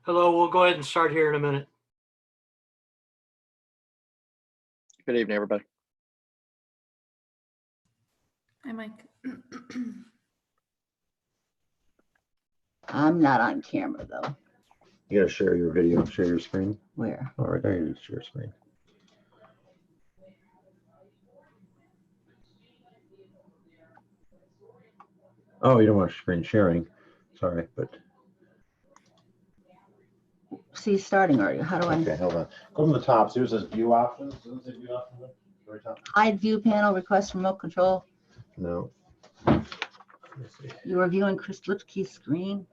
Hello, we'll go ahead and start here in a minute. Good evening, everybody. Hi, Mike. I'm not on camera though. You gotta share your video, share your screen. Where? All right, there you just share screen. Oh, you don't want screen sharing. Sorry, but See, starting already. How do I okay, hold on. Go from the top. See, it says view options. Doesn't it say view options? Very top. hide view panel, request remote control? No. Let's see. You are viewing Chris Lipsky's screen.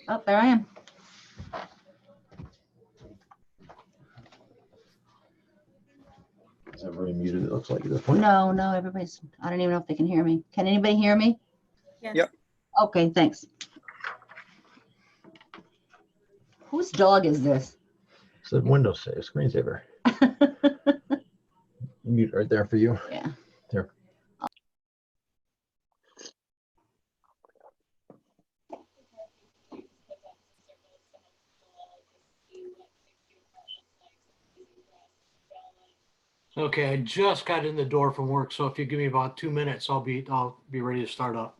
Oh, there I am. Is everybody muted? It looks like at this point. No, everybody's, I don't even know if they can hear me. Can anybody hear me? Yes. Yep. Okay, thanks. Whose dog is this? It's a Windows save, screensaver. Mute right there for you. Yeah. There. Okay, I just got in the door from work, so if you give me about 2 minutes, I'll be ready to start up.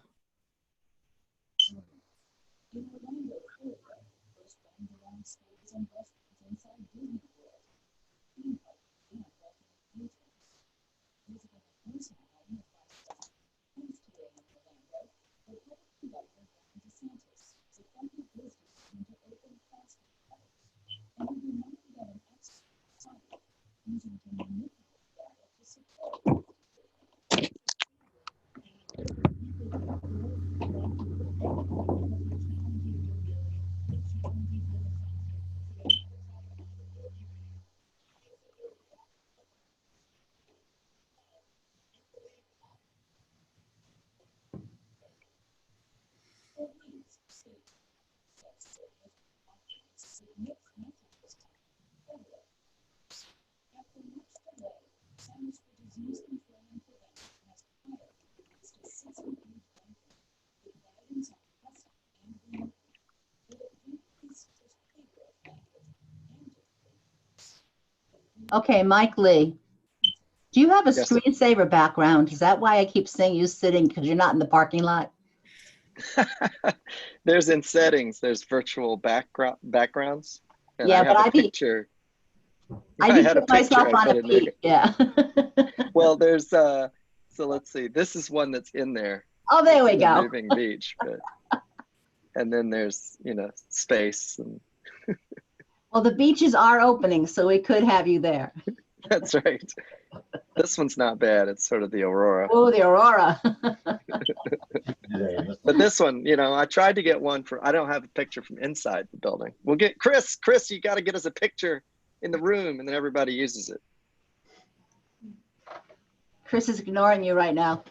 Okay, Mike Lee. Do you have a Yes. screensaver background? Is that why I keep seeing you sitting, because you're not in the parking lot? There's in settings, there's virtual backgrounds. And Yeah, I have but a I'd be- picture. I had a put myself picture I on put a in there. peak, yeah. Well, there's so let's see. This is one that's in there. Oh, there we The go. moving beach, but and then there's space, and Well, the beaches are opening, so we could have you there. that's right. This one's not bad. It's sort of the aurora. Oh, the aurora. But this one, I tried to get one for. I don't have a picture from inside the building. We'll get Chris. Chris, you got to get us a picture in the room, and then everybody uses it. Chris is ignoring you right now.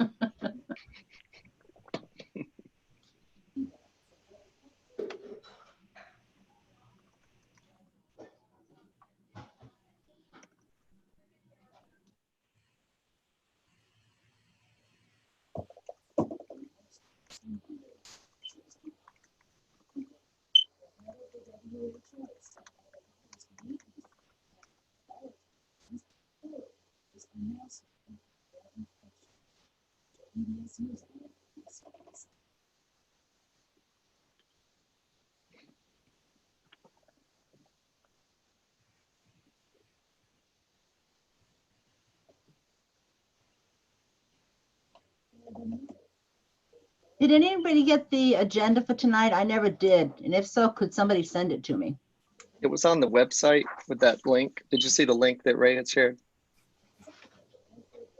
Did anybody get the agenda for tonight? I never did. And if so, could somebody send it to me? It was on the website with that link. Did you see the link that Ray had shared?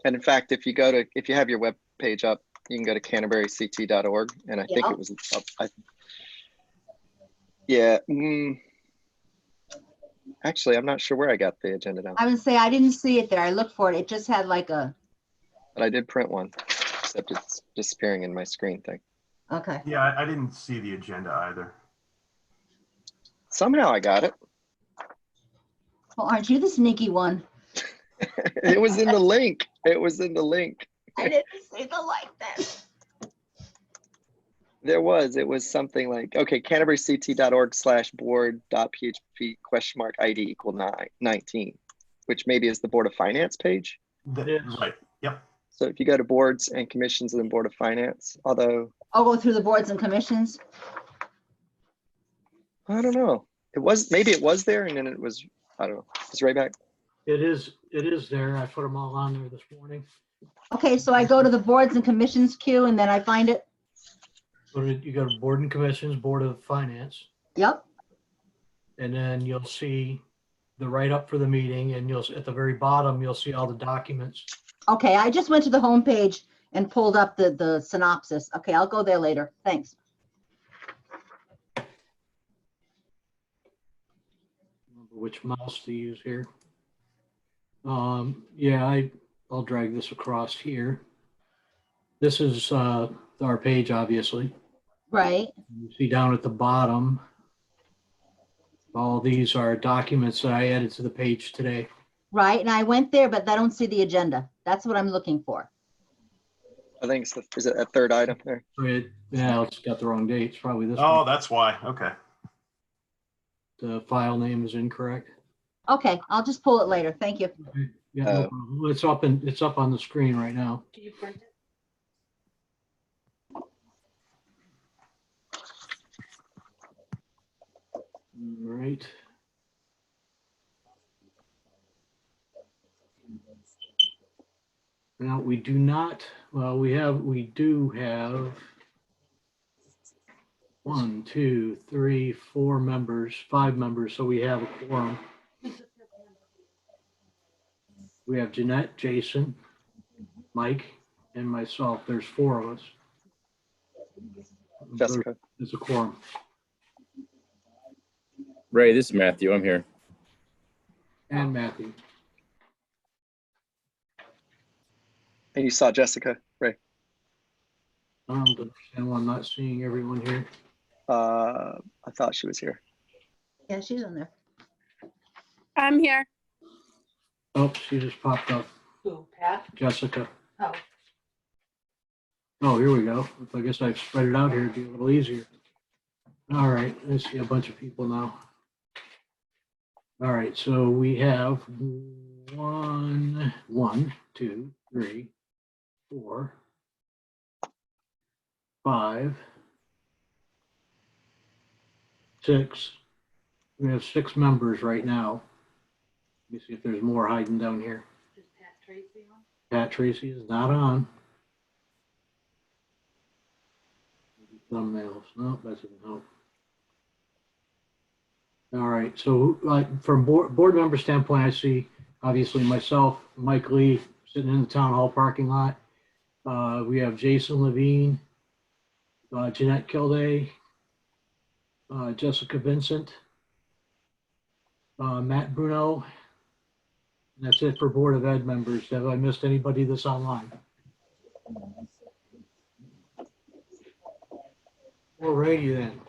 And in fact, if you have your web page up, you can go to canterburyct.org, and I think Yeah. it was up. Yeah. Actually, I'm not sure where I got the agenda down, I would say I didn't see it there. I looked for it. It just had like a, but I did print one, except it's disappearing in my screen thing. okay. Yeah, I didn't see the agenda either. Somehow I got it. Well, aren't you the sneaky one? It was in the link. It was in the link. I didn't see the like that. There was, it was something like, okay, canterburyct.org/board.php?id equal 19, which maybe is the Board of Finance page. Yes. Right, yep. So if you go to boards and commissions and then Board of Finance, although, I'll go through the boards and commissions. I don't know. It was, maybe it was there and then it was, I don't know. It's right back. It is there. I put them all on there this morning. Okay, so I go to the boards and commissions queue and then I find it. You go to Board and Commissions, Board of Finance, Yep. and then you'll see the write-up for the meeting, and at the very bottom, you'll see all the documents. Okay, I just went to the homepage and pulled up the synopsis. Okay, I'll go there later. Thanks. Remember which mouse to use here. Yeah, I'll drag this across here. This is our page, obviously. Right. You see down at the bottom, all these are documents that I added to the page today. Right, and I went there, but I don't see the agenda. That's what I'm looking for. I think it's is it a third item there? Yeah, it's got the wrong date. It's probably this Oh, one. that's why. Okay. The file name is incorrect. Okay, I'll just pull it later. Thank you. Yeah, no problem. It's up on the screen right now. Can you print it? All right. Now we do not, well, we do have 1, 2, 3, 4 members, 5 members, so we have a quorum. We have Jeanette, Jason, Mike, and myself. There's 4 of us. Jessica. There's a quorum. Ray, this is Matthew. I'm here. And Matthew. And you saw Jessica, right? I don't understand why I'm not seeing everyone here. I thought she was here. Yeah, she's on there. I'm here. Oh, she just popped up. Who, Pat? Jessica. Oh. Oh, here we go. I guess I've spread it out here to be a little easier. All right, I see a bunch of people now. All right, so we have 1, 2, 3, 4, 5, 6. We have 6 members right now. Let me see if there's more hiding down here. Is Pat Tracy on? Pat Tracy is not on. Thumbnails. No, that doesn't help. All right. So, from board member standpoint, I see obviously myself, Mike Lee, sitting in the town hall parking lot. We have Jason Levine, Jeanette Kilday, Jessica Vincent, Matt Bruno. And that's it for Board of Ed members. Have I missed anybody that's online? Alrighty then.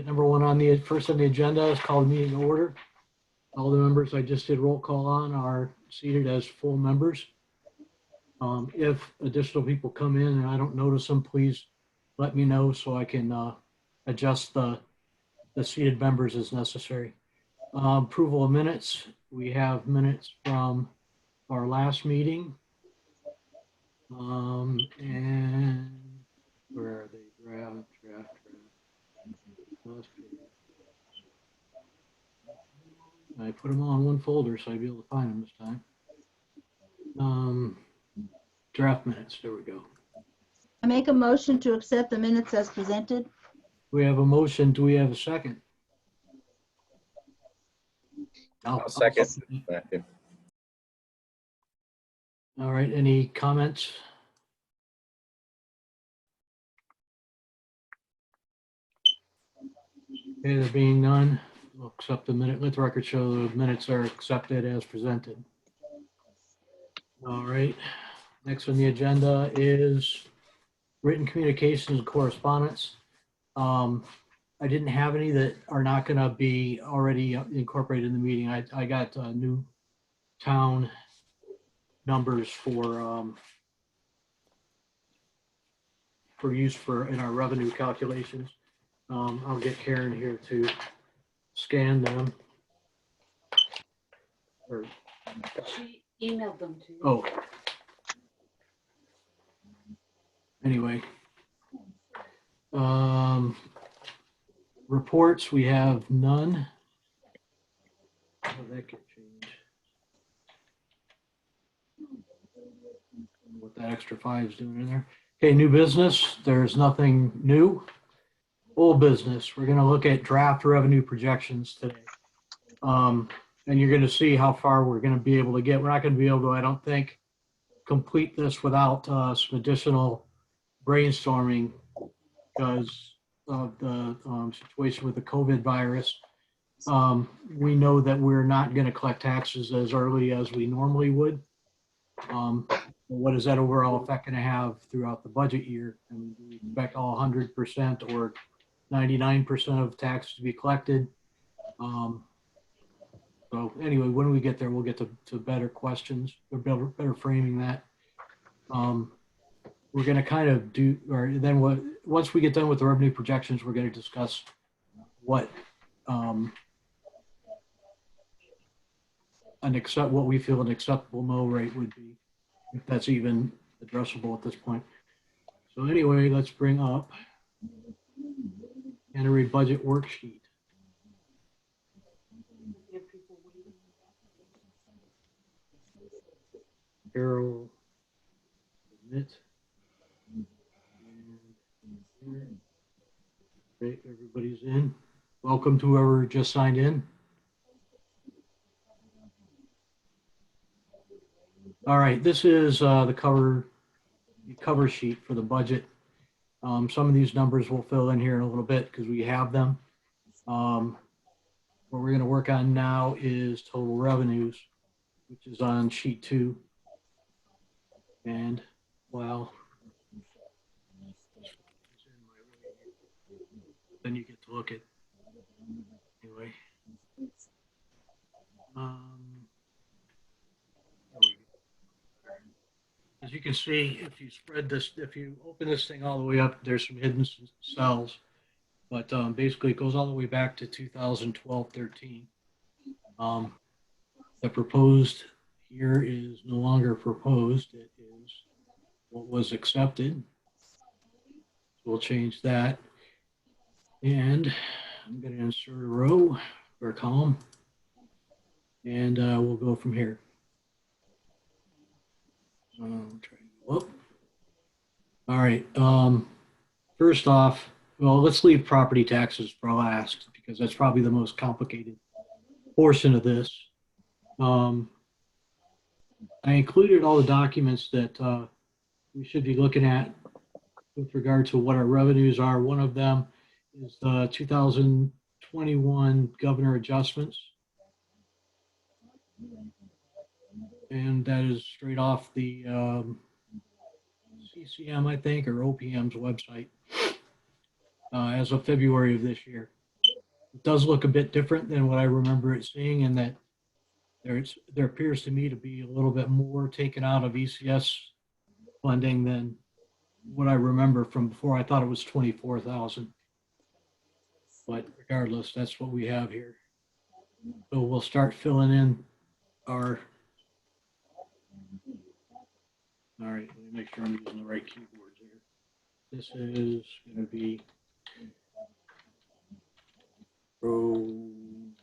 Number 1 on the first on the agenda is called meeting to order. All the members I just did roll call on are seated as full members. If additional people come in and I don't notice them, please let me know so I can adjust the seated members as necessary. Approval of minutes. We have minutes from our last meeting. And where are they? Draft. I put them all in one folder so I'd be able to find them this time. Draft minutes, there we go. I make a motion to accept the minutes as presented. We have a motion. Do we have a second? I'll second. Matthew. All right, any comments? Okay, there being none, we'll accept the minute. Let the record show the minutes are accepted as presented. All right, next on the agenda is written communications and correspondence. I didn't have any that are not going to be already incorporated in the meeting. I got new town numbers for for use for in our revenue calculations. I'll get Karen here to scan them. Or, She emailed them to you. oh. Anyway. Reports, we have none. Oh, that could change. What that extra 5 is doing in there. Okay, new business, there's nothing new. Old business, we're gonna look at draft revenue projections today. And you're gonna see how far we're gonna be able to get. We're not gonna be able to, I don't think, complete this without some additional brainstorming because of the situation with the COVID virus. We know that we're not going to collect taxes as early as we normally would. What is that overall effect going to have throughout the budget year? I mean, do we expect all 100% or 99% of taxes to be collected? So anyway, when we get there, we'll get to better questions or better framing that. We're going to kind of do, or then once we get done with the revenue projections, we're going to discuss what what we feel an acceptable mill rate would be, if that's even addressable at this point. So anyway, let's bring up Henry budget worksheet. Carol, submit. Great, everybody's in. Welcome to whoever just signed in. All right, this is the cover sheet for the budget. Some of these numbers we'll fill in here in a little bit because we have them. What we're going to work on now is total revenues, which is on sheet 2. And wow. Then you get to look at anyway. As you can see, if you spread this, if you open this thing all the way up, there's some hidden cells, but basically it goes all the way back to 2012-13. The proposed here is no longer proposed. It is what was accepted. So we'll change that. And I'm going to insert a row or a column, and we'll go from here. Try to go up. All right. First off, well, let's leave property taxes for last because that's probably the most complicated portion of this. I included all the documents that we should be looking at with regard to what our revenues are. One of them is the 2021 governor adjustments. And that is straight off the CCM, I think, or OPM's website as of February of this year. It does look a bit different than what I remember it seeing, in that there appears to me to be a little bit more taken out of ECS funding than what I remember from before. I thought it was 24,000. But regardless, that's what we have here. So we'll start filling in our, all right, let me make sure I'm using the right keyboards here. This is going to be proposed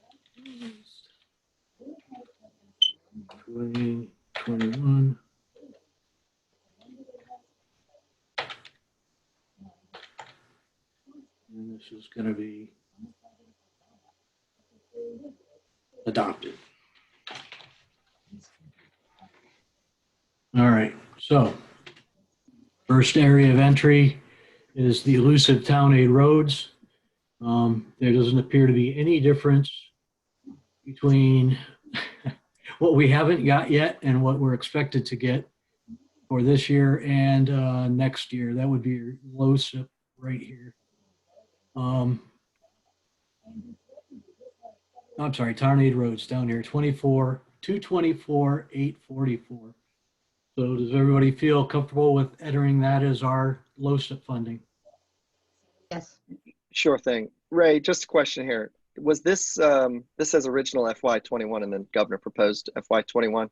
2021. And this is going to be adopted. All right, so first area of entry is the elusive town aid roads. There doesn't appear to be any difference between what we haven't got yet and what we're expected to get for this year and next year. That would be your low SIP right here. I'm sorry, town aid roads down here, 224,844. So does everybody feel comfortable with entering that as our LoCIP funding? Yes. Sure thing. Ray, just a question here. Was this, this says original FY21 and then governor proposed FY21?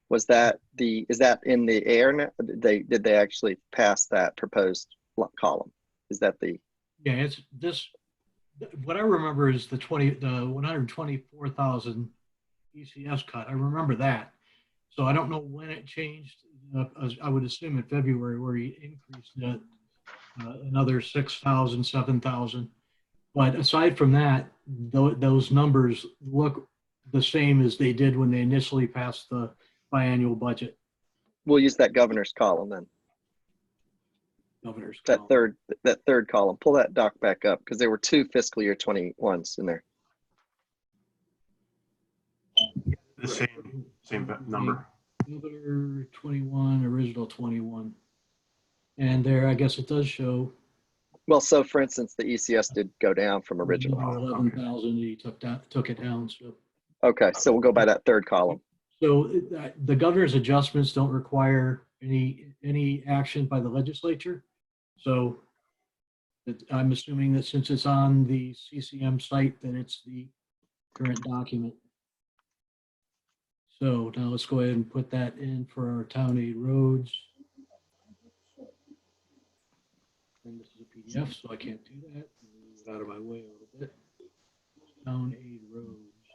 Was that is that in the air now? Did they actually pass that proposed column? Is that the? Yeah, it's this, what I remember is the 124,000 ECS cut. I remember that. So I don't know when it changed. I would assume in February where he increased it another 6,000, 7,000. But aside from that, those numbers look the same as they did when they initially passed the biannual budget. We'll use that governor's column then. Governor's That column. third column. Pull that doc back up because there were 2 fiscal year 21s in there. The same number. Governor 21, original 21. And there, I guess it does show. Well, so for instance, the ECS did go down from original. 11,000. He took it down. So. Okay, so we'll go by that third column. So the governor's adjustments don't require any action by the legislature. So I'm assuming that since it's on the CCM site, that it's the current document. So now let's go ahead and put that in for our town aid roads. And this is a PDF, so I can't do that. Move it out of my way a little bit. Town aid roads.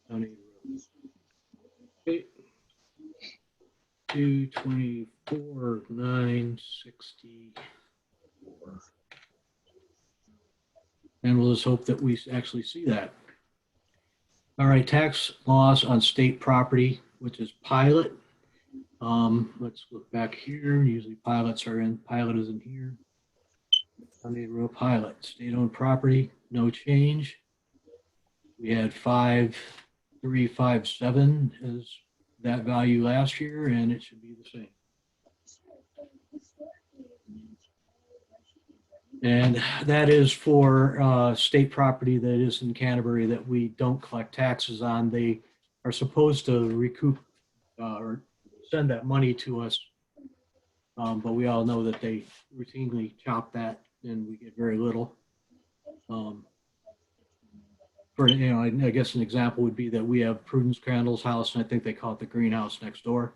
Town aid roads. Okay. 224,964. And we'll just hope that we actually see that. All right, tax loss on state property, which is pilot. Let's look back here. Usually pilots are in, pilot is in here. I need real pilot, state-owned property, no change. We had 5,357 as that value last year, and it should be the same. And that is for state property that is in Canterbury that we don't collect taxes on. They are supposed to recoup or send that money to us. But we all know that they routinely chop that and we get very little. For, I guess an example would be that we have Prudence Crandall's house, and I think they call it the greenhouse next door.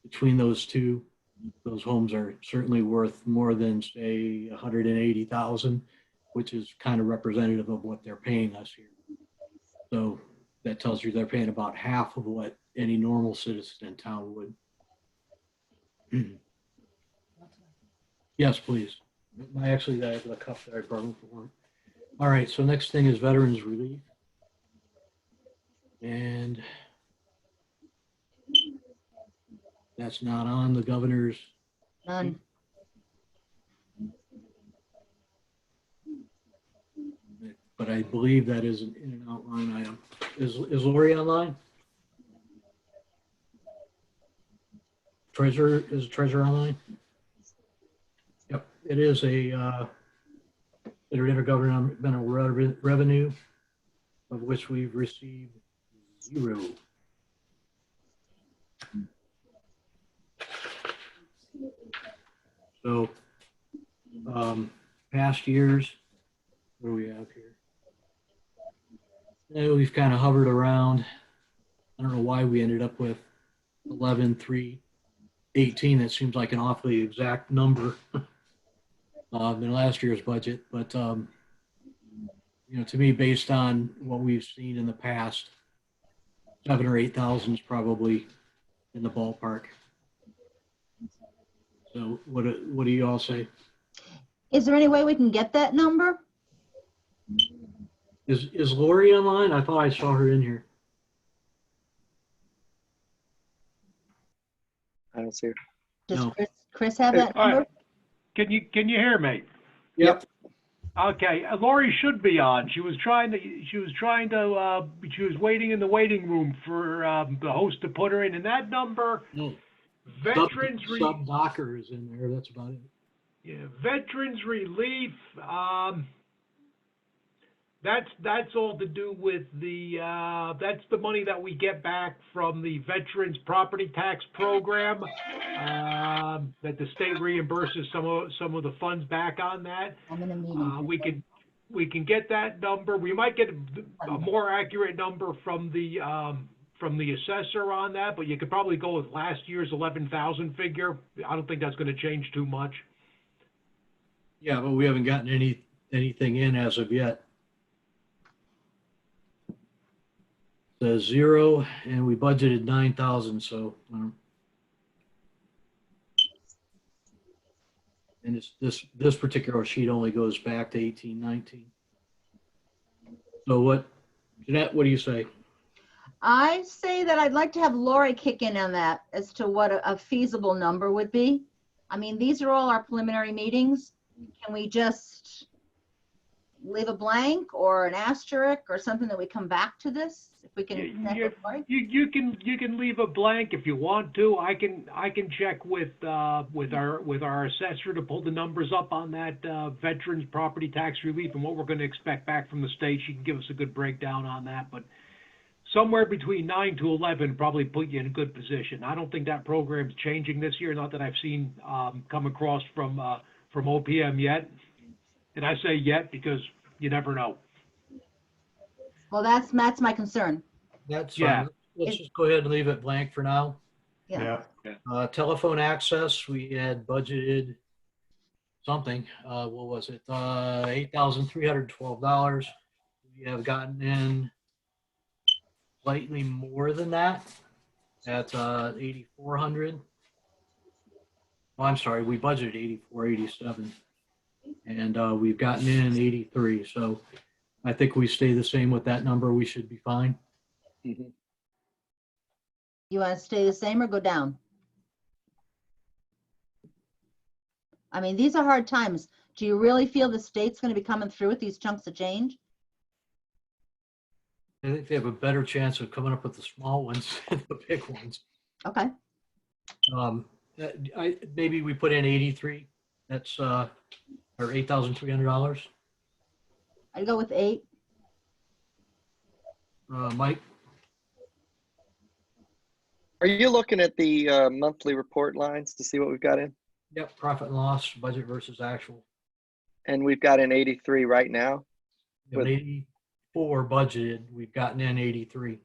Between those two, those homes are certainly worth more than, say, 180,000, which is kind of representative of what they're paying us here. So that tells you they're paying about half of what any normal citizen in town would. Yes, please. Actually, I have the cup that I brought for. All right, so next thing is veterans relief. And that's not on the governor's. None. But I believe that is an in and out line item. Is Lori online? Treasurer, is treasurer online? Yep, it is a intergovernmental revenue of which we've received 0. So past years, what do we have here? We've kind of hovered around. I don't know why we ended up with 11,318. That seems like an awfully exact number in last year's budget. But, to me, based on what we've seen in the past, 7,000 or 8,000 is probably in the ballpark. So what do you all say? Is there any way we can get that number? Is Lori online? I thought I saw her in here. I don't see her. Does No. Chris have that number? Can you hear me? Yep. Okay, Lori should be on. She was waiting in the waiting room for the host to put her in, and that number, No. veterans Sub Docker is in there. That's about it. veterans relief. That's all to do with that's the money that we get back from the Veterans Property Tax Program, that the state reimburses some of the funds back on that. I'm in a meeting. We can get that number. We might get a more accurate number from the assessor on that, but you could probably go with last year's 11,000 figure. I don't think that's going to change too much. Yeah, but we haven't gotten anything in as of yet. Says 0, and we budgeted 9,000, so. And this particular sheet only goes back to 1819. So Jeanette, what do you say? I say that I'd like to have Lori kick in on that as to what a feasible number would be. I mean, these are all our preliminary meetings. Can we just leave a blank or an asterisk or something that we come back to this? If we can connect with Lori? You can leave a blank if you want to. I can check with our assessor to pull the numbers up on that veterans property tax relief and what we're going to expect back from the state. She can give us a good breakdown on that, but somewhere between 9 to 11 probably put you in a good position. I don't think that program's changing this year. Not that I've seen come across from OPM yet, and I say yet because you never know. Well, that's my concern. That's Yeah. fine. Let's just go ahead and leave it blank for now. Yeah. Telephone access, we had budgeted something. What was it? $8,312. We have gotten in slightly more than that. That's 8,400. Oh, I'm sorry, we budgeted 8487, and we've gotten in 83. So I think we stay the same with that number. We should be fine. Mhm. You want to stay the same or go down? I mean, these are hard times. Do you really feel the state's going to be coming through with these chunks of change? I think they have a better chance of coming up with the small ones than the big ones. Okay. Maybe we put in 83. That's or $8,300. I'd go with 8. Mike, Are you looking at the monthly report lines to see what we've got in? yep, profit and loss, budget versus actual. And we've got in 83 right now. We have 84 budgeted. We've gotten in 83.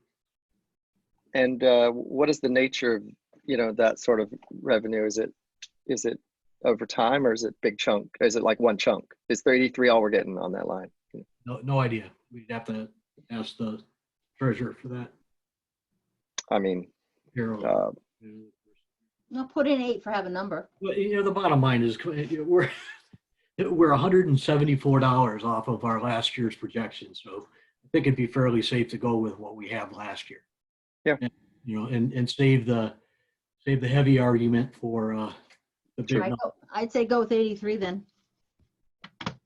And what is the nature of, that sort of revenue? Is it over time or is it big chunk? Is it like one chunk? Is 83 all we're getting on that line? No idea. We'd have to ask the treasurer for that. I mean, Harold. No, put in 8 for have a number. Well, the bottom line is we're $174 off of our last year's projection. So I think it'd be fairly safe to go with what we have last year. Yeah. And save the heavy argument for the big number. I'd say go with 83 then.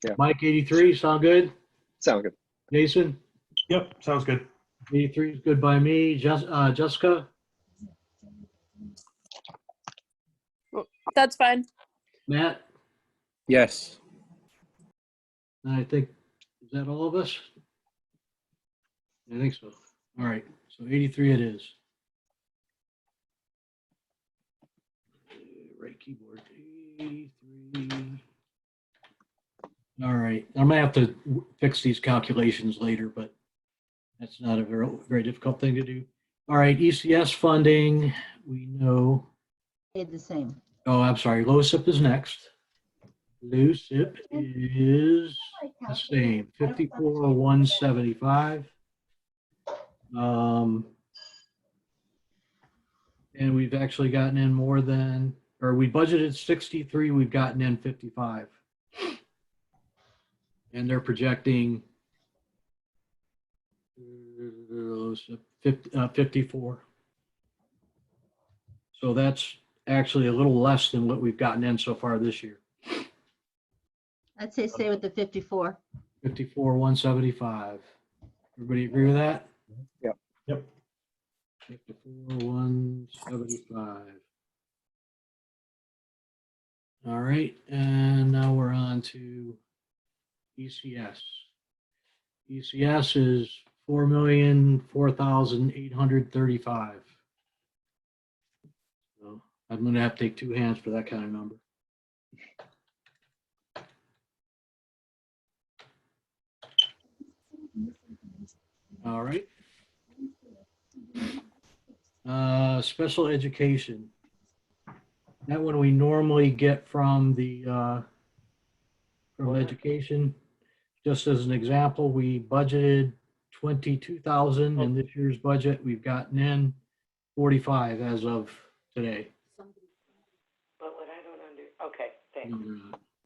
Yeah. Mike, 83, sound good? sound good. Jason, Yep, sounds good. 83 is good by me. Jessica, That's fine. Matt, Yes. I think, is that all of us? I think so. All right, so 83 it is. Right keyboard, 83. All right, I'm gonna have to fix these calculations later, but that's not a very difficult thing to do. All right, ECS funding, we know. Stayed the same. Oh, I'm sorry, LoSiP is next. LoSiP is the same, 54,175. And we've actually gotten in more than, or we budgeted 63, we've gotten in 55. And they're projecting 54. So that's actually a little less than what we've gotten in so far this year. I'd say stay with the 54. 54,175. Everybody agree with that? Yep. Yep. 54,175. All right, and now we're on to ECS. ECS is 4,004,835. So I'm gonna have to take two hands for that kind of number. All right. Special education. That one we normally get from the, from education. Just as an example, we budgeted 22,000 in this year's budget. We've gotten in 45 as of today. But what I don't okay, thanks.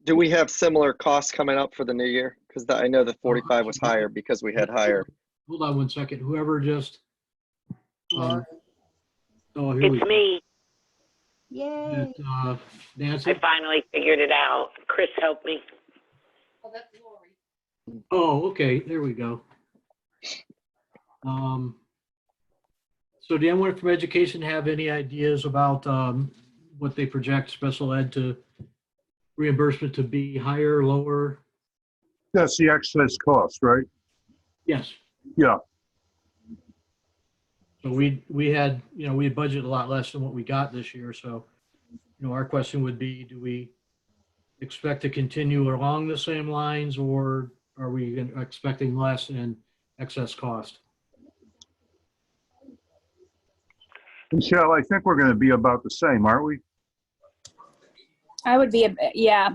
Do we have similar costs coming up for the new year? Because I know the 45 was higher because we had higher. Hold on one second. Whoever just, oh, here we It's go. me. Yay. Nancy? I finally figured it out. Chris helped me. Oh, that's Lori. Oh, okay, there we go. So do anyone from education have any ideas about what they project special ed to reimbursement to be, higher, lower? That's the excess cost, right? Yes. Yeah. So we had, we had budgeted a lot less than what we got this year. So, our question would be, do we expect to continue along the same lines, or are we expecting less in excess cost? Michelle, I think we're going to be about the same, aren't we? I would be, yeah,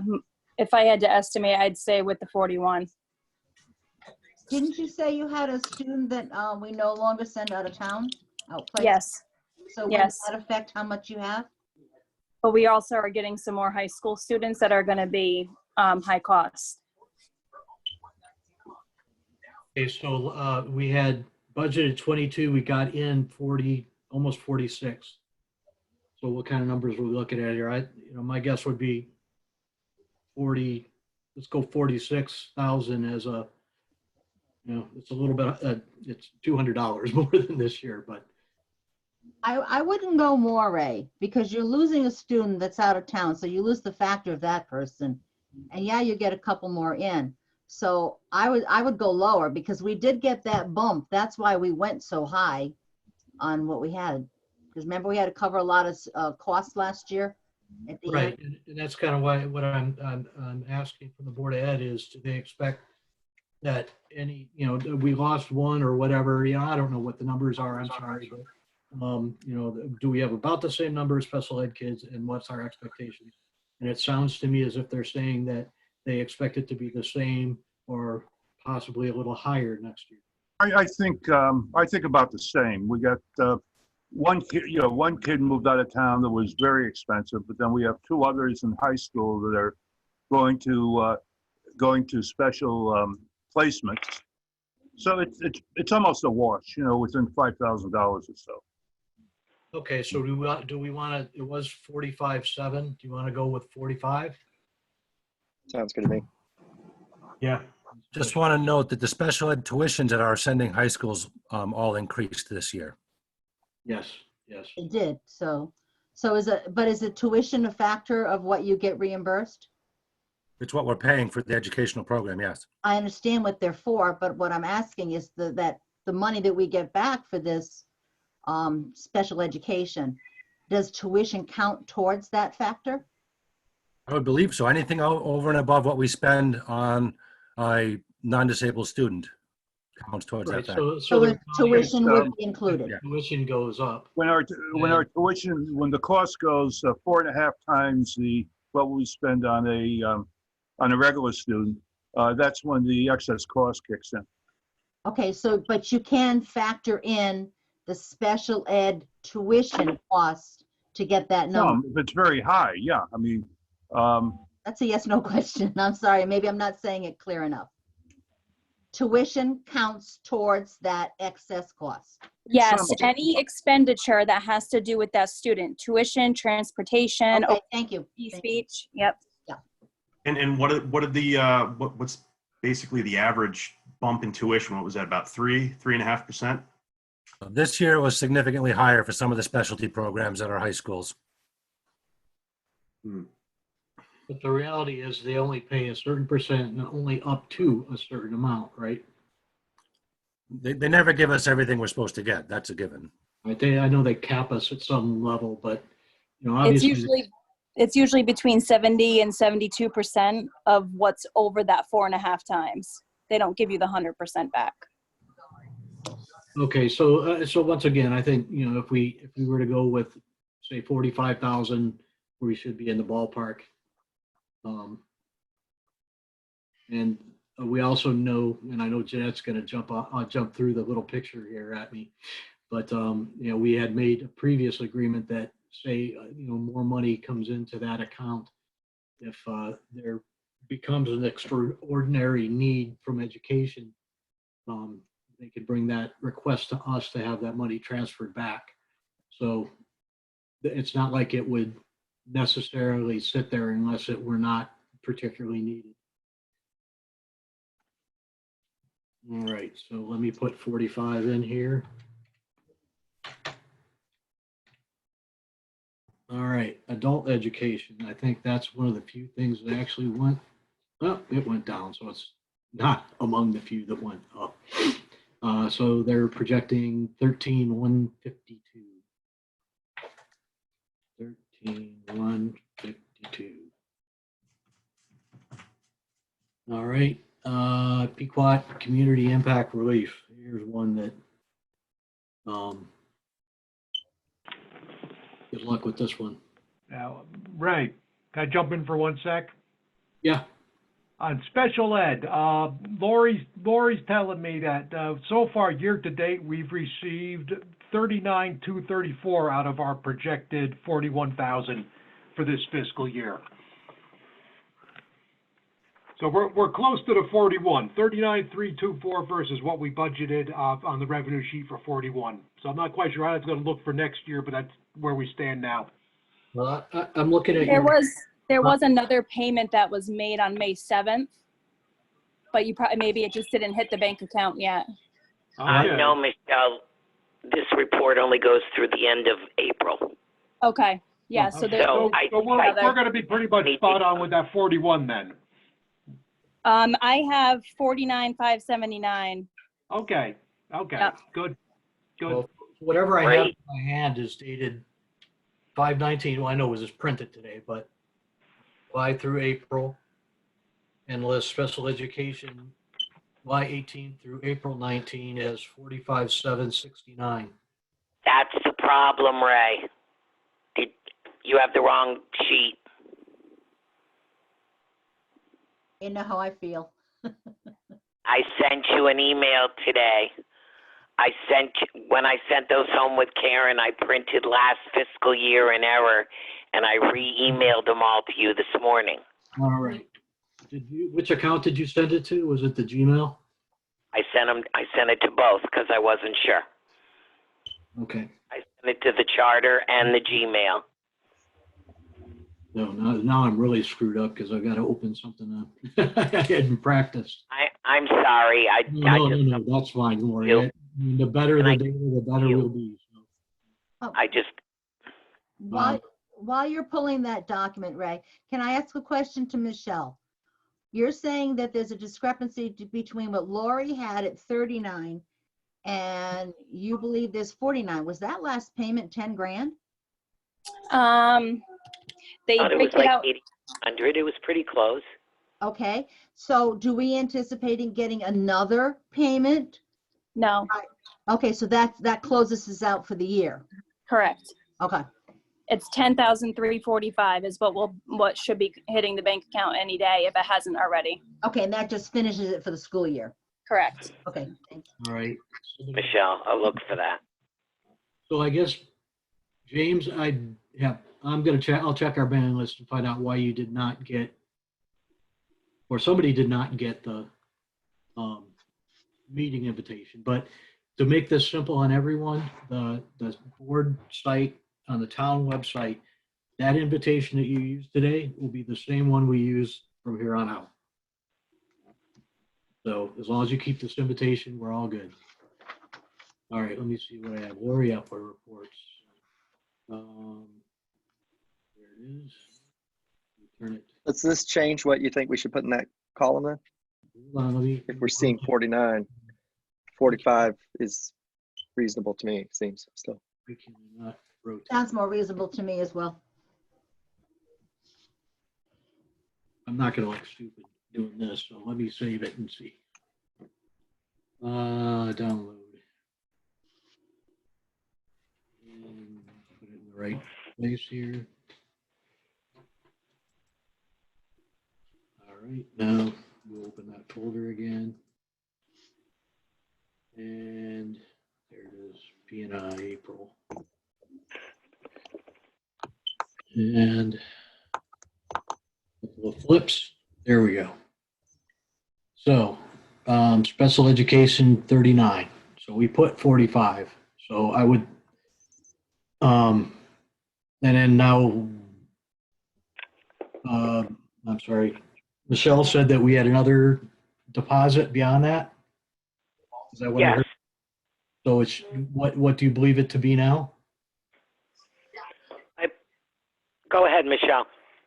if I had to estimate, I'd say with the 41. Didn't you say you had a student that we no longer send out of town? Outplaced? Yes, So will yes. that affect how much you have? But we also are getting some more high school students that are going to be high cost. Okay, so we had budgeted 22, we got in 40, almost 46. So what kind of numbers are we looking at here? My guess would be 40, let's go 46,000 as a, it's a little bit, it's $200 more than this year, but. I wouldn't go more, Ray, because you're losing a student that's out of town. So you lose the factor of that person. And yeah, you get a couple more in. So I would go lower because we did get that bump. That's why we went so high on what we had. Because remember, we had to cover a lot of costs last year. At the Right, end. and that's kind of why what I'm asking from the Board of Ed is, do they expect that any, we lost one or whatever, I don't know what the numbers are, I'm sorry, but, do we have about the same number of special ed kids, and what's our expectations? And it sounds to me as if they're saying that they expect it to be the same or possibly a little higher next year. I think about the same. We got one kid moved out of town that was very expensive, but then we have two others in high school that are going to special placements. So it's almost a wash, within $5,000 or so. Okay, so do we want to, it was 45.7. Do you want to go with 45? Sounds good to me. Yeah. Just want to note that the special ed tuitions at our ascending high schools all increased this year. Yes, yes. It did. So is it tuition a factor of what you get reimbursed? It's what we're paying for the educational program, yes. I understand what they're for, but what I'm asking is that the money that we get back for this special education, does tuition count towards that factor? I would believe so. Anything over and above what we spend on a non-disabled student counts towards Right, that factor. So the tuition would um, be included. Yeah. Tuition goes up. When the cost goes 4.5 times what we spend on a regular student, that's when the excess cost kicks in. Okay, but you can factor in the special ed tuition cost to get that number. If it's very high, yeah. I mean, That's a yes, no question. I'm sorry, maybe I'm not saying it clear enough. Tuition counts towards that excess cost. Yes, any expenditure that has to do with that student, tuition, transportation, Okay, thank you. speech, yep. And what's basically the average bump in tuition? What was that, about 3.5%? This year was significantly higher for some of the specialty programs at our high schools. But the reality is they only pay a certain percent and only up to a certain amount, right? They never give us everything we're supposed to get. That's a given. I know they cap us at some level, but, you know, It's obviously. usually between 70 and 72% of what's over that 4.5 times. They don't give you the 100% back. Okay, so once again, I think, you know, if we were to go with, say, 45,000, we should be in the ballpark. And we also know, and I know Jeanette's going to jump through the little picture here at me, but you know, we had made a previous agreement that, say, you know, more money comes into that account if there becomes an extraordinary need from education. They could bring that request to us to have that money transferred back. So it's not like it would necessarily sit there unless it were not particularly needed. All right, so let me put 45 in here. All right, adult education. I think that's one of the few things that actually went, well, it went down, so it's not among the few that went up. So they're projecting 13,152. 13,152. All right, Pequot Community Impact Relief. Here's one that, good luck with this one. Now, Ray, can I jump in for 1 sec? Yeah. On special ed, Lori's telling me that so far year to date we've received 39,234 out of our projected 41,000 for this fiscal year. So we're close to the 41, 39,324 versus what we budgeted on the revenue sheet for 41. So I'm not quite sure how it's going to look for next year, but that's where we stand now. Well, I'm looking at There was another payment that was made on May 7th, but maybe it just didn't hit the bank account yet. No, Michelle, this report only goes through the end of April. Okay, yeah, so we're going to be pretty much spot on with that 41 then. I have 49,579. Okay, Yep. Good. Well, whatever I have in my hand is dated 5/19. Well, I know it was just printed today, but 5 through April, and lists special education July 18 through April 19 as 45,769. That's the problem, Ray. You have the wrong sheet. You know how I feel. I sent you an email today. When I sent those home with Karen, I printed last fiscal year in error, and I re-emailed them all to you this morning. All right. Which account did you send it to? Was it the Gmail? I sent it to both because I wasn't sure. Okay. I sent it to the charter and the Gmail. No, now I'm really screwed up because I've got to open something up. I hadn't practiced. I'm sorry. No, that's fine, Lori. The better the data, the better we'll be. So. While you're pulling that document, Ray, can I ask a question to Michelle? You're saying that there's a discrepancy between what Lori had at 39 and you believe there's 49. Was that last payment 10 grand? They break it out. 800. It was pretty close. Okay. So do we anticipate getting another payment? No. Okay. So that closes us out for the year. Correct. Okay. It's 10,345 is what should be hitting the bank account any day if it hasn't already. Okay. And that just finishes it for the school year. Correct. Okay. Thank you. All right. Michelle, I'll look for that. So I guess, James, I'm going to check. I'll check our mailing list and find out why you did not get, or somebody did not get the meeting invitation. But to make this simple on everyone, the board site on the town website, that invitation that you used today will be the same one we use from here on out. So as long as you keep this invitation, we're all good. All right, let me see what I have. Lori Upper reports. There it is. Turn it. Does this change what you think we should put in that column then? Hold on, If we're seeing 49, 45 is reasonable to me, it seems still. We cannot rotate. Sounds more reasonable to me as well. I'm not gonna look stupid doing this, so let me save it and see. Download. And put it in the right place here. All right, now we'll open that folder again. And there it is, P&I April. And a couple of flips, there we go. So, special education 39. So we put 45. So I would, and then now, I'm sorry, Michelle said that we had another deposit beyond that. Is that what I Yes. heard? So it's, what do you believe it to be now? Go ahead, Michelle.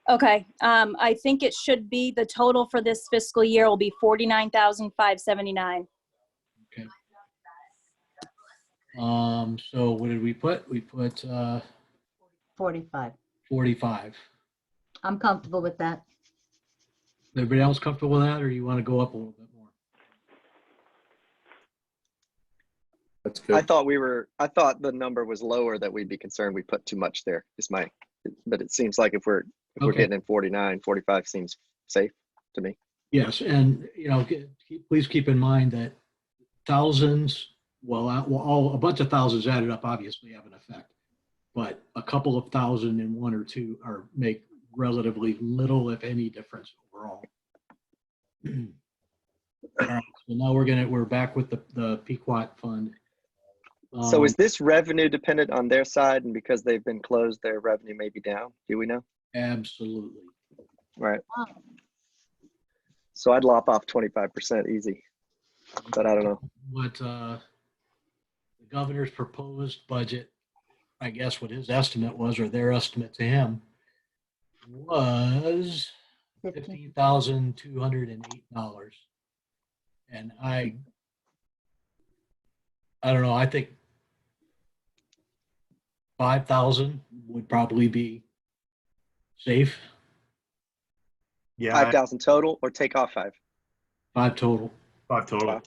Okay, I think it should be, the total for this fiscal year will be 49,579. Okay. So what did we put? We put 45. 45. I'm comfortable with that. Everybody else comfortable with that, or you want to go up a little bit more? That's I good. thought the number was lower, that we'd be concerned we put too much there, but it seems like if we're Okay. getting in 49, 45 seems safe to me. Yes, and please keep in mind that thousands, a bunch of thousands added up obviously have an effect, but a couple of thousand in one or two make relatively little, if any, difference overall. All right, so now we're back with the Pequot Fund. So is this revenue dependent on their side, and because they've been closed, their revenue may be down? Do we know? Absolutely. Right. Oh, So I'd lop off 25% easy, but I don't know. What the governor's proposed budget, I guess what his estimate was, or their estimate to him, was $15,208. And I don't know, I think 5,000 would probably be safe. Yeah, 5,000 total, or take off 5? 5 total. 5 total. Wow.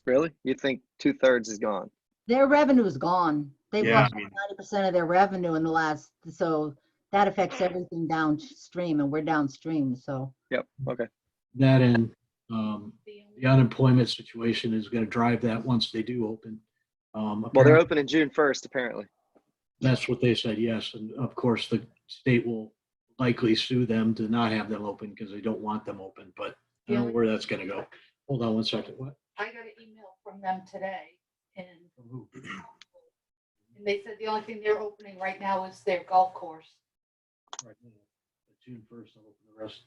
Really? You think 2/3 is gone? their revenue is gone. They Yeah, lost I mean- 90% of their revenue in the last, so that affects everything downstream, and we're downstream, so. Yep. Okay. That and the unemployment situation is going to drive that once they do open. Well, they're Apparently, opening June 1st, apparently. that's what they said, yes. And of course, the state will likely sue them to not have them open because they don't want them open, but I don't know where that's going to go. Hold on one second. What? I got an email from them today, and From who? they said the only thing they're opening right now is their golf course. Right now. June 1st, they'll open the rest.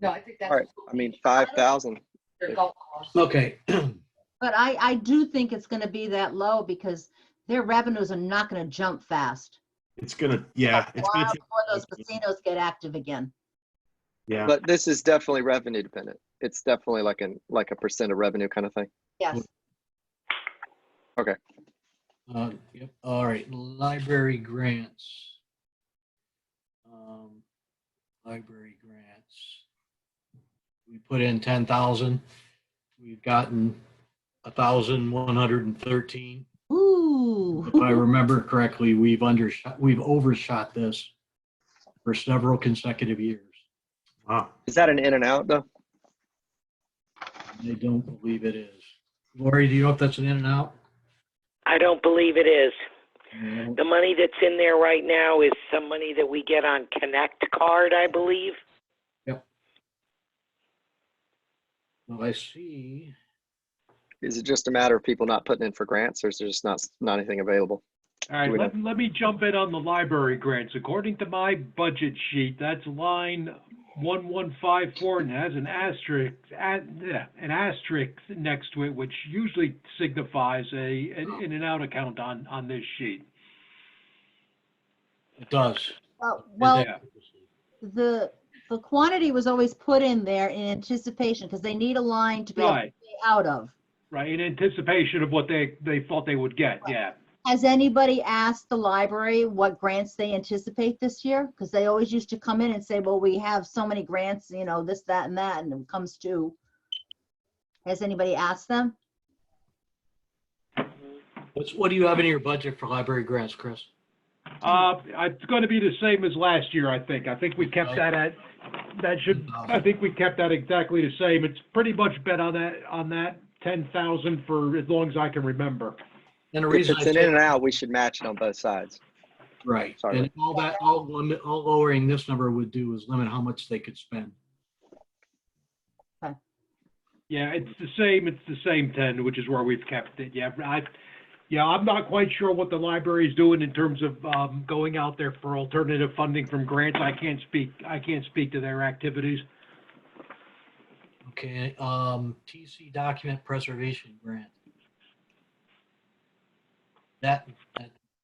No, I think that's. All right. I mean, 5,000. Their golf course. Okay. But I do think it's gonna be that low because their revenues are not gonna jump fast. It's gonna, yeah, it's gonna While take, before those casinos get active again. yeah. But this is definitely revenue dependent. It's definitely like a percent of revenue kind of thing. Yes. Okay. Yep. All right. Library grants. Library grants. We put in 10,000. We've gotten 1,113. Ooh. If I remember correctly, we've overshot this for several consecutive years. Wow. Is that an in and out though? I don't believe it is. Lori, do you know if that's an in and out? I don't believe it is. No. The money that's in there right now is some money that we get on Connect card, I believe. Yep. Well, I see. Is it just a matter of people not putting in for grants, or is there just not anything available? All right, Do we let me jump in on the library grants. According to my budget sheet, that's line 1154, and it has an asterisk, an asterisk next to it, which usually signifies an in and out account on this sheet. It does. Well, Yeah. the quantity was always put in there in anticipation because they need a line to be able to Right. pay out of. right, in anticipation of what they thought they would get, yeah. Has anybody asked the library what grants they anticipate this year? Because they always used to come in and say, well, we have so many grants, you know, this, that, and that, and it comes to. Has anybody asked them? What do you have in your budget for library grants, Chris? It's gonna be the same as last year, I think. I think we kept that at, I think we kept that exactly the same. It's pretty much been on that 10,000 for as long as I can remember. And the If reason it's I an say- in and out, we should match it on both sides. Right, Sorry. and all lowering this number would do is limit how much they could spend. Yeah, it's the same 10, which is where we've kept it. Yeah, I'm not quite sure what the library is doing in terms of going out there for alternative funding from grants. I can't speak to their activities. Okay, TC document preservation grant. That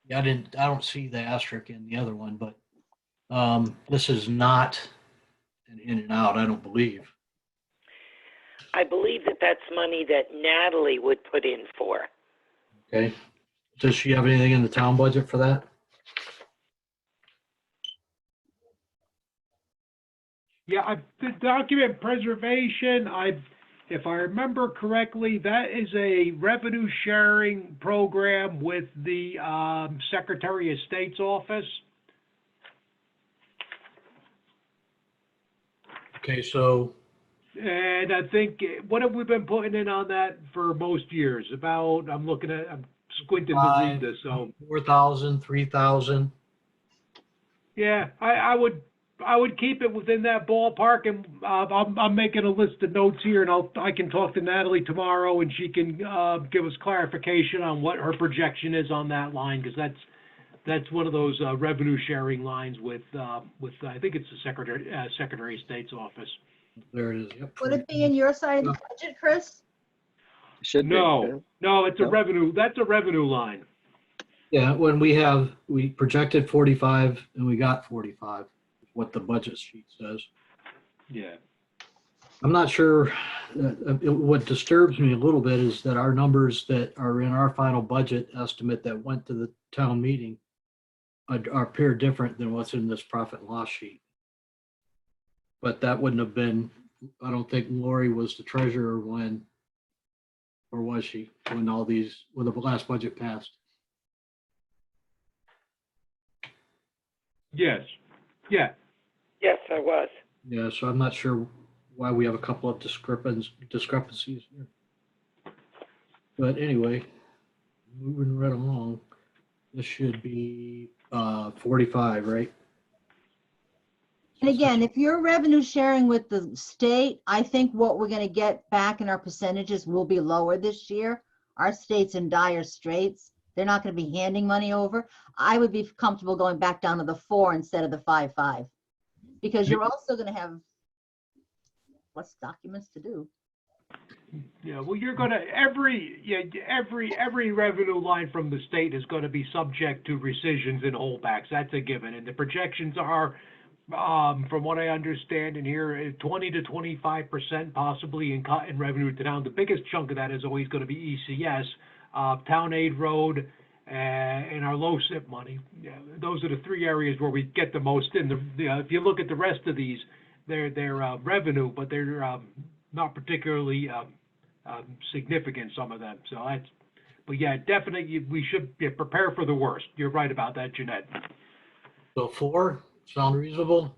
yeah, I don't see the asterisk in the other one, but this is not an in and out, I don't believe. I believe that that's money that Natalie would put in for. Okay, does she have anything in the town budget for that? Yeah, the document preservation, if I remember correctly, that is a revenue sharing program with the Secretary of State's office. Okay, so And I think, what have we been putting in on that for most years? About, I'm squinting to read this, so. 4,000, 3,000. Yeah, I would keep it within that ballpark, and I'm making a list of notes here, and I can talk to Natalie tomorrow, and she can give us clarification on what her projection is on that line, because that's one of those revenue sharing lines with I think it's the Secretary of State's office. There it is. Yep. Would it be in your side of the budget, Chris? Should be. No, it's a No? revenue. That's a revenue line. Yeah, when we projected 45 and we got 45, what the budget sheet says. Yeah. I'm not sure, what disturbs me a little bit is that our numbers that are in our final budget estimate that went to the town meeting appear different than what's in this profit and loss sheet. But that wouldn't have been, I don't think Lori was the treasurer when, or was she, when the last budget passed? Yes. Yeah. Yes, I was. Yeah, so I'm not sure why we have a couple of discrepancies here. But anyway, moving right along, this should be 45, right? And again, if you're revenue sharing with the state, I think what we're gonna get back in our percentages will be lower this year. Our state's in dire straits. They're not gonna be handing money over. I would be comfortable going back down to the 4 instead of the 5.5. Because you're also gonna have less documents to do. Yeah, well, you're gonna, every revenue line from the state is gonna be subject to rescissions and holdbacks. That's a given. And the projections are, from what I understand in here, 20 to 25% possibly in revenue to town. The biggest chunk of that is always gonna be ECS, town aid road, and our low SIP money. Yeah, those are the three areas where we get the most in. If you look at the rest of these, they're revenue, but they're not particularly significant, some of them. So but yeah, definitely we should prepare for the worst. You're right about that, Jeanette. So 4, sound reasonable?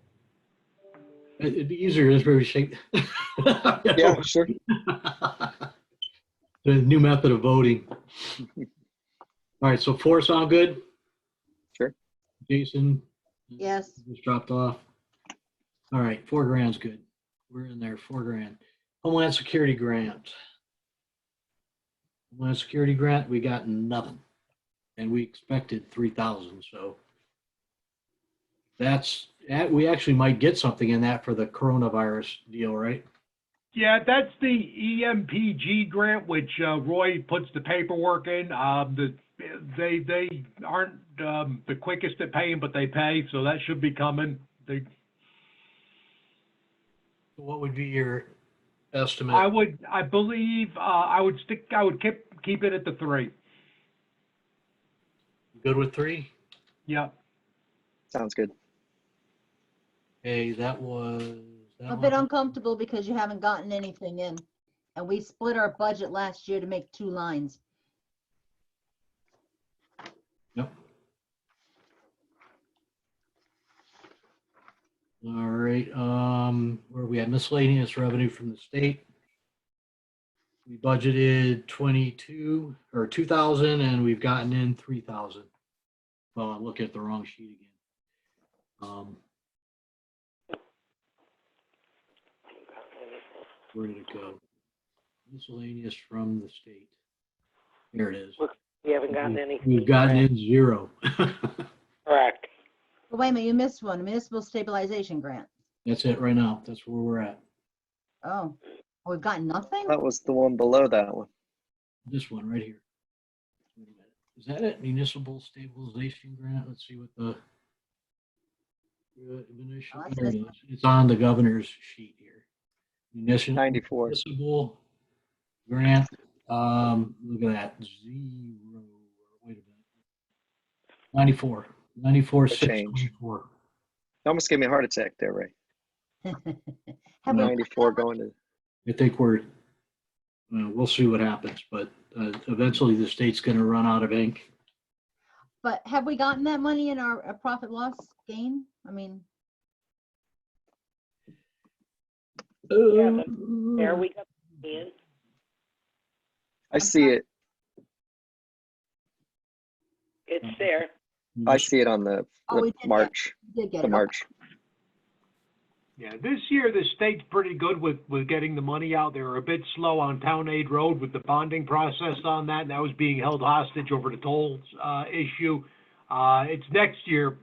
It'd be easier if we shape. Yeah, sure. The new method of voting. All right, so 4 sound good? Sure. Jason? Yes. Just dropped off. All right, $4,000's good. We're in there, $4,000. Homeland Security grant. Homeland Security grant, we got nothing. And we expected 3,000, so. We actually might get something in that for the coronavirus deal, right? Yeah, that's the EMPG grant, which Roy puts the paperwork in. They aren't the quickest at paying, but they pay, so that should be coming. What would be your estimate? I would keep it at the 3. Good with 3? Yep. Sounds good. Okay, that was. That A bit one. uncomfortable because you haven't gotten anything in. And we split our budget last year to make 2 lines. Yep. All right, where we had miscellaneous revenue from the state. We budgeted 22 or 2,000 and we've gotten in 3,000. Well, I'm looking at the wrong sheet again. Where did it go? Miscellaneous from the state. Here it is. We haven't gotten anything. We've gotten in 0. Correct. But wait a minute, you missed one, municipal stabilization grant. That's it right now. That's where we're at. Oh, we've got nothing? That was the one below that one. This one right here. Wait a minute. Is that it? Municipal stabilization grant? Let's see what the. Oh, that's There it this is. It's on the governor's sheet here. 94. Municipal grant. Look at that. 0. Wait a minute. 94. 94, A change. 624. Almost gave me a heart attack there, Ray. Have we- 94 going to. I think we'll see what happens, but eventually the state's going to run out of ink. But have we gotten that money in our profit loss gain? I mean, Yeah, there we got in. I see it. It's there. I see it on the Oh, we did March. did get The it. March. Yeah, this year the state's pretty good with getting the money out. They were a bit slow on Town Aid Road with the bonding process on that, and that was being held hostage over the tolls issue. It's next year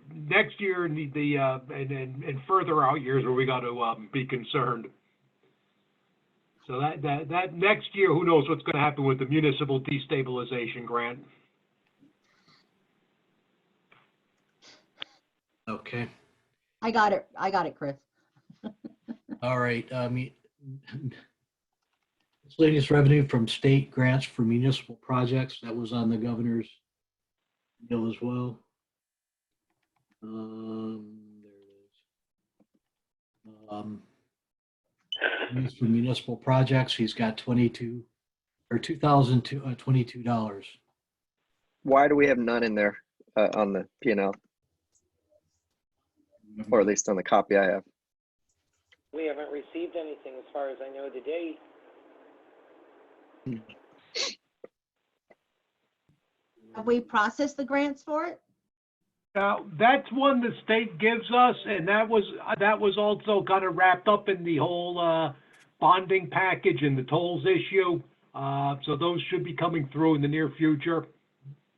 and and further out years where we got to be concerned. So that next year, who knows what's going to happen with the municipal destabilization grant? Okay. I got it, Chris. All right. Miscellaneous revenue from state grants for municipal projects. That was on the governor's bill as well. There it is. Used for municipal projects, he's got $2,022. Why do we have none in there on the P&L? Or at least on the copy I have. We haven't received anything as far as I know to date. Have we processed the grants for it? That's one the state gives us, and that was also kind of wrapped up in the whole bonding package and the tolls issue. So those should be coming through in the near future.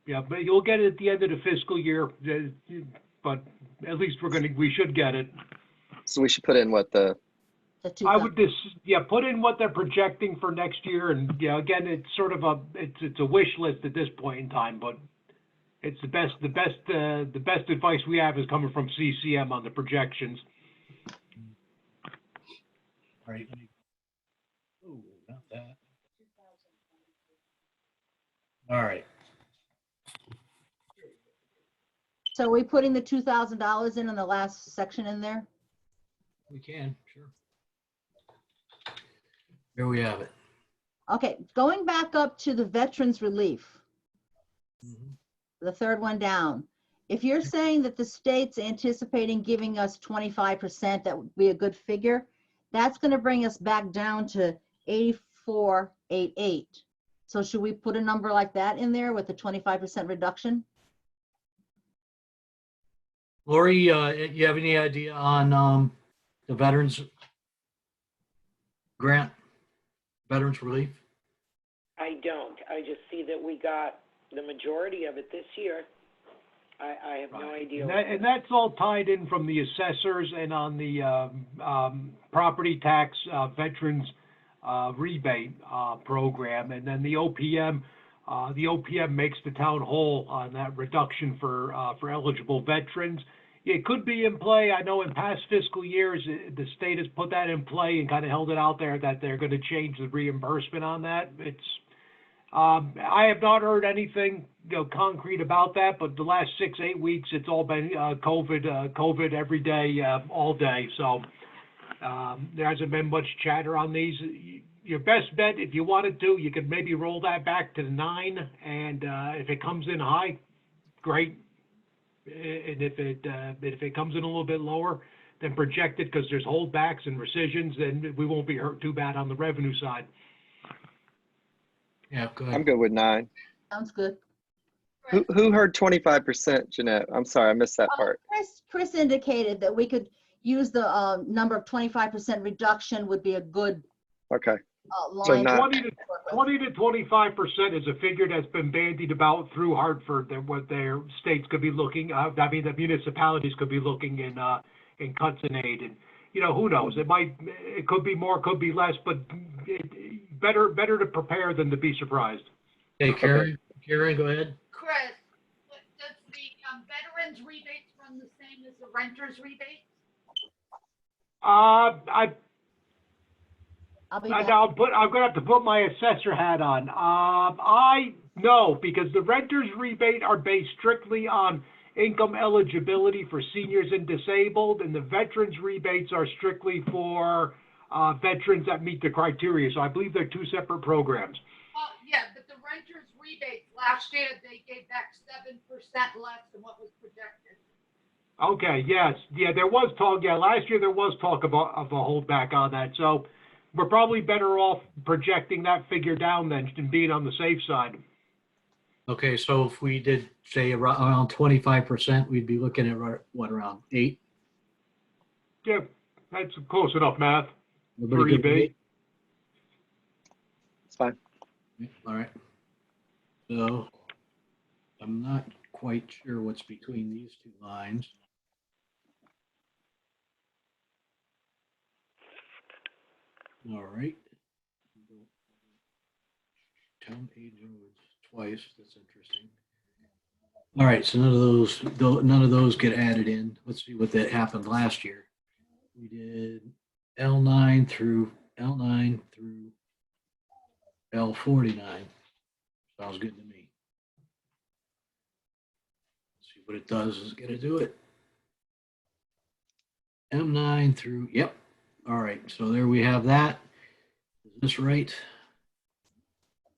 Yeah, but you'll get it at the end of the fiscal year. But at least we should get it. So we should put in what the. I would just put in what they're projecting for next year, and again, it's sort of it's a wish list at this point in time, but it's the best advice we have is coming from CCM on the projections. All right. Oh, not that. All right. So are we putting the $2,000 in the last section in there? We can, sure. Here we have it. Okay, going back up to the veterans relief, Mhm. the third one down. If you're saying that the state's anticipating giving us 25%, that would be a good figure. That's going to bring us back down to 8488. So should we put a number like that in there with the 25% reduction? Lori, you have any idea on the veterans grant, veterans relief? I don't. I just see that we got the majority of it this year. I have no idea. And that's all tied in from the assessors and on the property tax veterans rebate program, and then the OPM. The OPM makes the town whole on that reduction for eligible veterans. it could be in play. I know in past fiscal years, the state has put that in play and kind of held it out there that they're going to change the reimbursement on that. I have not heard anything, concrete about that, but the last 6-8 weeks, it's all been COVID every day, all day. So there hasn't been much chatter on these. Your best bet, if you wanted to, you could maybe roll that back to the 9, and if it comes in high, great. And if it comes in a little bit lower than projected, because there's holdbacks and rescissions, then we won't be hurt too bad on the revenue side. Yeah, good. I'm good with 9. Sounds good. Who heard 25%, Jeanette? I'm sorry, I missed that part. Chris indicated that we could use the number of 25% reduction would be a good Okay. line. So not, 20 to 25% is a figure that's been bandied about through Hartford, that what their states could be looking, the municipalities could be looking in cuts and aid. And, who knows? It could be more, could be less, but better to prepare than to be surprised. Hey, Karen, go ahead. Chris, does the veterans rebates run the same as the renters rebates? I'm gonna have to put my assessor hat on. No, because the renters rebate are based strictly on income eligibility for seniors and disabled, and the veterans rebates are strictly for veterans that meet the criteria. So I believe they're two separate programs. Well, yeah, but the renters rebates last year, they gave back 7% less than what was projected. Okay, yes. Yeah, there was talk. Yeah, last year there was talk of a holdback on that. So we're probably better off projecting that figure down than being on the safe side. Okay, so if we did say around 25%, we'd be looking at what, around 8? Yeah, that's close enough math. Everybody good with 8? It's fine. All right. So I'm not quite sure what's between these two lines. All right. Town age twice. That's interesting. All right, so none of those get added in. Let's see what that happened last year. We did L9 through L49. Sounds good to me. Let's see what it does. Is it going to do it? M9 through, yep. All right, so there we have that. Is this right?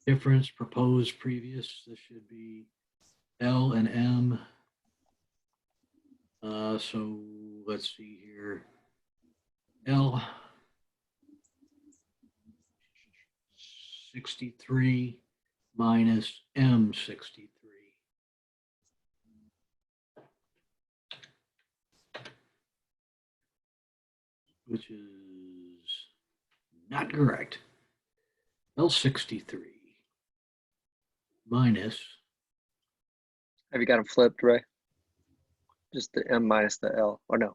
Difference, proposed, previous. This should be L and M. So let's see here. L 63 minus M 63. Which is not correct. L63 minus. Have you got them flipped, Ray? Just the M minus the L, or no?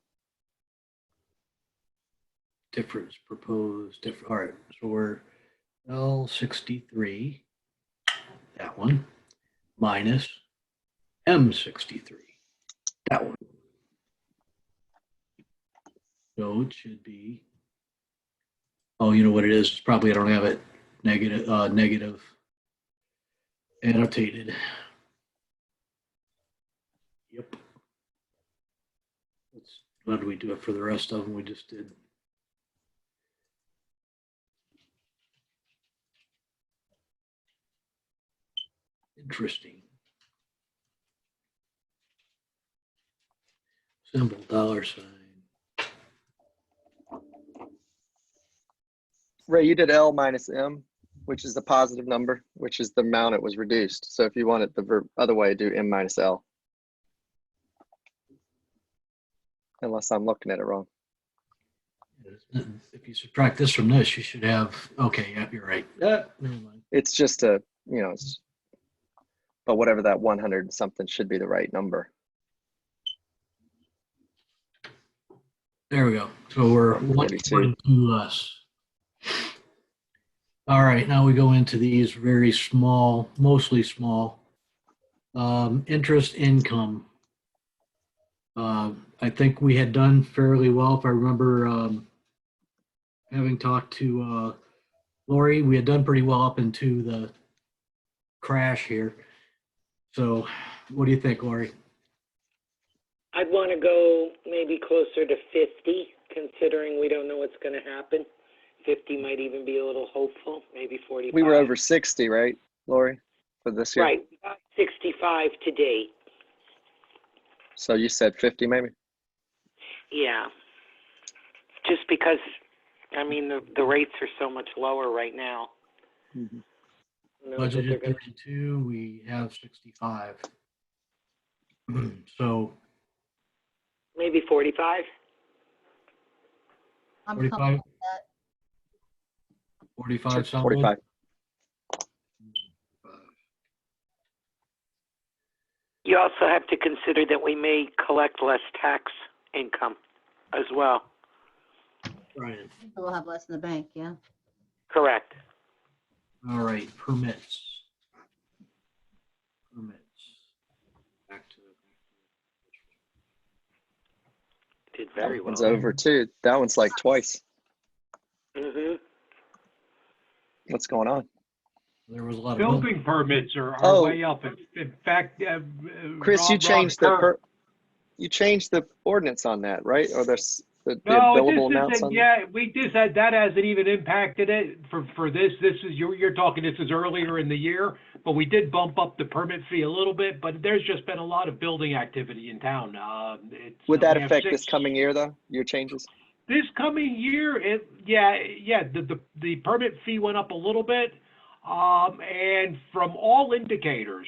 Difference proposed. Different. All right, so we're L63, that one, minus M63, that one. So it should be, oh, you know what it is? It's probably, I don't have it negative annotated. Yep. How do we do it for the rest of them? We just did. Interesting. Symbol, $sign. Ray, you did L minus M, which is the positive number, which is the amount it was reduced. So if you want it the other way, do M minus L. Unless I'm looking at it wrong. If you subtract this from this, you should have, okay, yeah, you're right. Never mind. It's just a, but whatever that 100 something should be the right number. There we go. So we're 142 less. All right, now we go into these very small, mostly small, interest income. I think we had done fairly well. If I remember having talked to Lori, we had done pretty well up into the crash here. So what do you think, Lori? I'd want to go maybe closer to 50, considering we don't know what's going to happen. 50 might even be a little hopeful, maybe 45. We were over 60, right, Lori, for this year? Right, we got 65 to date. So you said 50 maybe? Yeah. Just because, I mean, the rates are so much lower right now. Mhm. Budgeted 32, we have 65. So Maybe 45? I'm 45, comfortable with that. 45 Sure, sound 45. You also have to consider that we may collect less tax income as well. Brian. We'll have less in the bank, yeah. Correct. All right, permits. Permits. Back to Did very That well. one's over too. That one's like twice. Mm-hmm. What's going on? there was a lot of Building permits are Oh. way up. In fact, Chris, you changed you changed the ordinance on that, right? Or the No, billable this amounts isn't. on Yeah, we just had that hasn't even impacted it for this. This is you're talking. This is earlier in the year, but we did bump up the permit fee a little bit. But there's just been a lot of building activity in town. Would that we have affect this 6 coming year though? Your changes? This coming year, the permit fee went up a little bit, and from all indicators,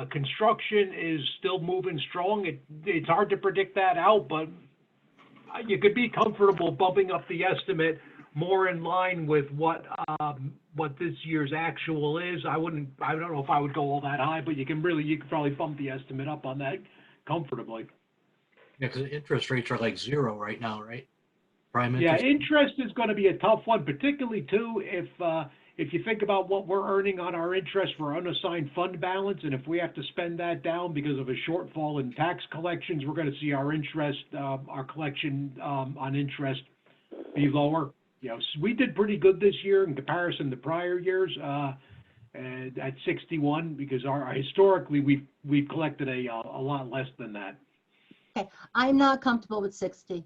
construction is still moving strong. It's hard to predict that out, but you could be comfortable bumping up the estimate more in line with what this year's actual is. I don't know if I would go all that high, but you could probably bump the estimate up on that comfortably. Yeah, because interest rates are like 0 right now, right? Prime Yeah, interest. interest is going to be a tough one, particularly too if you think about what we're earning on our interest for unassigned fund balance, and if we have to spend that down because of a shortfall in tax collections, we're going to see our interest, our collection on interest be lower. We did pretty good this year in comparison to prior years at 61 because historically we've collected a lot less than that. Okay, I'm not comfortable with 60.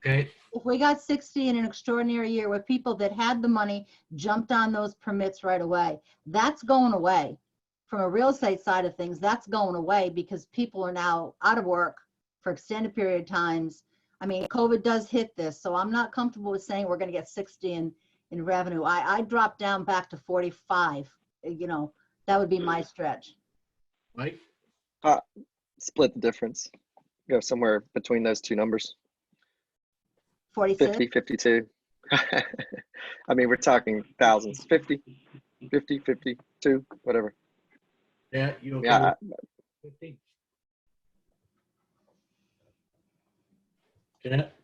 Okay. If we got 60 in an extraordinary year where people that had the money jumped on those permits right away, that's going away. From a real estate side of things, that's going away because people are now out of work for extended period of times. I mean, COVID does hit this, so I'm not comfortable with saying we're going to get 60 in revenue. I dropped down back to 45. That would be my stretch. Mike? Split the difference. Go somewhere between those two numbers. 46? 50, 52. I mean, we're talking thousands. 50, 50, 52, whatever. Yeah, you okay Yeah. with 50? Jeanette?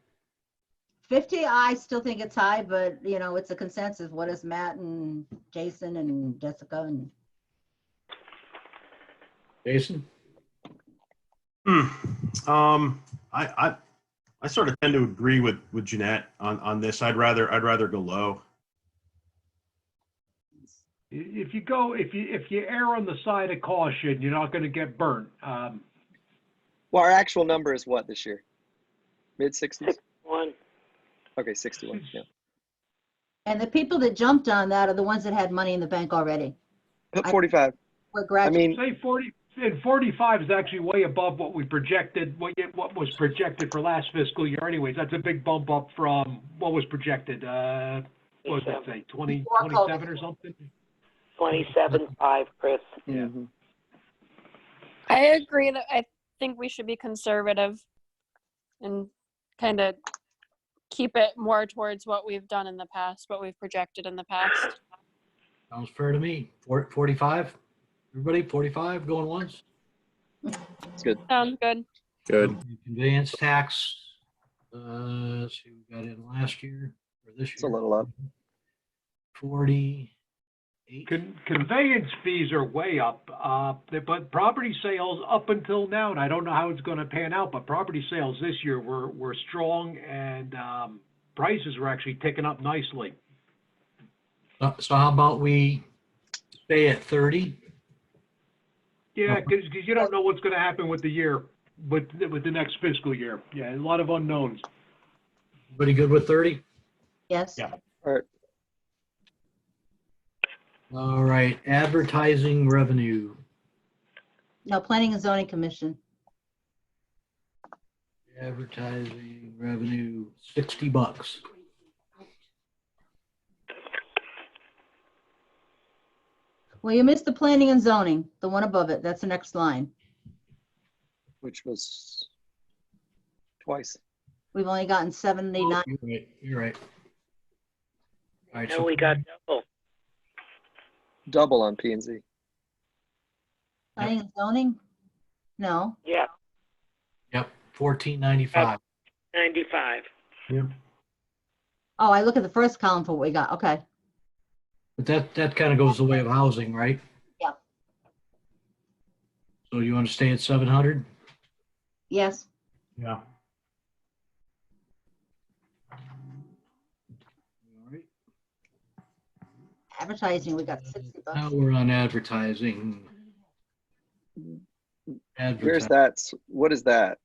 50, I still think it's high, but it's a consensus. What is Matt and Jason and Jessica and Jason? I sort of tend to agree with Jeanette on this. I'd rather go low. If you err on the side of caution, you're not going to get burnt. Well, our actual number is what this year? Mid 60s? 61. Okay, 61. Yeah. And the people that jumped on that are the ones that had money in the bank already. Put 45. We're graduating. Say 40 and 45 is actually way above what we projected. What was projected for last fiscal year, anyways. That's a big bump up from what was projected. What was that say? 27 or something? 27.5, Chris. Yeah. Mm-hmm. I agree that I think we should be conservative and kind of keep it more towards what we've done in the past, what we've projected in the past. Sounds fair to me. 45? Everybody, 45 going once? It's good. Sounds good. Good. Conveyance tax. Let's see, we got in last year or this year. It's a little up. 40, 8. Conveyance fees are way up, but property sales up until now, and I don't know how it's going to pan out, but property sales this year were strong, and prices were actually ticking up nicely. So how about we stay at 30? Yeah, because you don't know what's going to happen with the year, with the next fiscal year. Yeah, a lot of unknowns. Everybody good with 30? Yes. Yeah. All right. All right, advertising revenue. No, Planning and Zoning Commission. Advertising revenue, $60. Well, you missed the Planning and Zoning, the one above it. That's the next line. Which was twice. We've only gotten 79. You're right, you're right. All right, Now so we got double. Double on P and Z. Planning and Zoning? No. Yeah, yep, $14.95. 95. Yep. Oh, I look at the first column for what we got. Okay. But that kind of goes the way of housing, right? Yeah. So you want to stay at 700? Yes. Yeah. All right. Advertising, we got 60 bucks. Now we're on advertising. Where's that? What is that?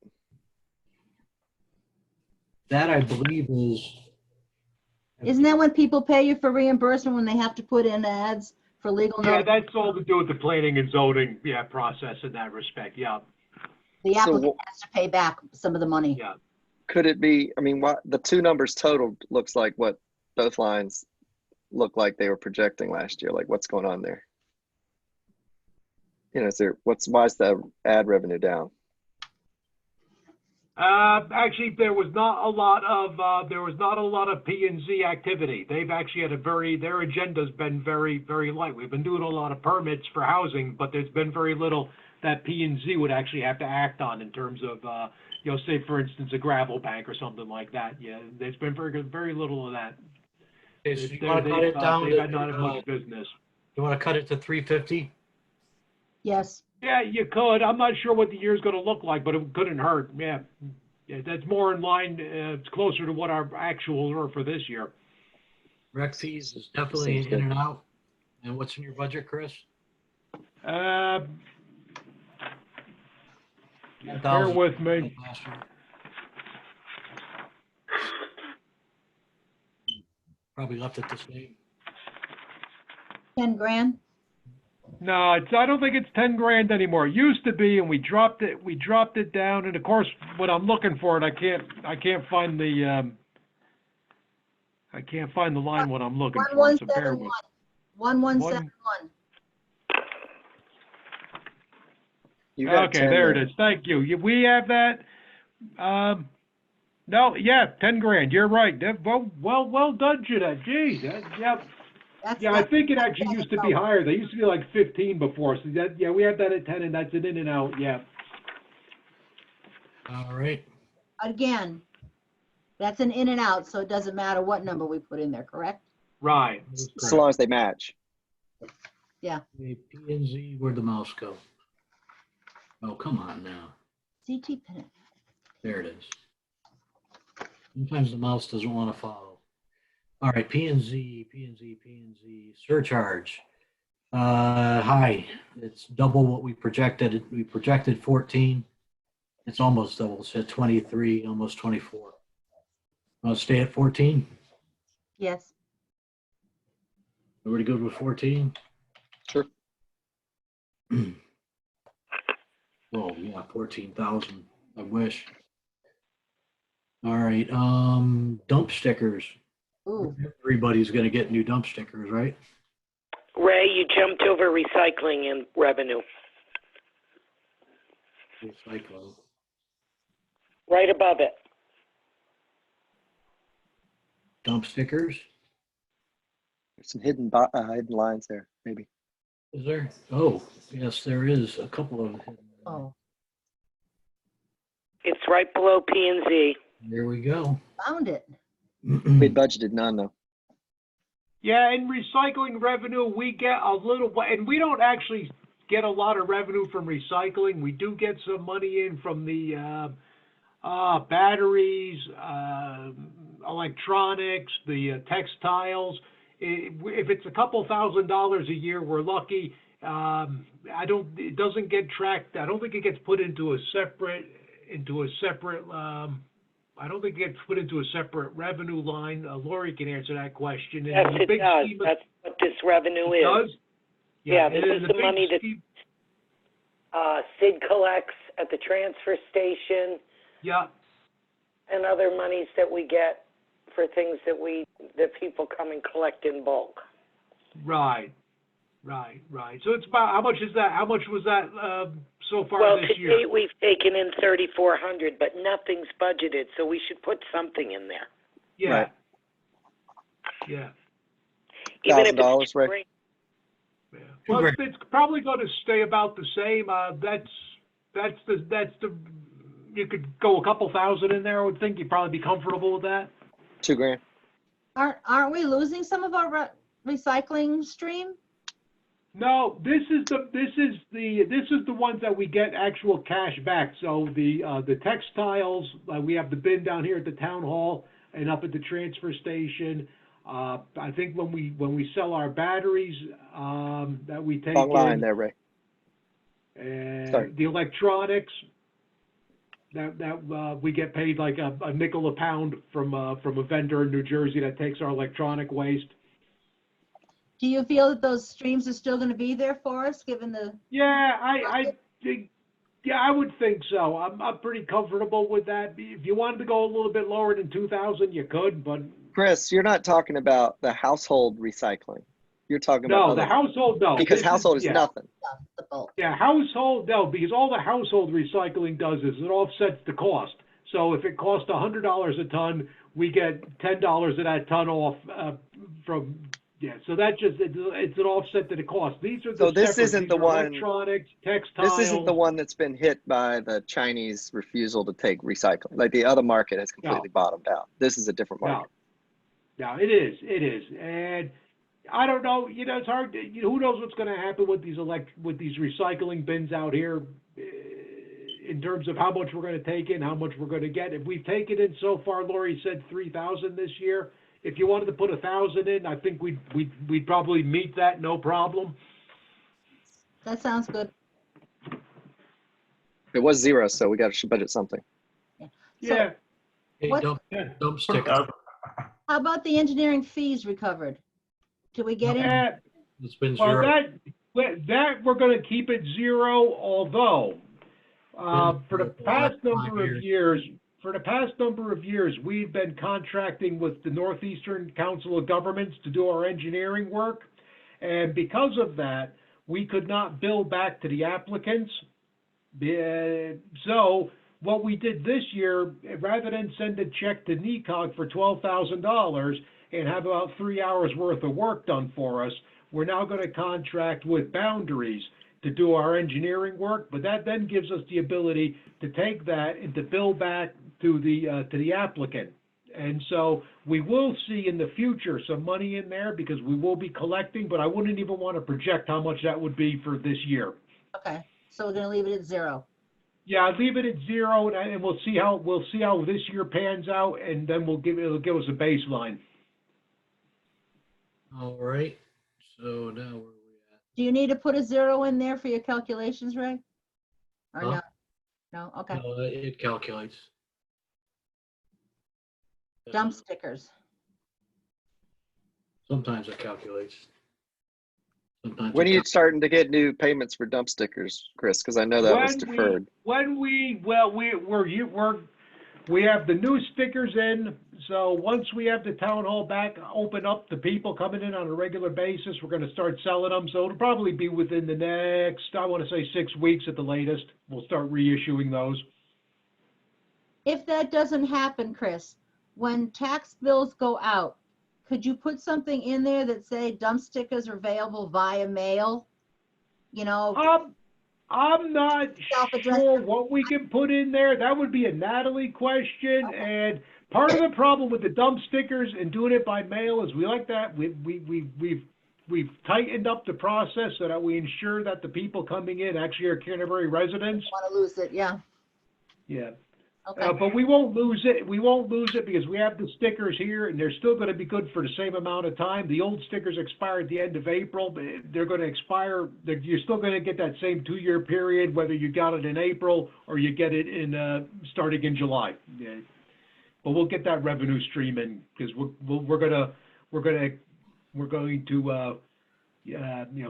That I believe is. Isn't that when people pay you for reimbursement when they have to put in ads for legal Yeah, notice? that's all to do with the planning and zoning, process in that respect, yeah. The So applicant has to pay back some of the money. Yeah. Could it be, I mean, what the two numbers total looks like what both lines look like they were projecting last year. Like what's going on there? You know, why is the ad revenue down? Actually, there was not a lot of P and Z activity. They've actually had their agenda's been very, very light. We've been doing a lot of permits for housing, but there's been very little that P and Z would actually have to act on in terms of, say for instance, a gravel bank or something like that. Yeah, there's been very little of that. Okay, so you want to cut it down They've had not to, much business. you want to cut it to 350? Yes. Yeah, you could. I'm not sure what the year's going to look like, but it couldn't hurt. Yeah, that's more in line. It's closer to what our actuals were for this year. Rec fees is definitely in and out. And what's in your budget, Chris? Bear 10,000 with me. last year. Probably left it the same. 10 grand? No, I don't think it's 10 grand anymore. It used to be, and we dropped it. We dropped it down, and of course, when I'm looking for it, I can't find the line when I'm looking for it. So bear with. 1171. Okay, there it is. Thank you. We have that. No, yeah, 10 grand. You're right. Well done, Jeanette. Gee, yeah. Yeah, I think it actually used to be higher. They used to be like 15 before. So we have that at 10, and that's an in and out. Yeah. All right. Again, that's an in and out, so it doesn't matter what number we put in there, correct? Right. As long as they match. Yeah. Okay, P and Z, where'd the mouse go? Oh, come on now. CT pin. There it is. Sometimes the mouse doesn't want to follow. All right, P and Z, surcharge. High. It's double what we projected. We projected 14. It's almost double. It's at 23, almost 24. Want to stay at 14? Yes. Everybody good with 14? Sure. Oh, yeah, 14,000. I wish. All right, dump stickers. Ooh. Everybody's going to get new dump stickers, right? Ray, you jumped over recycling and revenue. Recycling. Right above it. Dump stickers? There's some hidden lines there, maybe. Is there? Oh, yes, there is a couple of them. Oh, It's right below P and Z. There we go. found it. We budgeted none though. Yeah, in recycling revenue, we get a little, and we don't actually get a lot of revenue from recycling. We do get some money in from the batteries, electronics, the textiles. If it's a couple $1,000s a year, we're lucky. It doesn't get tracked. I don't think it gets put into a separate, I don't think it gets put into a separate revenue line. Lori can answer that question. Yes, And in the it big does. scheme of- That's what this revenue It is. does? Yeah, and this in is the the big money that scheme- Sid collects at the transfer station Yeah, and other monies that we get for things that people come and collect in bulk. right. So it's about, how much is that? How much was that so far Well, this to year? date, we've taken in 3,400, but nothing's budgeted, so we should put something in there. Yeah. Right. Yeah. Even if $1,000, it's Ray? Yeah. Well, it's probably going to stay about the same. You could go a couple thousand in there, I would think. You'd probably be comfortable with that. $2,000. Aren't we losing some of our recycling stream? No, this is the ones that we get actual cash back. So the textiles, we have the bin down here at the town hall and up at the transfer station. I think when we sell our batteries, that we take Long line in, there, Ray. Sorry. the electronics, that we get paid like a nickel a pound from a vendor in New Jersey that takes our electronic waste. Do you feel that those streams are still going to be there for us, given the? Yeah, I think, yeah, I would think so. I'm pretty comfortable with that. If you wanted to go a little bit lower than 2,000, you could, but Chris, you're not talking about the household recycling. You're talking about no, the household, no. because This household is yeah. nothing. The bulk. Yeah, household, no, because all the household recycling does is it offsets the cost. So if it costs $100 a ton, we get $10 of that ton off from, yeah, so that just, it's an offset to the cost. These are the So this separate, isn't these the are one- electronics, textiles. This isn't the one that's been hit by the Chinese refusal to take recycling. Like the other market has completely bottomed out. This is a different market. No, it is. And I don't know, it's hard to, who knows what's going to happen with these recycling bins out here in terms of how much we're going to take in, how much we're going to get. If we've taken in so far, Lori said 3,000 this year. If you wanted to put 1,000 in, I think we'd probably meet that, no problem. That sounds good. It was 0, so we got to budget something. Yeah. Hey, What- dump sticker. How about the engineering fees recovered? Do we get any? It's been Well, 0. that we're going to keep it 0, although for the past number of years, we've been contracting with the Northeastern Council of Governments to do our engineering work. And because of that, we could not bill back to the applicants. So what we did this year, rather than send a check to NECOG for $12,000 and have about 3 hours worth of work done for us, we're now going to contract with Boundaries to do our engineering work. But that then gives us the ability to take that and to bill back to the applicant. And so we will see in the future some money in there because we will be collecting, but I wouldn't even want to project how much that would be for this year. Okay, so we're gonna leave it at 0. Yeah, I'd leave it at 0, and we'll see how this year pans out, and then it'll give us a baseline. All right. So now where are we at? Do you need to put a 0 in there for your calculations, Ray? Or Huh? no? No, okay. No, it calculates. Dump stickers. Sometimes it calculates. Sometimes When it are you starting to get new payments for dump stickers, Chris? Because I know that was deferred. We have the new stickers in, so once we have the town hall back open up to people coming in on a regular basis, we're gonna start selling them. So it'll probably be within the next, I wanna say 6 weeks at the latest. We'll start reissuing those. If that doesn't happen, Chris, when tax bills go out, could you put something in there that say dump stickers are available via mail? You know, I'm not Self-addressed. sure what we can put in there. That would be a Natalie question, and part of the problem with the dump stickers and doing it by mail is we like that. We've tightened up the process so that we ensure that the people coming in actually are Canterbury residents. Want to lose it, yeah. Yeah. Okay. But we won't lose it. We won't lose it because we have the stickers here, and they're still going to be good for the same amount of time. The old stickers expire at the end of April, but they're going to expire. You're still going to get that same 2-year period, whether you got it in April or you get it in starting in July. Yeah. But we'll get that revenue stream in because we're going to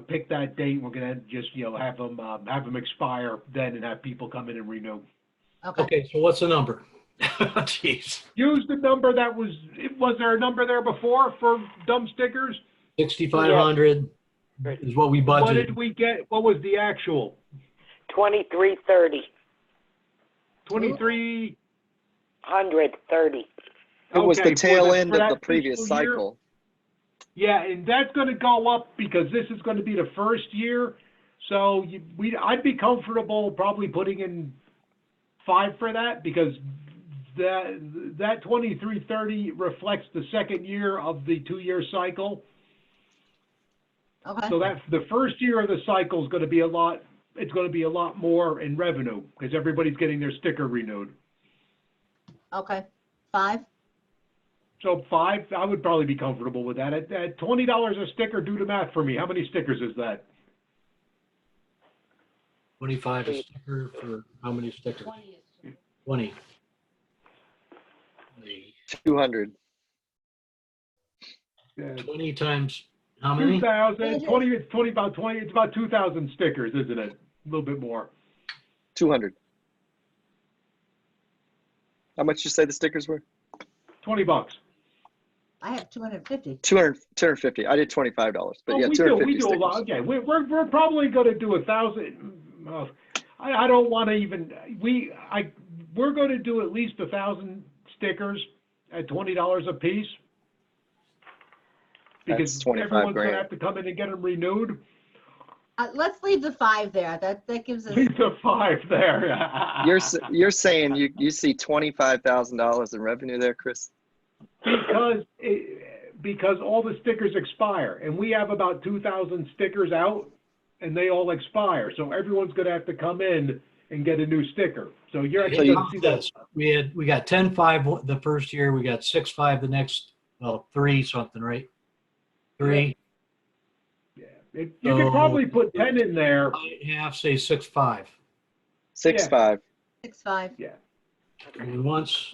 pick that date. We're going to just have them expire then and have people come in and renew. Okay, so what's the number? Jeez. Use the number that was there a number there before for dump stickers? 6,500 is what we budgeted. What did we get? What was the actual? 2330. 2330. It was the tail end of that the previous fiscal year? cycle. Yeah, and that's going to go up because this is going to be the first year. So I'd be comfortable probably putting in 5 for that because that 2330 reflects the second year of the 2-year cycle. Okay. So that's the first year of the cycle is going to be a lot. It's going to be a lot more in revenue because everybody's getting their sticker renewed. Okay. 5. So 5, I would probably be comfortable with that. At $20 a sticker, do the math for me. How many stickers is that? 25 a sticker for how many stickers? 20. 200. 20 times how many? 2,000. 20. It's 20. About 20. It's about 2,000 stickers, isn't it? A little bit more. 200. How much you say the stickers were? $20. I have 250. 250. I did $25, but yeah, we 250 do a stickers. lot. Okay, we're probably going to do 1,000. I don't want to even. We're going to do at least 1,000 stickers at $20 a piece because That's 25 everyone's going to grand. have to come in and get them renewed. Let's leave the 5 there. That gives us. Leave the 5 there. You're saying you see $25,000 in revenue there, Chris? Because all the stickers expire, and we have about 2,000 stickers out, and they all expire. So everyone's going to have to come in and get a new sticker. So you're actually going to see that. We got 10.5 the first year. We got 6.5 the next. Well, 3 something, right? 3. Yeah. You could probably put 10 in there. Half say 6.5. 6.5. 6.5. Yeah. And once.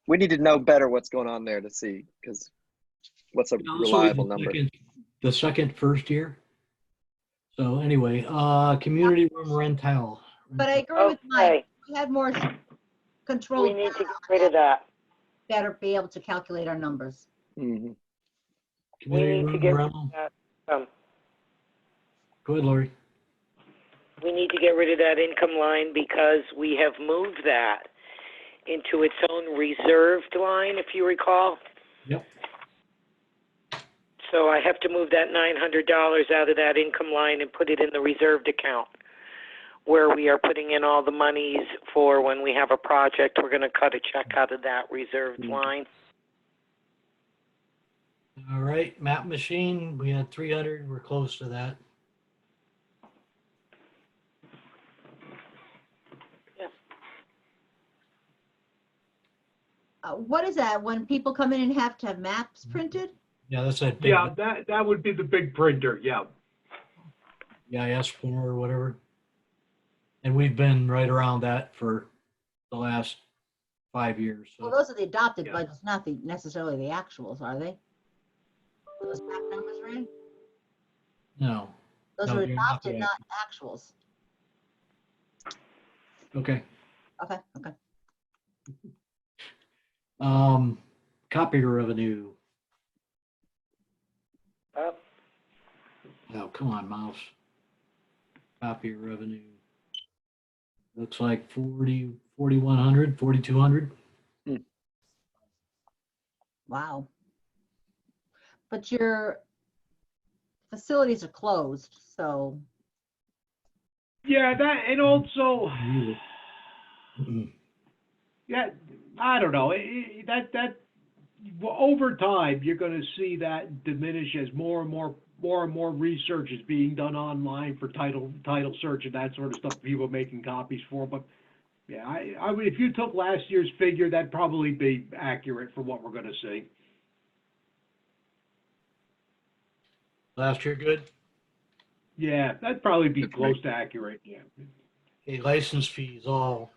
We need to know better what's going on there to see because what's a reliable number. The second first year. So anyway, community room rental. But I agree with Mike. We had more control. We need to get rid of that. Better be able to calculate our numbers. Mm-hmm. Community We need to room get rid rental. of that. Go ahead, Lori. We need to get rid of that income line because we have moved that into its own reserved line, if you recall. Yep. So I have to move that $900 out of that income line and put it in the reserved account where we are putting in all the monies for when we have a project. We're going to cut a check out of that reserved line. All right, map machine, we had 300, we're close to that. What is that? When people come in and have to have maps printed? Yeah, that's a big Yeah, that would be the big printer. Yeah. EIS printer or whatever. And we've been right around that for the last 5 years. So. Well, those are the adopted budgets, not necessarily the actuals, are they? Those map numbers, right? No. Those No, are they're not adopted, the not actuals. Okay. Okay. Copier revenue. Oh, come on, mouse. Copier revenue. Looks like 4,100, 4,200. Wow. But your facilities are closed, so. Yeah, that, and also, yeah, I don't know, over time, you're gonna see that diminish as more and more research is being done online for title search and that sort of stuff, people making copies for, but yeah, I would, if you took last year's figure, that'd probably be accurate for what we're gonna see. Last year, good? Yeah, that'd probably be close to accurate, yeah. Okay, license fees, all.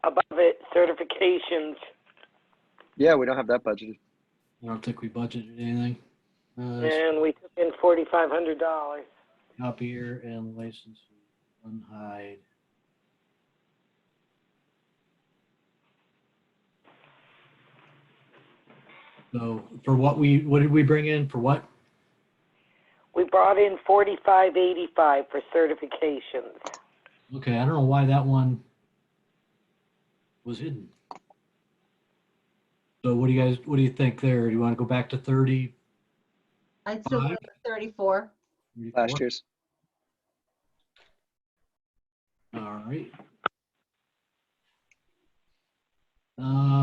Above it, certifications. Yeah, we don't have that budgeted. I don't think we budgeted anything. And we took in $4,500. Copier and license fee, unhide. So for what did we bring in for what? We brought in $45.85 for certifications. Okay, I don't know why that one was hidden. So what do you think there? Do you want to go back to 30? I'd still go with 34. Last year's. All right.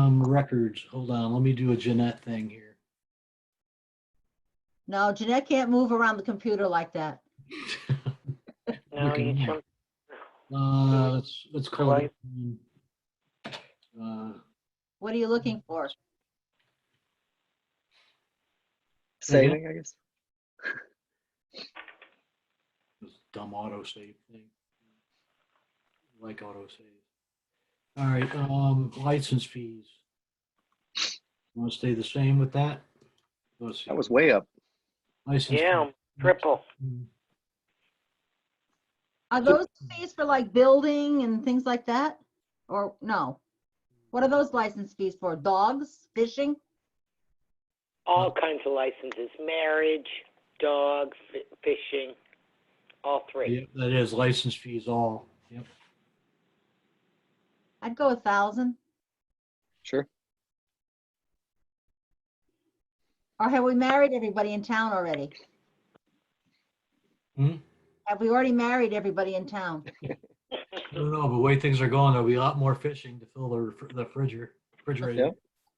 Records. Hold on. Let me do a Jeanette thing here. No, Jeanette can't move around the computer like that. No, you jumped. Let's call it. What are you looking for? Saving, I guess. This dumb autosave thing. Like autosave. All right. License fees. Want to stay the same with that? Let's see. That was way up. License Yeah, fees. triple. Are those fees for like building and things like that? Or no? What are those license fees for? Dogs, fishing? All kinds of licenses, marriage, dogs, fishing, all three. Yep, that is license fees all. Yep. I'd go 1,000. Sure. Or have we married everybody in town already? Have we already married everybody in town? I don't know, but the way things are going, there'll be a lot more fishing to fill the refrigerator.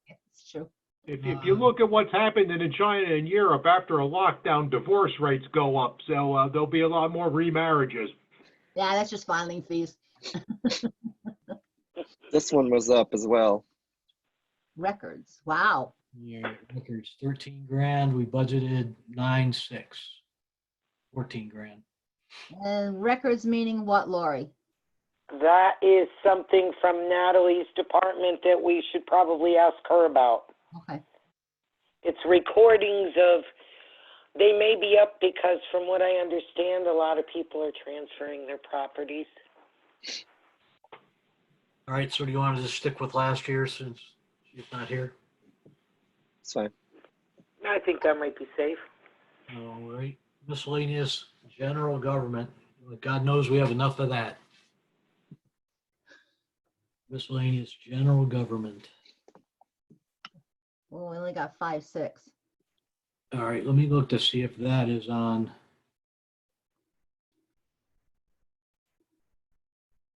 Yeah. It's true. If you look at what's happening in China and Europe after a lockdown, divorce rates go up, so there'll be a lot more remarriages. Yeah, that's just filing fees. This one was up as well. Records, wow. Yeah, records, 13 grand. We budgeted 9.6, 14 grand. And records meaning what, Lori? That is something from Natalie's department that we should probably ask her about. Okay. It's recordings of, they may be up because from what I understand, a lot of people are transferring their properties. All right, so do you want to just stick with last year since she's not here? It's fine. I think that might be safe. All right, miscellaneous general government. God knows we have enough of that. Miscellaneous general government. Well, we only got 5.6. All right, let me look to see if that is on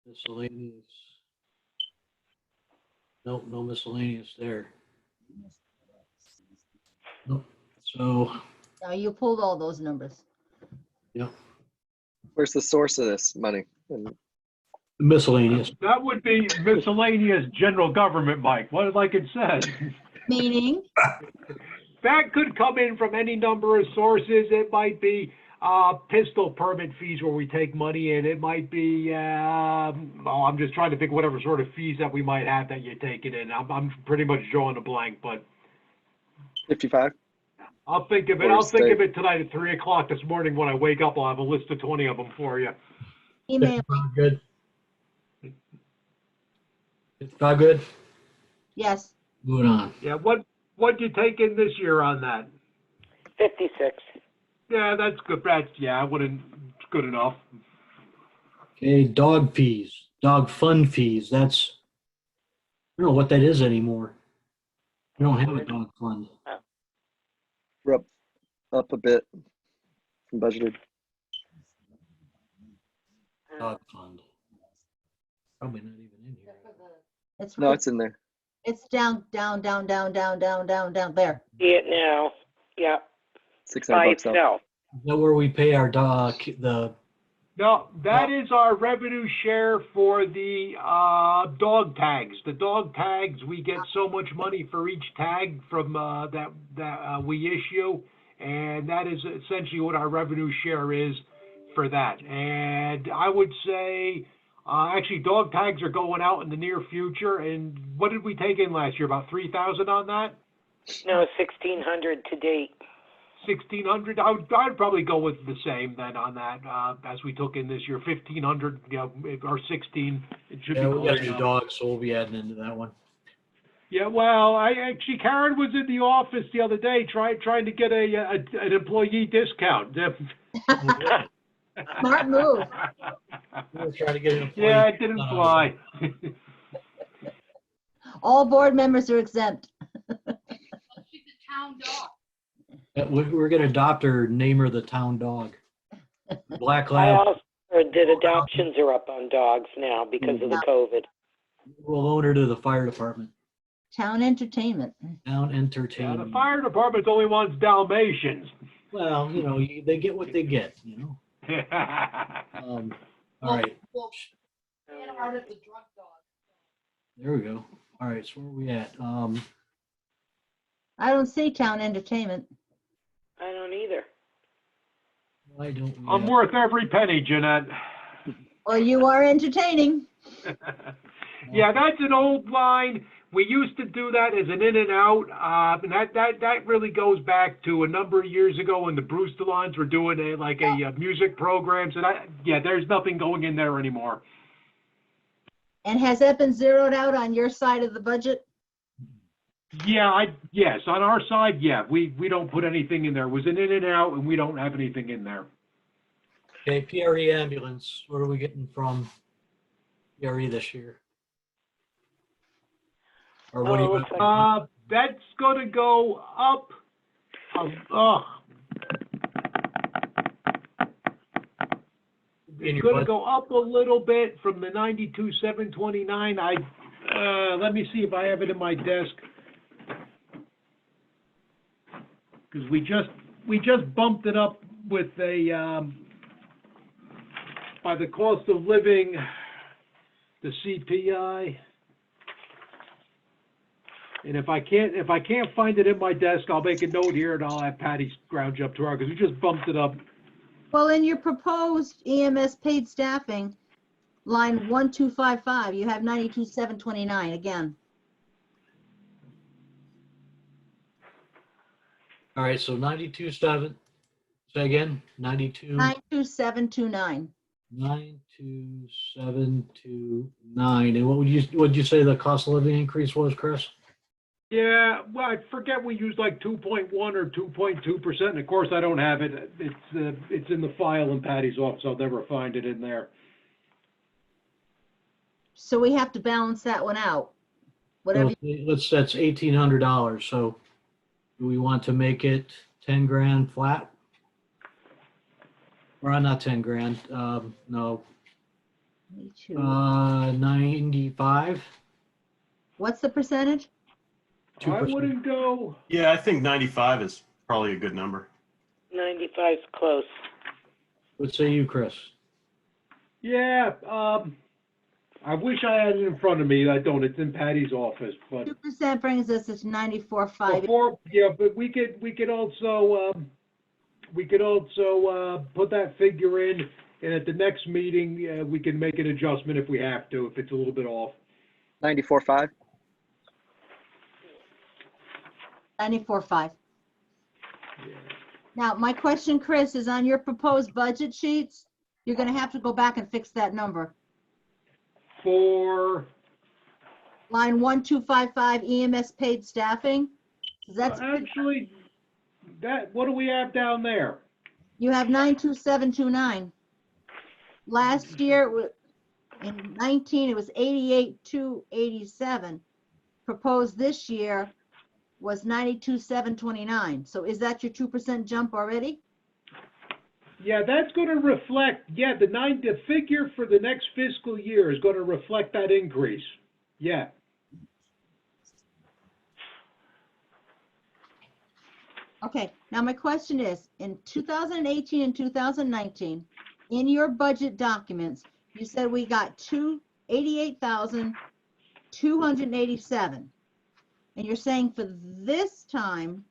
miscellaneous. Nope, no miscellaneous there. Nope. So, Now you pulled all those numbers. yeah, Where's the source of this money? And miscellaneous. That would be miscellaneous general government, Mike, like it says. Meaning? That could come in from any number of sources. It might be pistol permit fees where we take money in. It might be, I'm just trying to think whatever sort of fees that we might have that you take it in. I'm pretty much drawing a blank, but 55? I'll think of it. I'll think of it tonight at 3 o'clock this morning when I wake up. I'll have a list of 20 of them for you. Email. Good. It's not good. Yes. Moving on. Yeah, what'd you take in this year on that? 56. Yeah, that's good. I wouldn't. It's good enough. Okay, dog fees, dog fund fees. That's, I don't know what that is anymore. We don't have a dog fund. We're up a bit from budgeted. Dog fund. Probably not even in here. No, it's in there. It's down there. See it now. Yep. By $600 off. itself. Is that where we pay our dog, No, that is our revenue share for the dog tags. The dog tags, we get so much money for each tag from that we issue, and that is essentially what our revenue share is for that. And I would say, actually, dog tags are going out in the near future. And what did we take in last year? About 3,000 on that? No, 1,600 to date. 1,600. I'd probably go with the same then on that as we took in this year. 1,500, or 16. It should yeah, be we got close new enough. dogs, so we'll be adding into that one. Yeah, well, Karen was in the office the other day trying to get an employee discount. Smart move. We were trying to get an employee. Yeah, it didn't fly. All board members are exempt. She's a town dog. We're going to adopt her, name her the town dog. Black I Lab. also heard that adoptions are up on dogs now because of the COVID. We'll loan her to the fire department. Town entertainment. Town Yeah, entertainment. the fire department only wants Dalmatians. Well, they get what they get, all right, Well, and art of the drug dog. there we go. All right, so where are we at? I don't see town entertainment. I don't either. Why don't we? I'm worth every penny, Jeanette. Well, you are entertaining. Yeah, that's an old line. We used to do that as an in and out, and that really goes back to a number of years ago when the Brewster lines were doing music programs, and there's nothing going in there anymore. And has that been zeroed out on your side of the budget? Yeah, yes, on our side, yeah, we don't put anything in there. It was an in and out, and we don't have anything in there. Okay, PRE ambulance. What are we getting from PRE this year? Or what do you? That's going to go up. It's going to go up a little bit from the 92,729. Let me see if I have it in my desk. Because we just bumped it up with by the cost of living, the CPI. And if I can't find it in my desk, I'll make a note here and I'll have Patty scrounge up to her because we just bumped it up. Well, in your proposed EMS paid staffing, line 1255, you have 92,729 again. All right, so 92.7. Say again, 92. 92,729. 92,729. And what would you say the cost of living increase was, Chris? Yeah, well, I forget we used like 2.1 or 2.2%. And of course, I don't have it. It's in the file in Patty's office. I'll never find it in there. So we have to balance that one out. Whatever. That's $1,800. So do we want to make it 10 grand flat? Or not 10 grand, no. 95. What's the percentage? 2%. I wouldn't go. Yeah, I think 95 is probably a good number. 95 is close. What say you, Chris? Yeah, I wish I had it in front of me. I don't. It's in Patty's office. But 2% brings us to 94.5. Yeah, but we could also put that figure in, and at the next meeting we can make an adjustment if we have to, if it's a little bit off. 94.5. 94.5. Now, my question, Chris, is on your proposed budget sheets, you're going to have to go back and fix that number. For line 1255 EMS paid staffing. That's actually what do we have down there? You have 92729. Last year in 19 it was 88,287. Proposed this year was 92,729. So is that your 2% jump already? Yeah, that's going to reflect. Yeah, the figure for the next fiscal year is going to reflect that increase. Yeah. Okay, now my question is, in 2018 and 2019, in your budget documents, you said we got 288,287. And you're saying for this time,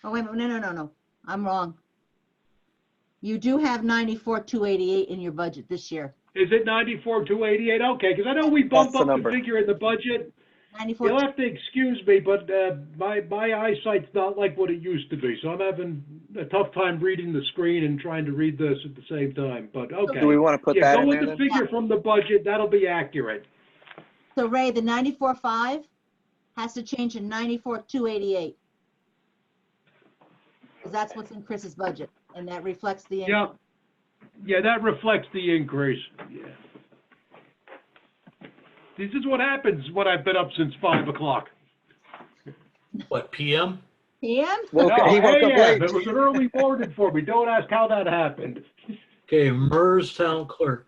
oh, wait a minute, no, I'm wrong. You do have 94,288 in your budget this year. Is it 94,288? Okay, because I know we bumped That's the up the number. figure in the budget. 94. You'll have to excuse me, but my eyesight's not like what it used to be, so I'm having a tough time reading the screen and trying to read this at the same time, but okay. Do we want to put Yeah, that go in with there the then? figure from the budget, that'll be accurate. So Ray, the 94.5 has to change to 94,288. Because that's what's in Chris's budget, and that reflects the. Yeah, yeah, that reflects the increase, yeah. This is what happens when I've been up since 5 o'clock. What, PM? PM? Well, No, he woke up AM. late. It was an early morning for me. Don't ask how that happened. Okay, MERS town clerk.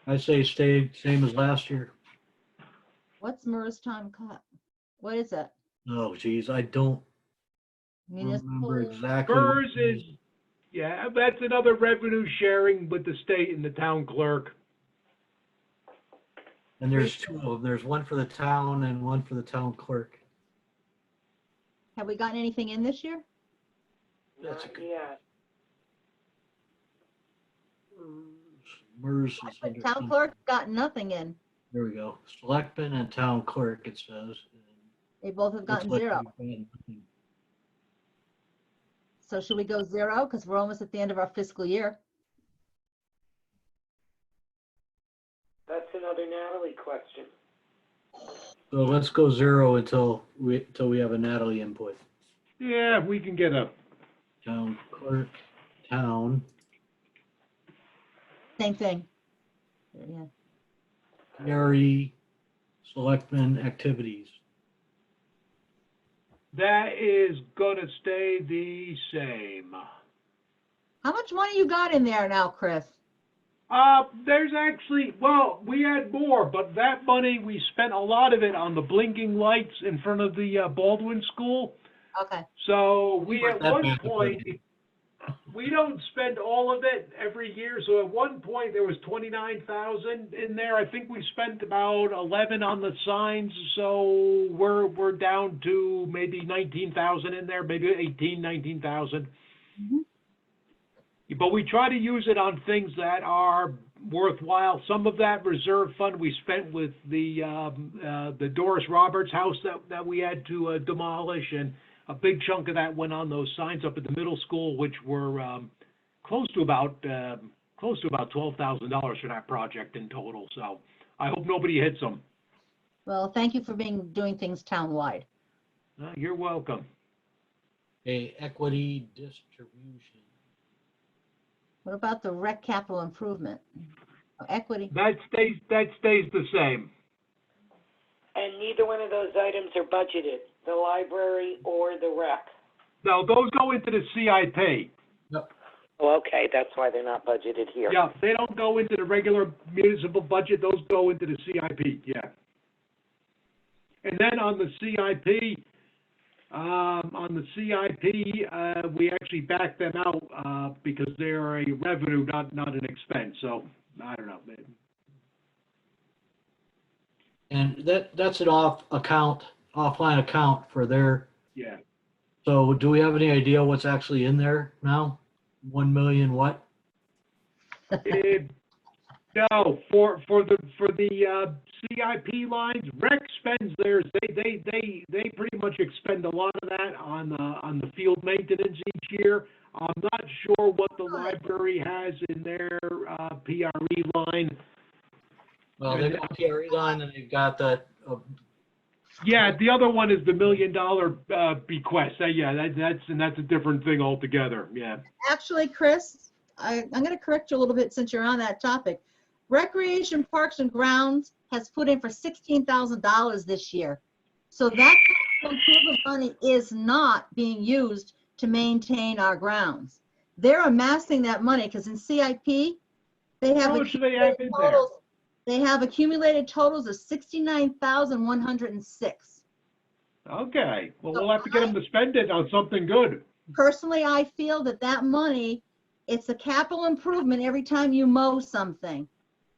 I say stay same as last year. What's MERS time cut? What is that? Oh, geez, I don't remember Municipal. exactly. what MERS it is, yeah, that's another revenue sharing with the state and the town clerk. And there's two of them. There's one for the town and one for the town clerk. Have we gotten anything in this year? That's a Not good. yet. MERS is The under. town clerk got nothing in. There we go. Selectmen and town clerk, it says. They both have Looks gotten like 0. we've got nothing. So should we go 0? Because we're almost at the end of our fiscal year. That's another Natalie question. So let's go 0 until we have a Natalie input. Yeah, we can get a, Town clerk, town, Same thing. Yeah. Gary, selectmen activities. that is gonna stay the same. How much money you got in there now, Chris? There's actually, well, we had more, but that money, we spent a lot of it on the blinking lights in front of the Baldwin School. Okay. So we, Weren't at that one bad to point, put we don't spend all of it every year. So at one point, there was 29,000 in there. I think we spent about 11 on the signs. So we're down to maybe 19,000 in there, maybe 18, 19,000. Mhm. But we try to use it on things that are worthwhile. Some of that reserve fund we spent with the Doris Roberts house that we had to demolish, and a big chunk of that went on those signs up at the middle school, which were close to about $12,000 for that project in total. So I hope nobody hits them. Well, thank you for doing things townwide. You're welcome. A equity distribution. What about the rec capital improvement? Equity. That stays the same. And neither one of those items are budgeted, the library or the rec. No, those go into the CIP. Oh, okay, that's why they're not budgeted here. Yeah, they don't go into the regular municipal budget, those go into the CIP, yeah. And then on the CIP, we actually back them out because they're a revenue, not an expense, so, I don't know. And that's an offline account for their, Yeah. so do we have any idea what's actually in there now? 1 million what? No, for the CIP lines, rec spends theirs. They pretty much expend a lot of that on the field maintenance each year. I'm not sure what the library has in their PRE line. Well, they've got PRE line and they've got that. Yeah, the other one is the $1 million bequest. Yeah, that's a different thing altogether. Yeah. Actually, Chris, I'm going to correct you a little bit since you're on that topic. Recreation Parks and Grounds has put in for $16,000 this year. So that improvement money is not being used to maintain our grounds. They're amassing that money because in CIP, they have How much do they have in there? totals. They have accumulated totals of 69,106. Okay, well, So we'll have to get them to spend it on something good. Personally, I feel that that money, it's a capital improvement every time you mow something.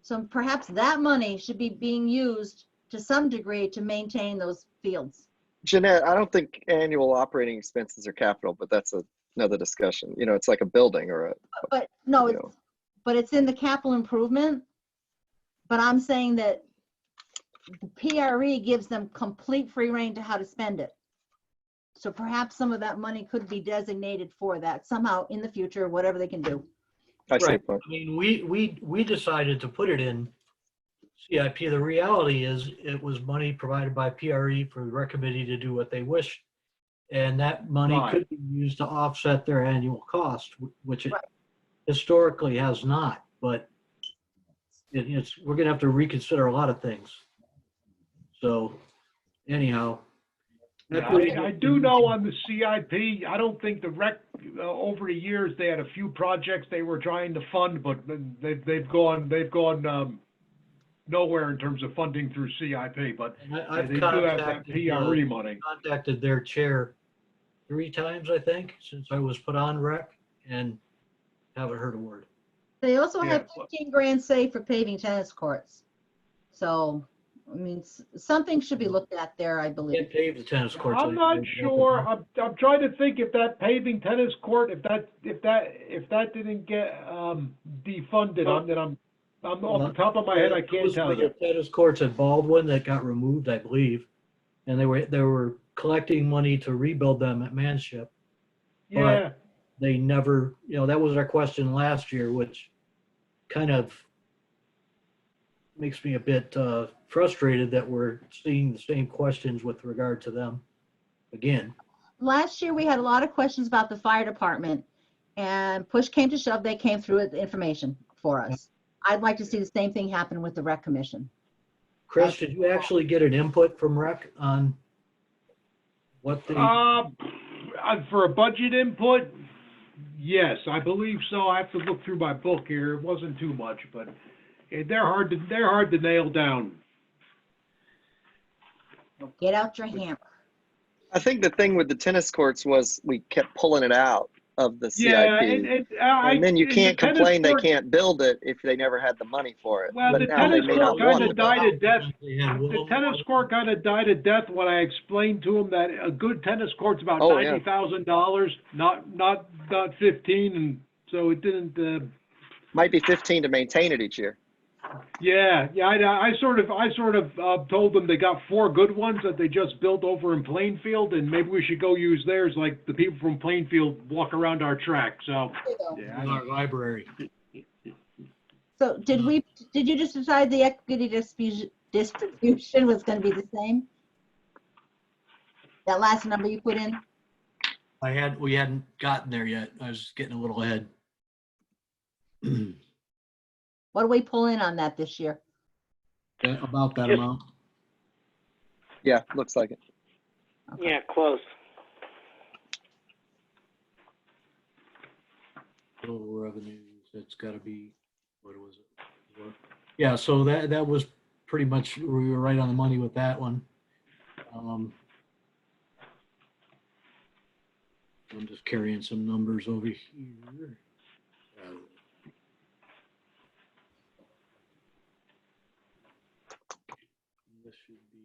So perhaps that money should be being used to some degree to maintain those fields. Jeanette, I don't think annual operating expenses are capital, but that's another discussion. You know, it's like a building or a, But no, you it's, know. but it's in the capital improvement. But I'm saying that the PRE gives them complete free rein to how to spend it. So perhaps some of that money could be designated for that somehow in the future, whatever they can do. I see Right. your point. I mean, we decided to put it in CIP. The reality is it was money provided by PRE for the rec committee to do what they wished. And that money Right. could be used to offset their annual cost, which it Right. historically has not. But we're going to have to reconsider a lot of things. So anyhow. I do know on the CIP, I don't think the rec, over the years, they had a few projects they were trying to fund, but they've gone nowhere in terms of funding through CIP, but I've they do have that PRE money. contacted their chair 3 times, I think, since I was put on rec, and haven't heard a word. They also Yeah. have 15 grand saved for paving tennis courts. So, I mean, something should be looked at there, I believe. Can't pave the tennis courts. I'm not sure. I'm trying to think if that paving tennis court, if that didn't get defunded, I'm off the top of my head, I can't tell you. The tennis courts at Baldwin that got removed, I believe, and they were collecting money to rebuild them at Manship. Yeah. They never, that was our question last year, which kind of makes me a bit frustrated that we're seeing the same questions with regard to them again. Last year, we had a lot of questions about the fire department, and push came to shove, they came through with information for us. I'd like to see the same thing happen with the rec commission. Chris, did you actually get an input from rec on what the? For a budget input, yes, I believe so. I have to look through my book here. It wasn't too much, but they're hard to nail down. Well, get out your hammer. I think the thing with the tennis courts was we kept pulling it out of the CIP. Yeah, and then you can't complain they court, can't build it if they never had the money for it. Well, but the now they tennis may court not want kind to of died a build. death. The tennis court kind of died a death when I explained to him that a good tennis court's about $90,000, not 15, and so it didn't. Might be 15 to maintain it each year. Yeah. I sort of told them they got 4 good ones that they just built over in Plainfield, and maybe we should go use theirs. Like the people from Plainfield walk around our track. So Yeah, our library. So did you just decide the equity distribution was going to be the same? That last number you put in? We hadn't gotten there yet. I was getting a little ahead. What do we pull in on that this year? About that amount. Yeah, looks like it. Okay. Yeah, close. Total revenues, that's got to be, what was it? Yeah, so that was pretty much, we were right on the money with that one. I'm just carrying some numbers over here. This should be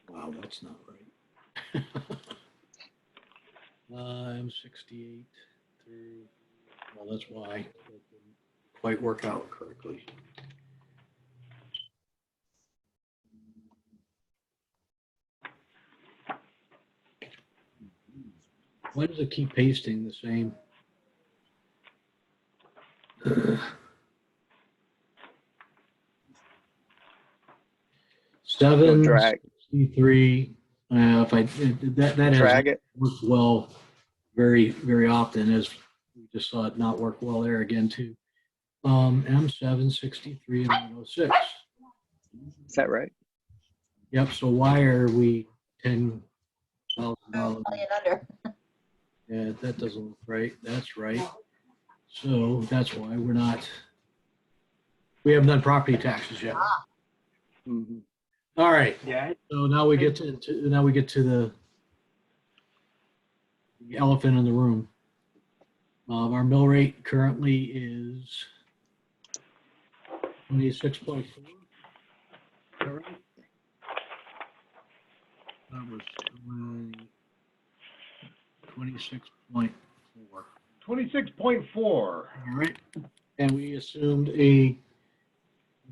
Wow, that's not right. I'm 68 through, well, that's why it didn't quite work out correctly. Why does it keep pasting the same? Seven 63. If I that drag has it. worked well very often, as we just saw it not work well there again too. M7 63 and 106. Is that right? Yep. So why are we 10 $1,000. Million under. Yeah, that doesn't look right. That's right. So that's why we haven't done property taxes yet. Mhm. All right. Yeah. So now we get to the elephant in the room. Our mill rate currently is 26.4. Is that right? That was 26.4. 26.4. All right. And we assumed a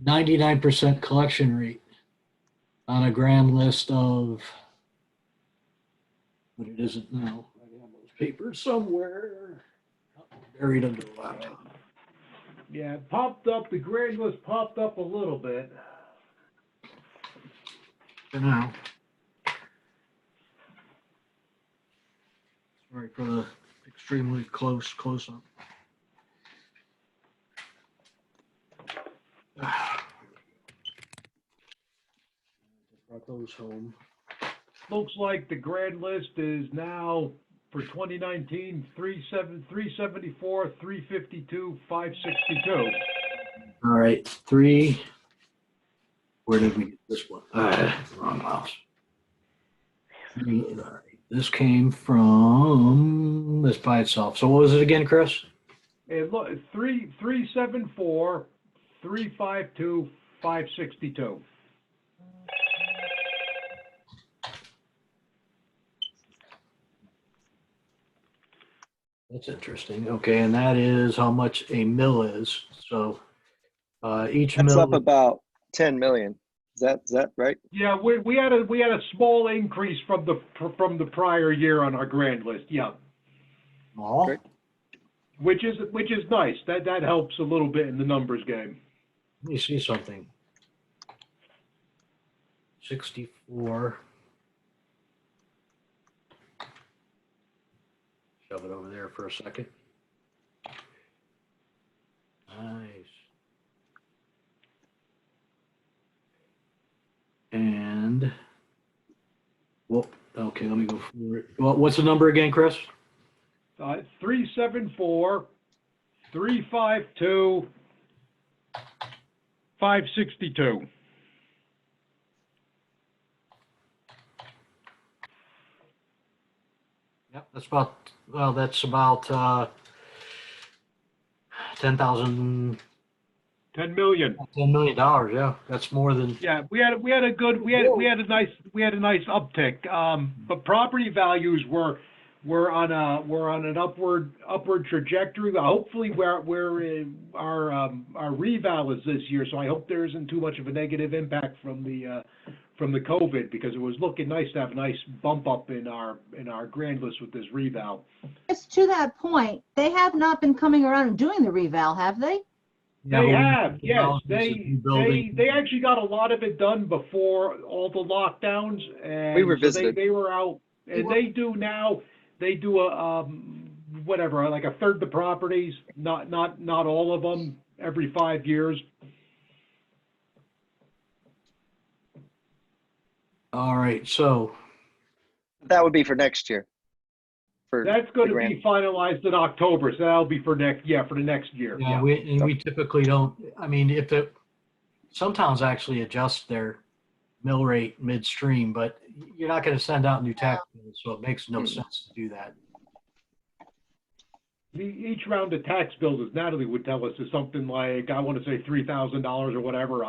99% collection rate on a grand list of, but it isn't now. I have those papers somewhere buried under the laptop. Yeah, it popped up, the grand list popped up a little bit. For now. Sorry for the extremely close up. Brought those home. Looks like the grand list is now for 2019, 374, 352, 562. All right, where did we get this one? Wrong mouse. All right, this came from this by itself. So what was it again, Chris? And look, 374, 352, 562. That's interesting. Okay, and that is how much a mill is. So each That's mill up about 10 million. Is that right? Yeah, we had a small increase from the prior year on our grand list. Yeah. Oh. Great. Which is nice. That helps a little bit in the numbers game. Let me see something. 64. Shove it over there for a second. Nice. And, well, okay, let me go for it. Well, what's the number again, Chris? 374, 352, 562. Yep, that's about 10,000. $10 million. $10 million, yeah. That's more than. Yeah, we had a nice uptick. But property values were on an upward trajectory. Hopefully, our reval is this year, so I hope there isn't too much of a negative impact from the COVID, because it was looking nice to have a nice bump up in our grand list with this reval. Just to that point, they have not been coming around and doing the reval, have they? Yeah, They have, yes. They actually got a lot of it done before all the lockdowns, and We were so visited. they were out, and they do a whatever, like a third the properties, not all of them, every 5 years. All right, so. That would be for next year. That's going to be finalized in October, so that'll be for the next year. Yeah, we typically don't, I mean, some towns actually adjust their mill rate midstream, but you're not going to send out new tax bills, so it makes no sense to do that. Each round of tax bills, as Natalie would tell us, is something like, I want to say $3,000 or whatever.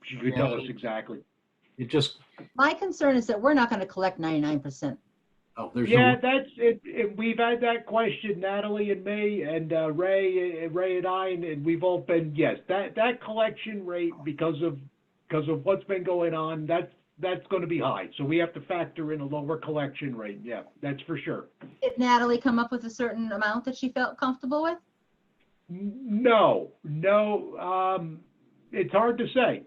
She could tell us exactly. It just. My concern is that we're not going to collect 99%. Oh, there's yeah, that's it. We've had that question, Natalie and me, and Ray and I, and we've all been, yes, that collection rate, because of what's been going on, that's going to be high. So we have to factor in a lower collection rate. Yeah, that's for sure. Did Natalie come up with a certain amount that she felt comfortable with? No. It's hard to say.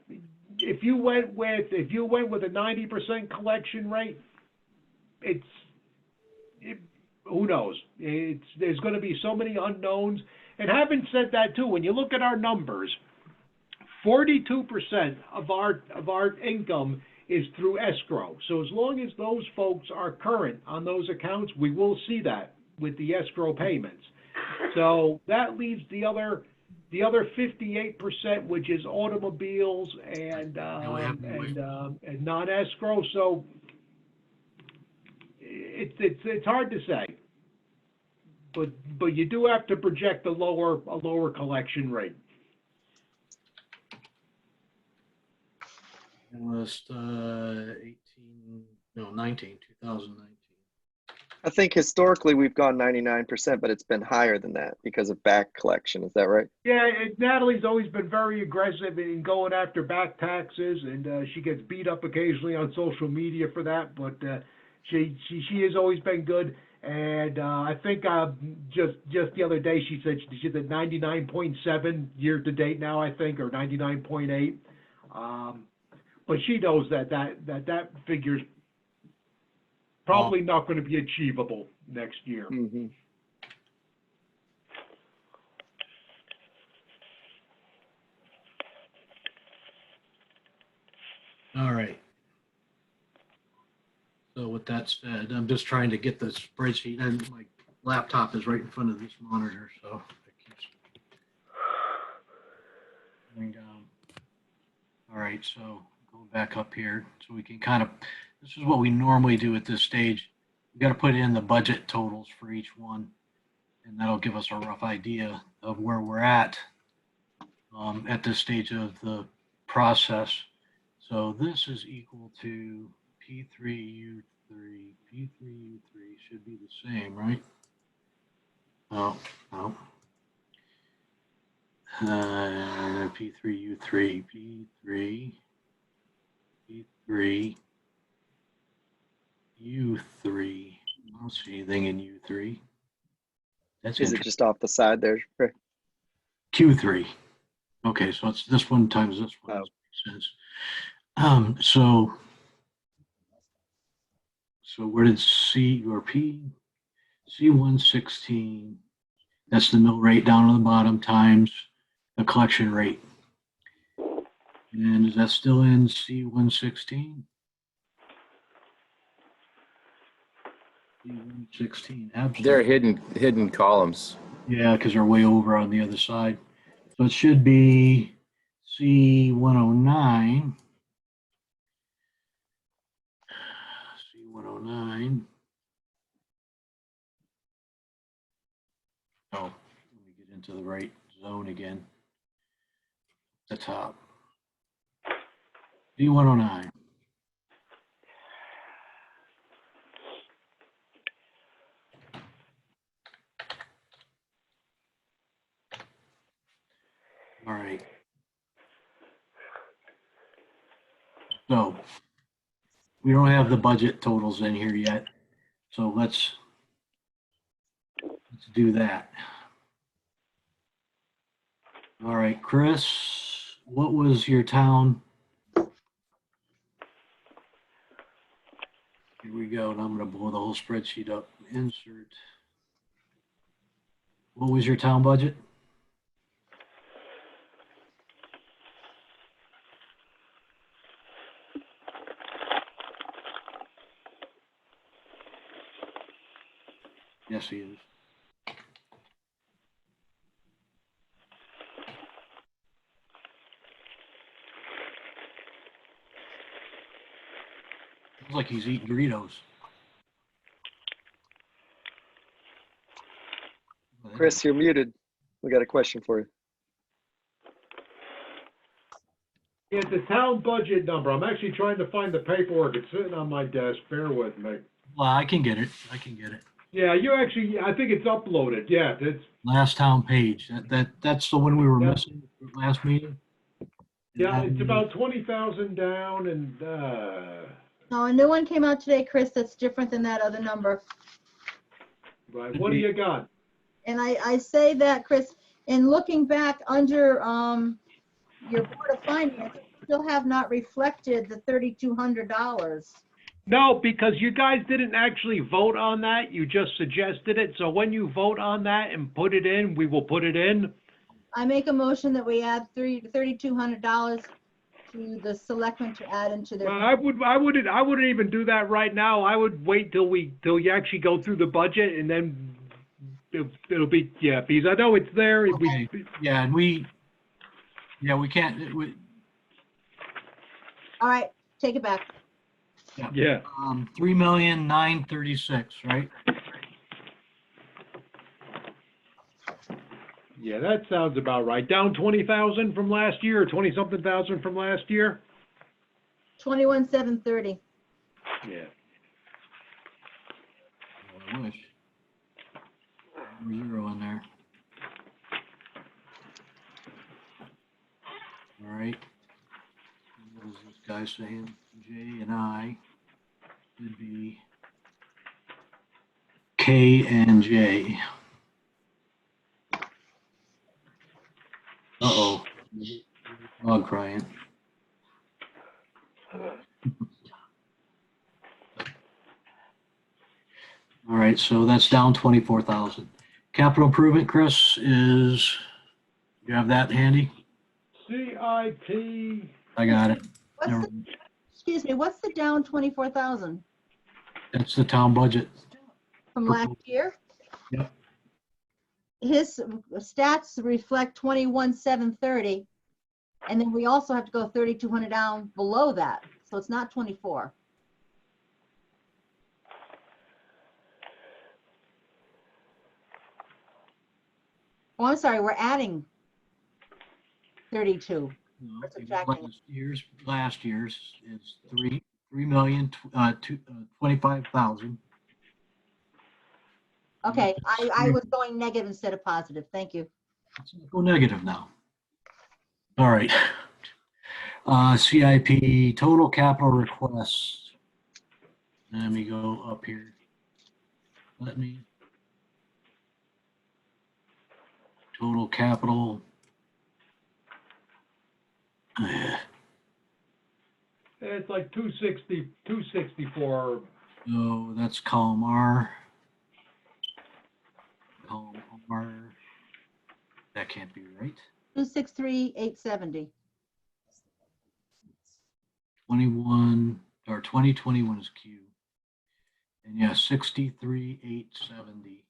If you went with a 90% collection rate, who knows? There's going to be so many unknowns. And having said that too, when you look at our numbers, 42% of our income is through escrow. So as long as those folks are current on those accounts, we will see that with the escrow payments. So that leaves the other 58%, which is automobiles and non-escrow. So it's hard to say, but you do have to project a lower collection rate. List 2019. I think historically we've gone 99%, but it's been higher than that because of back collection. Is that right? Yeah, Natalie's always been very aggressive in going after back taxes, and she gets beat up occasionally on social media for that. But she has always been good. And I think just the other day she's at 99.7 year to date now, I think, or 99.8. But she knows that figure's probably not going to be achievable next year. Mm-hmm. All right. So with that said, I'm just trying to get the spreadsheet, and my laptop is right in front of this monitor, so it keeps going down. All right, so going back up here, so we can kind of, this is what we normally do at this stage. We got to put in the budget totals for each one, and that'll give us a rough idea of where we're at this stage of the process. So this is equal to P3U3. P3U3 should be the same, right? Oh. P3U3, U3. I don't see anything in U3. That's Is it just off the side there? Q3. Okay, so it's this one times this one. Oh. That makes sense. So where did C or P? C116. That's the mill rate down on the bottom times the collection rate. And is that still in C116? C116, absolutely. They're hidden columns. Yeah, because they're way over on the other side. So it should be C109. C109. Oh, let me get into the right zone again. The top. C109. All right. So we don't have the budget totals in here yet. So let's do that. All right, Chris, what was your town? Here we go. And I'm going to blow the whole spreadsheet up. Insert. What was your town budget? Yes, he is. Looks like he's eating Doritos. Chris, you're muted. We got a question for you. Yeah, the town budget number. I'm actually trying to find the paperwork. It's sitting on my desk. Bear with me. Well, I can get it. Yeah, I think it's uploaded. Yeah, it's Last town page. That's the one we were missing last meeting. Yeah, it's about 20,000 down, and No, a new one came out today, Chris, that's different than that other number. right. What do you got? And I say that, Chris, in looking back under your Board of Finance, you still have not reflected the $3,200. No, because you guys didn't actually vote on that. You just suggested it. So when you vote on that and put it in, we will put it in. I make a motion that we add $3,200 to to the selectmen to add into their. Well, I wouldn't even do that right now. I would wait till you actually go through the budget, and then it'll be, yeah, because I know it's there. Okay. Yeah, and we can't, All right, take it back. Yeah. 3,936,000, right? Yeah, that sounds about right. Down 20,000 from last year, or 20-something thousand from last year? 21,730. Yeah. I wish. Zero in there. All right. What is this guy saying? J and I would be K and J. Uh-oh. Dog crying. All right, so that's down 24,000. Capital improvement, Chris, is, you have that handy? CIP. I got it. Excuse me, what's the down 24,000 That's the town budget. from last year? Yep. His stats reflect 21,730. And then we also have to go 3,200 down below that. So it's not 24. Oh, I'm sorry, we're adding 32. No, We're subtracting. last year's is 3,025,000. Okay, I was going negative instead of positive. Thank you. Let's go negative now. All right. CIP total capital requests. Let me go up here. Total capital. It's like 260, 264. No, that's column R. Column R. That can't be right. 263,870. 21 or 2021 is Q. And yeah, 63,870.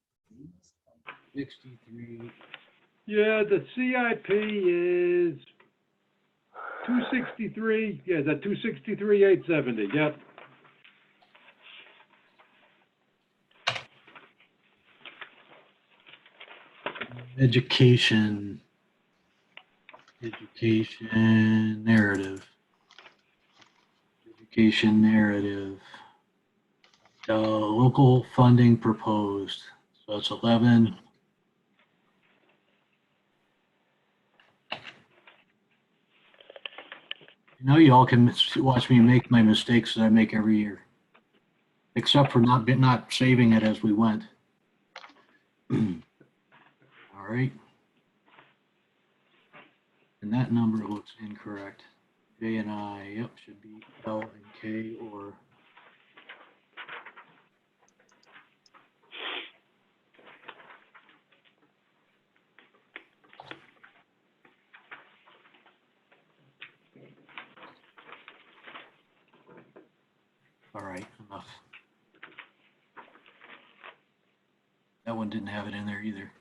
63. Yeah, the CIP is 263. Yeah, that 263,870. Yep. Education narrative. Education narrative. Local funding proposed. So it's 11. You know, you all can watch me make my mistakes that I make every year, except for not saving it as we went. All right. And that number looks incorrect. J and I, yep, should be L and K or. All right, enough. That one didn't have it in there either.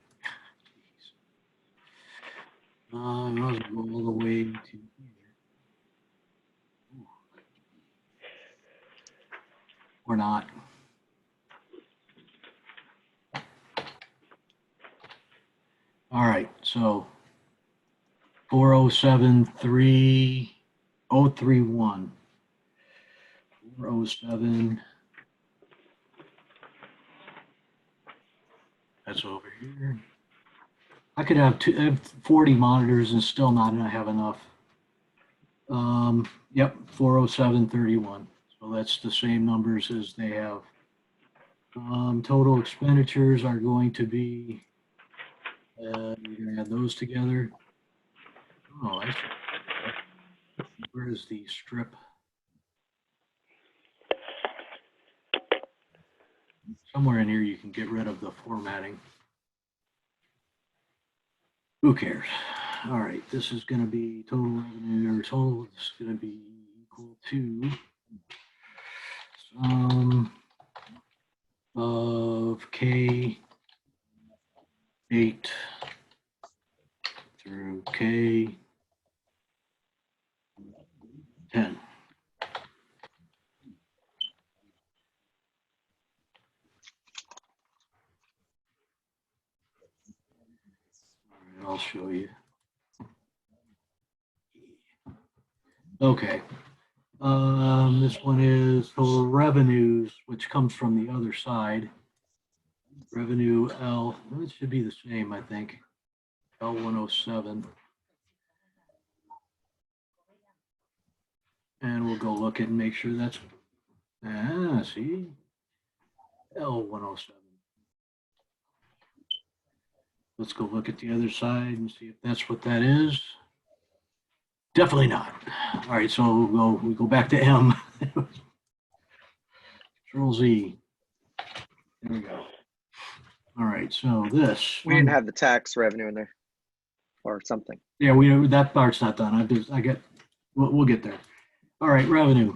I might as well go all the way to here. Ooh. Or not. All right, so 4073031. 407. That's over here. I could have 40 monitors and still not have enough. Yep, 40731. So that's the same numbers as they have. Total expenditures are going to be, we're going to add those together. Oh, where is the strip? Somewhere in here you can get rid of the formatting. Who cares? All right, this is gonna be total revenue, or total is gonna be equal to sum of K8 through K10. I'll show you. Okay. This one is total revenues, which comes from the other side. Revenue L, it should be the same, I think. L107. And we'll go look at and make sure that's, see, L107. Let's go look at the other side and see if that's what that is. Definitely not. All right, so we go back to M. Control Z. There we go. All right, so this. We didn't have the tax revenue in there or something. Yeah, that part's not done. We'll get there. All right, revenue.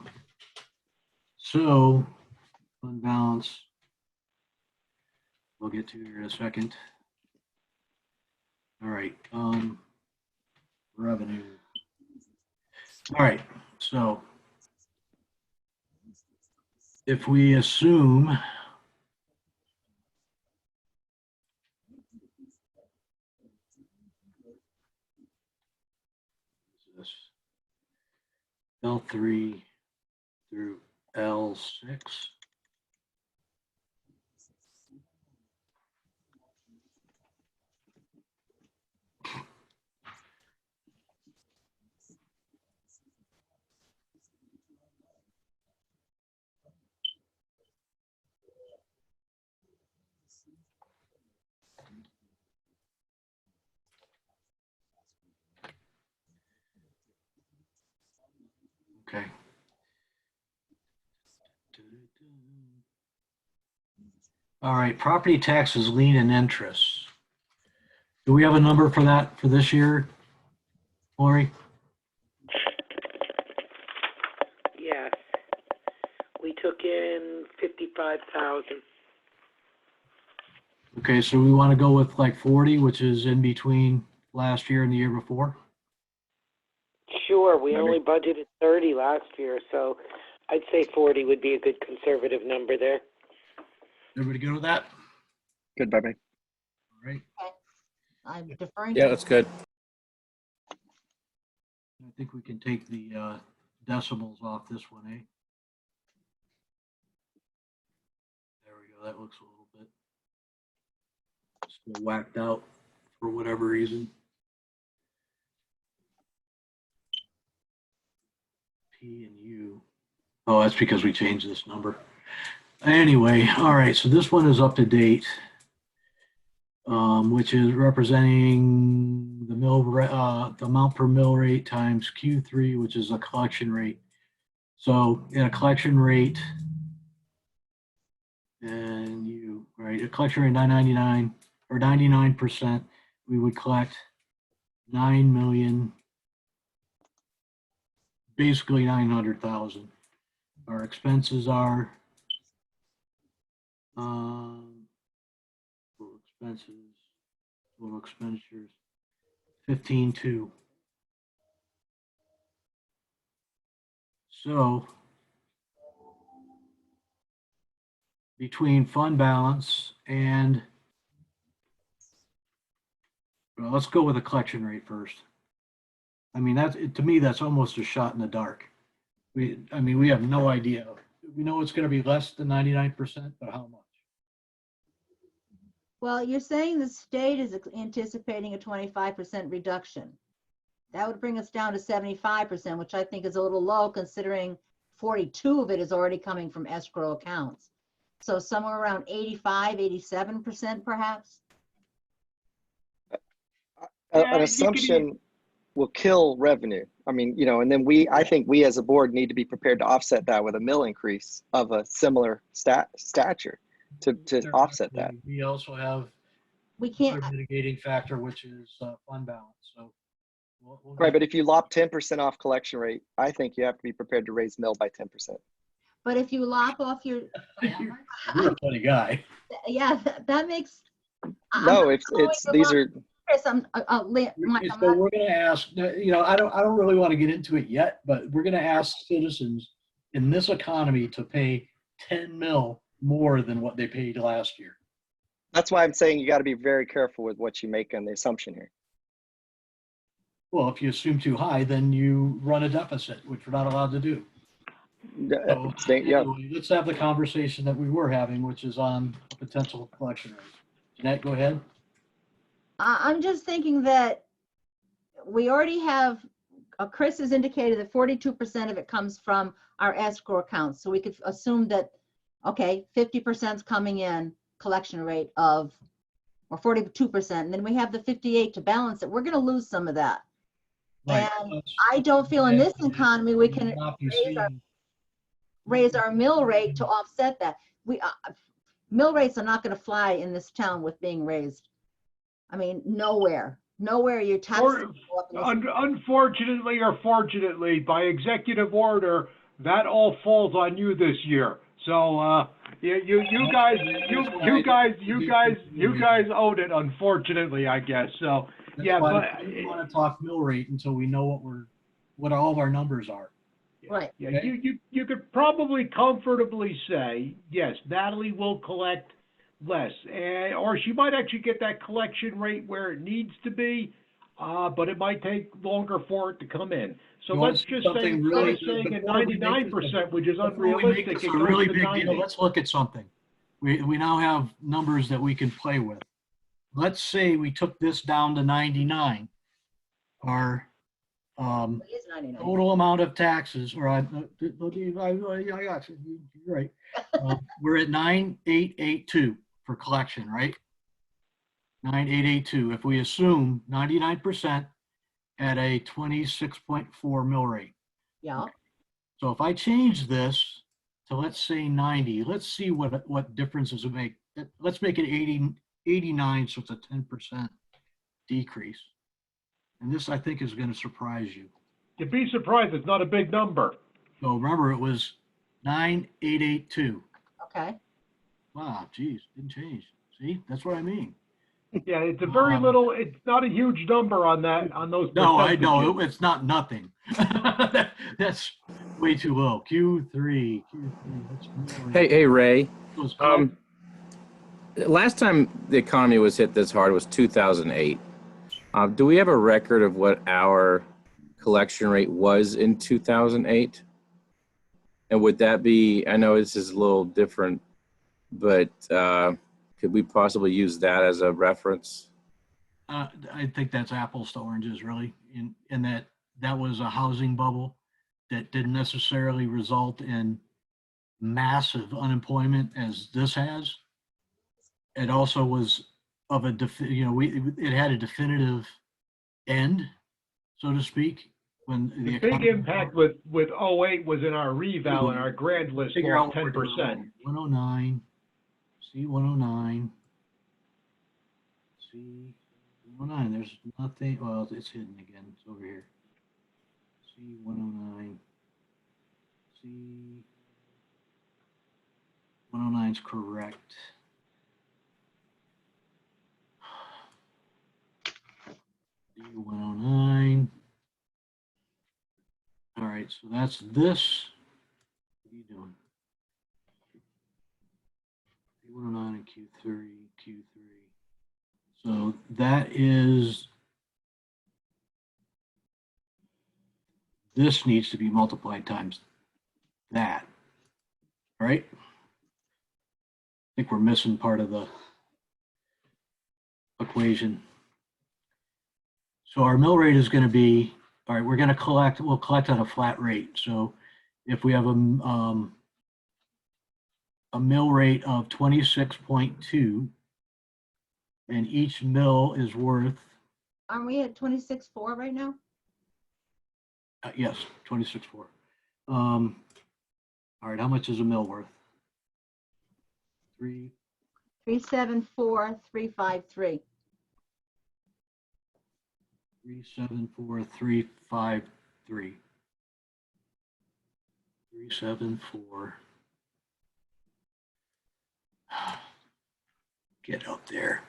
So fund balance. We'll get to here in a second. All right, revenue. All right, so if we assume this L3 through L6. Okay. All right, property taxes, lien and interest. Do we have a number for that for this year, Lori? Yes. We took in 55,000. Okay, so we want to go with like 40, which is in between last year and the year before? Sure, we only budgeted 30 last year, so I'd say 40 would be a good conservative number there. Everybody good with that? Good by me. All right. I'm deferring. Yeah, to- that's good. I think we can take the decimals off this one, eh? There we go. That looks a little bit still whacked out for whatever reason. P and U. Oh, that's because we changed this number. Anyway, all right. So this one is up to date, which is representing the the amount per mill rate times Q3, which is a collection rate. So in a collection rate, and a collection rate 999 or 99%, we would collect 9 million, basically 900,000. Our expenses are total expenditures 15.2. So between fund balance and, well, let's go with a collection rate first. I mean, to me, that's almost a shot in the dark. We have no idea. We know it's going to be less than 99%, but how much? Well, you're saying the state is anticipating a 25% reduction. That would bring us down to 75%, which I think is a little low considering 42 of it is already coming from escrow accounts. So somewhere around 85, 87% perhaps. An assumption will kill revenue. I mean, and then I think we as a board need to be prepared to offset that with a mill increase of a similar stature to offset that. We also have we can't a mitigating factor, which is fund balance. So Right, but if you lop 10% off collection rate, I think you have to be prepared to raise mill by 10%. But if you lop off your, You're a funny guy. yeah, that makes. No, these are. Chris, Mike, So we're going to ask, I don't really want to get into it yet, but we're going to ask citizens in this economy to pay 10 mil more than what they paid last year. That's why I'm saying you got to be very careful with what you make on the assumption here. Well, if you assume too high, then you run a deficit, which we're not allowed to do. So, anyway, let's have the conversation that we were having, which is on a potential collection rate. Jeanette, go ahead. I'm just thinking that we already have, Chris has indicated that 42% of it comes from our escrow accounts. So we could assume that, okay, 50% is coming in collection rate of, or 42%. And then we have the 58 to balance it. We're going to lose some of that. Right. And I don't feel in this economy we can raise our mill rate to offset that. Mill rates are not going to fly in this town with being raised. I mean, nowhere your taxes go up. Unfortunately or fortunately, by executive order, that all falls on you this year. So you guys own it. Unfortunately, I guess. So That's yeah, but but we don't want to talk mill rate until we know what all of our numbers are. Right. Yeah, you could probably comfortably say, yes, Natalie will collect less, or she might actually get that collection rate where it needs to be, but it might take longer for it to come in. So let's just say, instead of saying at 99%, which is unrealistic, It's a really big deal. Let's look at something. We now have numbers that we can play with. Let's say we took this down to 99. Our total amount of taxes, or I got you. You're right. We're at 9882 for collection, right? 9882. If we assume 99% at a 26.4 mill rate. Yeah. So if I change this to, let's say 90, let's see what differences it make. Let's make it 89, so it's a 10% decrease. And this, I think, is going to surprise you. You'd be surprised. It's not a big number. So remember, it was 9882. Okay. Wow, geez, didn't change. See, that's what I mean. Yeah, it's a very little. It's not a huge number on that. On those. No, I know it's not nothing. That's way too low. Q3. Hey, Ray. Last time the economy was hit this hard was 2008. Do we have a record of what our collection rate was in 2008? And would that be, I know this is a little different, but could we possibly use that as a reference? I think that's apples to oranges, really, in that was a housing bubble that didn't necessarily result in massive unemployment as this has. It also was of it had a definitive end, so to speak. When the big impact with 08 was in our reval and our grand list lost 10%. 109, C109, C109. There's nothing. Well, it's hidden again. It's over here. C109. C109 is correct. C109. All right, so that's this. What are you doing? C109 and Q3. So that is, this needs to be multiplied times that, right? I think we're missing part of the equation. So our mill rate is going to be, all right, we'll collect at a flat rate. So if we have a mill rate of 26.2 and each mill is worth. Aren't we at 26.4 right now? Yes, 26.4. All right, how much is a mill worth? 374,353. 374353. 374. Get up there.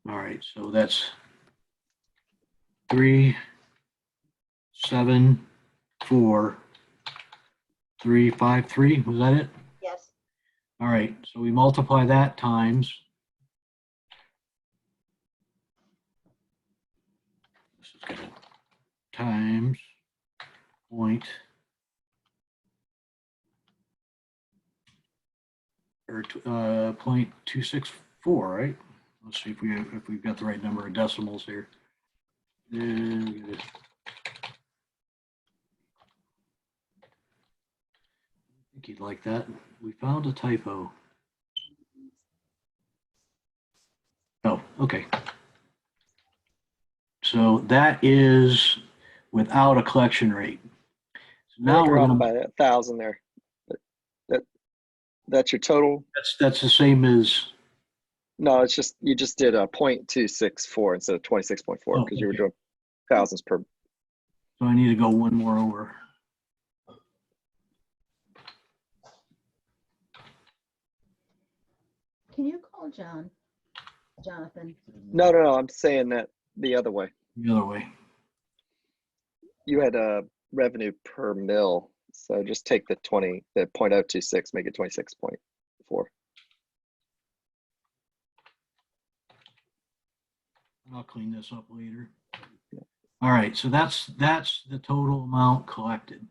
All right, so that's 374353. Was that it? Yes. All right, so we multiply that times. This is gonna times point or 0.264, right? Let's see if we've got the right number of decimals here. And I think you'd like that. We found a typo. Oh, okay. So that is without a collection rate. So I now think we're you're off gonna, by 1,000 there. That's your total? that's the same as, No, it's just, you just did a 0.264 instead of 26.4 oh, because you were okay. doing thousands per. So I need to go one more over. Can you call Jonathan? No, I'm saying that the other way. The other way. You had a revenue per mil. So just take the 0.026, make it 26.4. I'll clean this up later. All right, so that's the total amount collected.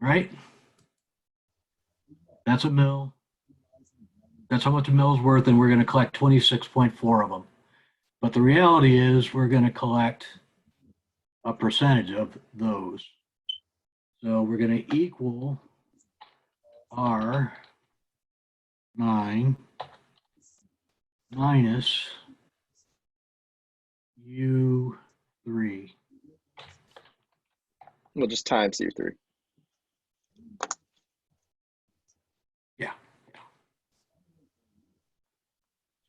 Right? That's a mill. That's how much a mill's worth, and we're going to collect 26.4 of them. But the reality is we're going to collect a percentage of those. So we're going to equal R9 minus U3. We'll just times U3. Yeah.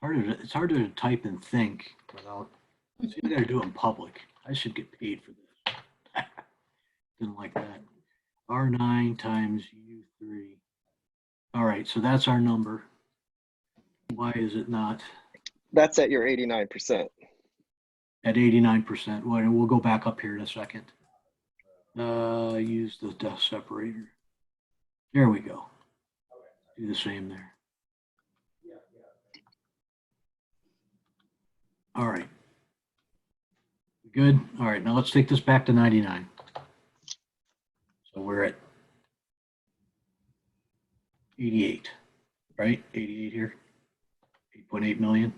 It's hard to type and think without. See, I got to do it in public. I should get paid for this. Didn't like that. R9 times U3. All right, so that's our number. Why is it not That's at your 89%. at 89%? Well, we'll go back up here in a second. Use the separator. There we go. Do the same there. All right. Good. All right, now let's take this back to 99. So we're at 88, right? 88 here. 8.8 million.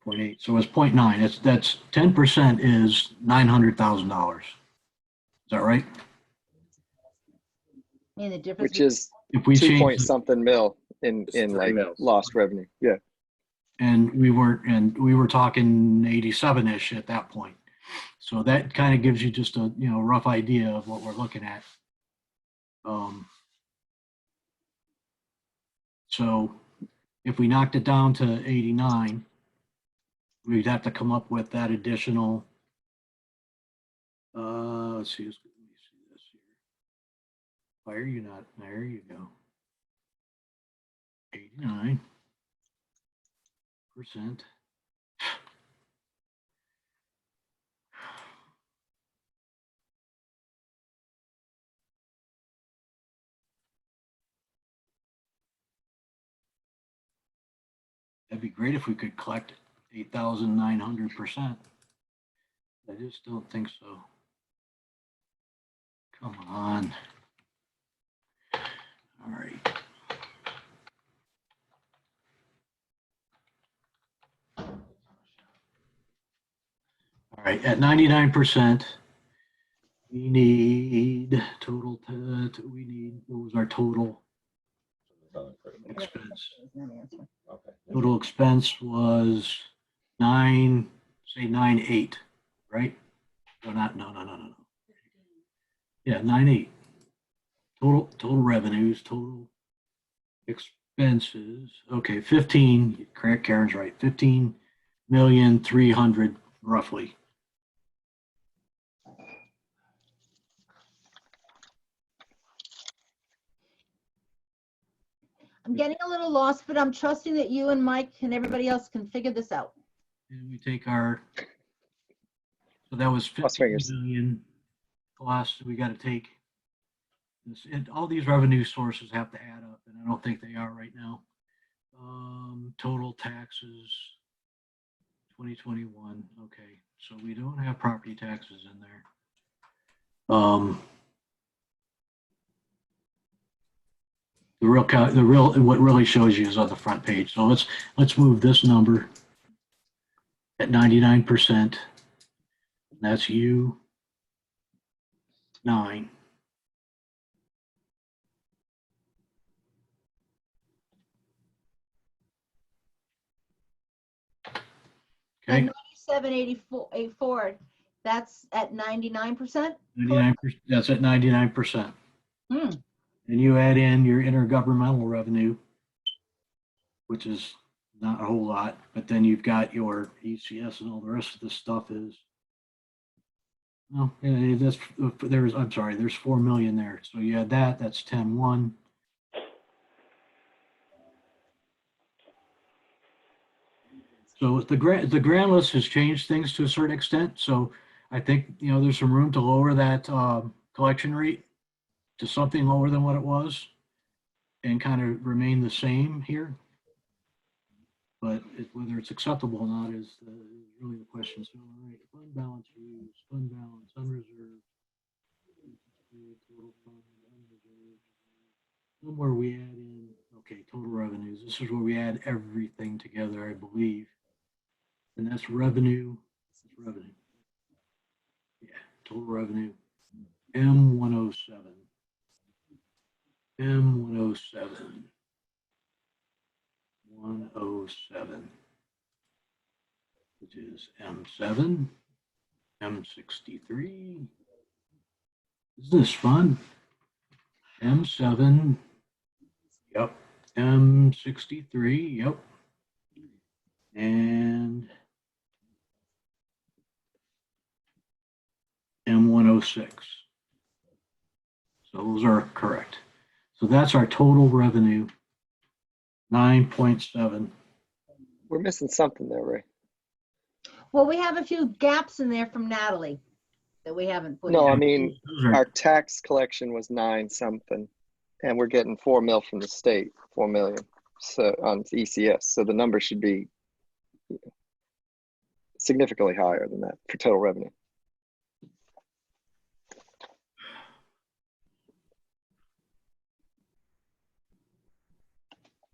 0.8. So it's 0.9. That's 10% is $900,000. Is that right? And the difference. Which is If we 2 change point the, something mil in like mils. lost revenue. Yeah. and we were talking 87-ish at that point. So that kind of gives you just a rough idea of what we're looking at. So if we knocked it down to 89, we'd have to come up with that additional. Let's see. Let me see this here. Why are you not? There you go. 89%. That'd be great if we could collect 8,900%. I just don't think so. Come on. All right. All right, at 99%, we need total, what was our total expense? Total expense was 9.8, right? No. Yeah, 9.8. Total revenues, total expenses, okay, 15, correct, Karen's right, 15,300,000 roughly. I'm getting a little lost, but I'm trusting that you and Mike and everybody else can figure this out. And we take our, so that was Cross 15 fingers. million plus, we got to take this, and all these revenue sources have to add up, and I don't think they are right now. Total taxes, 2021, okay, so we don't have property taxes in there. What really shows you is on the front page. So let's move this number at 99%. That's U9. Okay. And 9784, that's at 99%? 99%. That's at 99%. Hmm. And you add in your intergovernmental revenue, which is not a whole lot, but then you've got your ECS and all the rest of the stuff is, well, there's 4 million there. So you add that, that's 10.1. So the grand list has changed things to a certain extent. So I think, there's some room to lower that collection rate to something lower than what it was and kind of remain the same here. But whether it's acceptable or not is really the question. So, all right, fund balance use, fund balance, unreserved, total fund, unreserved. Somewhere we add in, okay, total revenues. This is where we add everything together, I believe. And that's revenue. That's revenue. Yeah, total revenue. M107. M107. 107, which is M7, M63. Isn't this fun? M7, yep. M63, yep. And M106. So those are correct. So that's our total revenue, 9.7. We're missing something there, Ray. Well, we have a few gaps in there from Natalie that we haven't put in. No, I mean, our tax collection was 9 something, and we're getting 4 mil from the state, 4 million. So on ECS, so the number should be significantly higher than that for total revenue.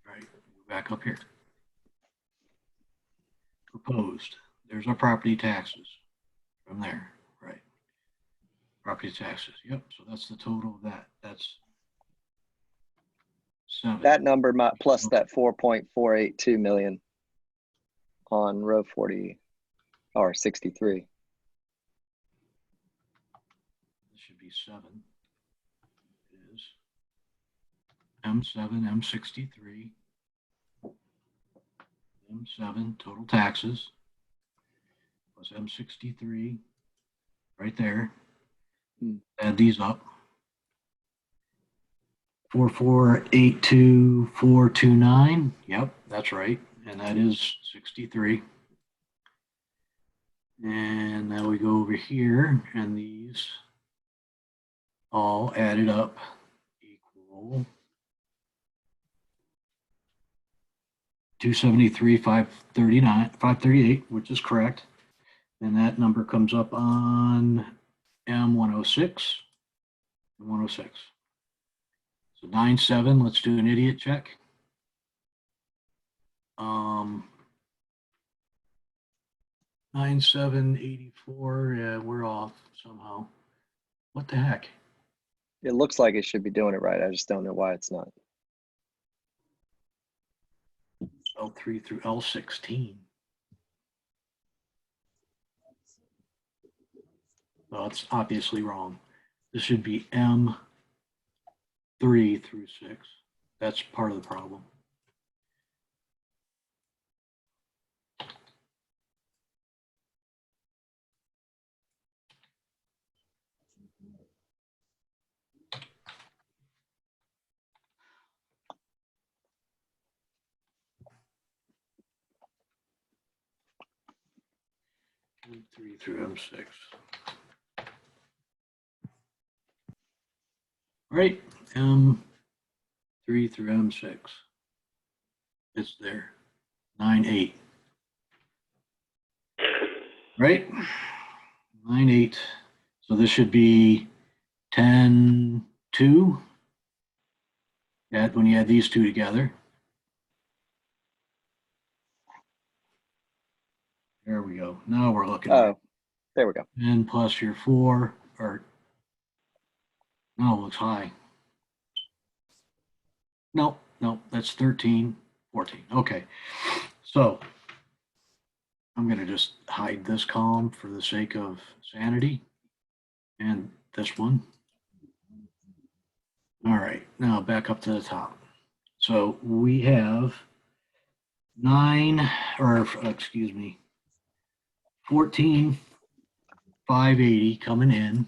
Right, back up here. Proposed. There's our property taxes from there, right? Property taxes. Yep. So that's the total of that. That's 7. That number plus that 4.482 million on row 40 or 63. This should be 7. It is M7, M63, M7 total taxes plus M63 right there. Add these up. 4482429. Yep, that's right. And that is 63. And now we go over here, and these all added up equal 538, which is correct. And that number comes up on M106 and 106. So 9.7, let's do an idiot check. 9.784, yeah, we're off somehow. What the heck? It looks like it should be doing it right. I just don't know why it's not. L3 through L16. Well, it's obviously wrong. This should be M3 through 6. That's part of the problem. 3 through M6. All right, M3 through M6. It's there. 9-8. Right? 9-8. So this should be 10-2. When you add these two together. There we go. Now we're looking at Oh, there we go. 10 plus your 4, or no, it looks high. No, that's 13, 14. Okay. So I'm going to just hide this column for the sake of sanity and this one. All right, now back up to the top. So we have 14,580 coming in,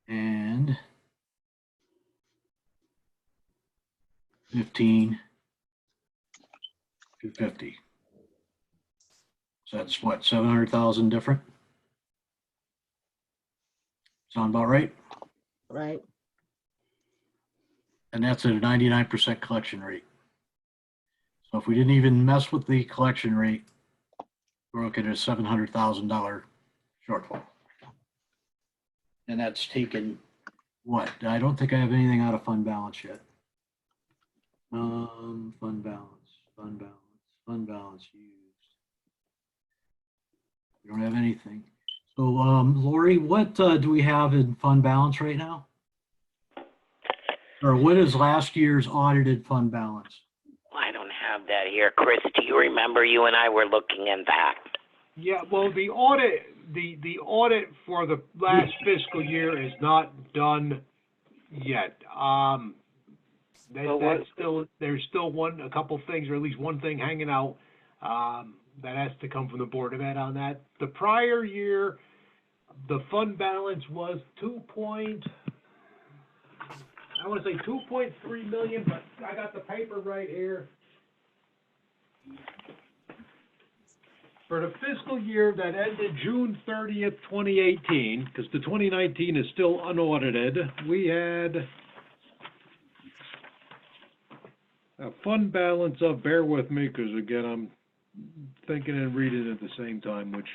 and 15,250. So that's what, 700,000 different? Sound about right? Right. And that's at a 99% collection rate. So if we didn't even mess with the collection rate, we're looking at a $700,000 shortfall. And that's taken what? I don't think I have anything out of fund balance yet. Fund balance used. We don't have anything. So Lori, what do we have in fund balance right now? Or what is last year's audited fund balance? I don't have that here. Chris, do you remember you and I were looking at that? Yeah, well, the audit for the last fiscal year is not done yet. There's still a couple things, or at least one thing hanging out that has to come from the Board of Ed on that. The prior year, the fund balance was 2.3 million, but I got the paper right here. For the fiscal year that ended June 30th, 2018, because the 2019 is still unaudited, we had a fund balance of, bear with me, because again, I'm thinking and reading at the same time, which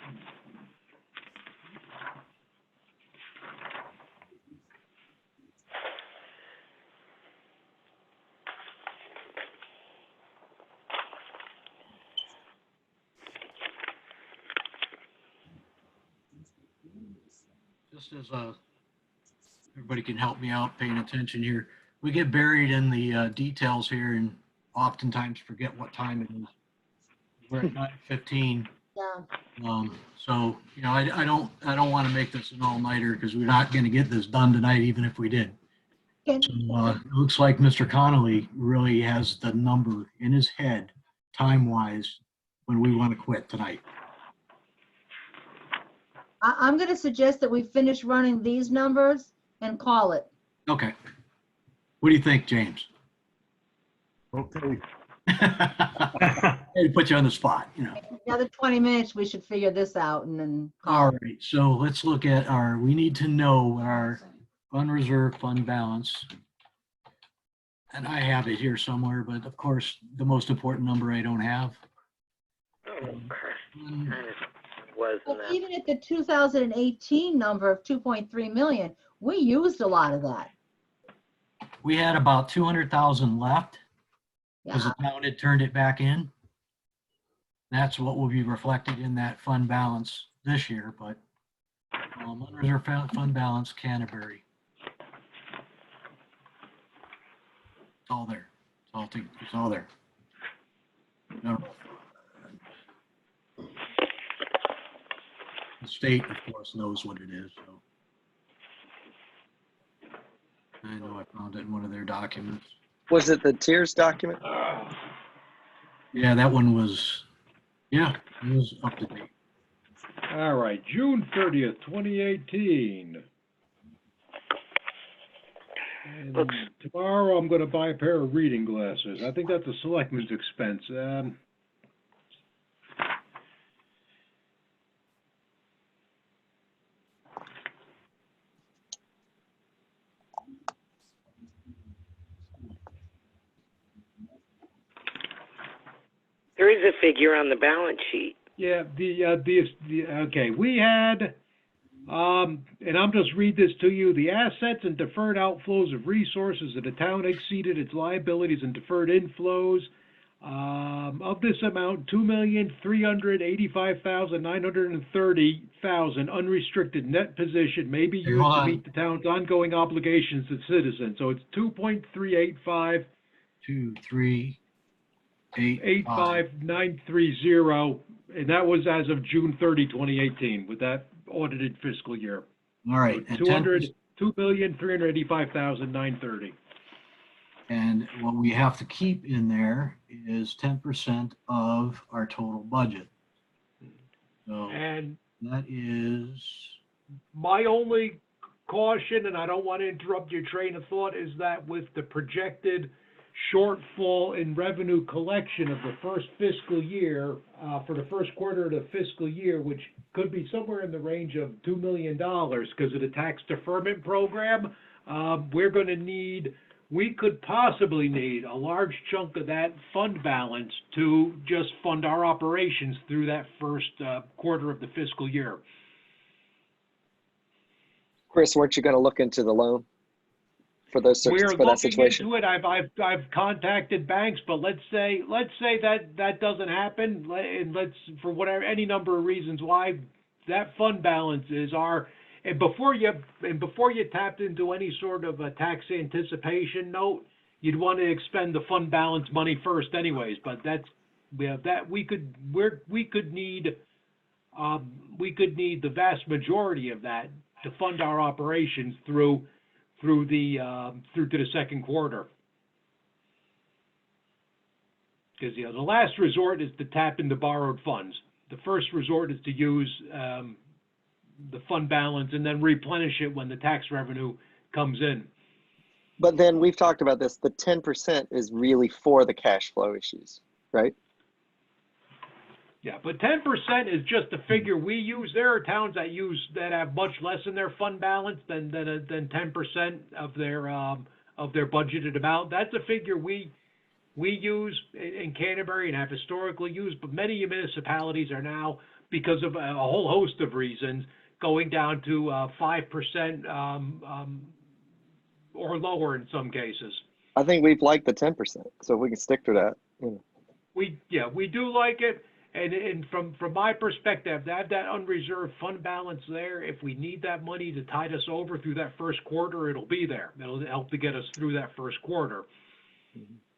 just as everybody can help me out paying attention here. We get buried in the details here and oftentimes forget what time it is. We're at 9:15. Yeah. So, you know, I don't want to make this an all-nighter because we're not going to get this done tonight, even if we did. Okay. So, it looks like Mr. Connolly really has the number in his head, time-wise, when we want to quit tonight. I'm going to suggest that we finish running these numbers and call it. Okay. What do you think, James? Okay. Hey, put you on the spot, you know. Another 20 minutes, we should figure this out and then call All it. right, so let's look at we need to know our unreserved fund balance. And I have it here somewhere, but of course, the most important number I don't have. Well, even at the 2018 number of 2.3 million, we used a lot of that. We had about 200,000 left because Yeah. the town had turned it back in. That's what will be reflected in that fund balance this year, but unreserved fund balance, Canterbury. It's all there. It's all there. No. The state, of course, knows what it is. So I know I found it in one of their documents. Was it the tiers document? Yeah, that one was. Yeah, it was up to date. all right, June 30th, 2018. And tomorrow I'm going to buy a pair of reading glasses. I think that's a selectman's expense. is a figure on the balance sheet. Yeah, okay, we had, and I'm just read this to you, the assets and deferred outflows of resources of the town exceeded its liabilities and deferred inflows. Of this amount, 2,385,930,000 unrestricted net position may be used to meet the town's ongoing obligations to citizens. So it's 2.385. 85930, and that was as of June 30, 2018, with that audited fiscal year. All right. So 2,385,930. And what we have to keep in there is 10% of our total budget. So And that is, my only caution, and I don't want to interrupt your train of thought, is that with the projected shortfall in revenue collection of the first fiscal year, for the first quarter of the fiscal year, which could be somewhere in the range of $2 million because of the tax deferment program, we could possibly need a large chunk of that fund balance to just fund our operations through that first quarter of the fiscal year. Chris, weren't you going to look into the loan for those for that situation? We're looking into it. I've contacted banks, but let's say that doesn't happen, and for whatever any number of reasons why that fund balance is and before you tapped into any sort of a tax anticipation note, you'd want to expend the fund balance money first, anyways. But we could need the vast majority of that to fund our operations through to the second quarter. Because the last resort is to tap into borrowed funds. The first resort is to use the fund balance and then replenish it when the tax revenue comes in. But then we've talked about this. The 10% is really for the cash flow issues, right? Yeah, but 10% is just a figure we use. There are towns that have much less in their fund balance than 10% of their budgeted amount. That's a figure we use in Canterbury and have historically used, but many municipalities are now, because of a whole host of reasons, going down to 5% or lower in some cases. I think we've liked the 10%, so if we can stick to that. We do like it. And from my perspective, to have that unreserved fund balance there, if we need that money to tide us over through that first quarter, it'll be there. It'll help to get us through that first quarter,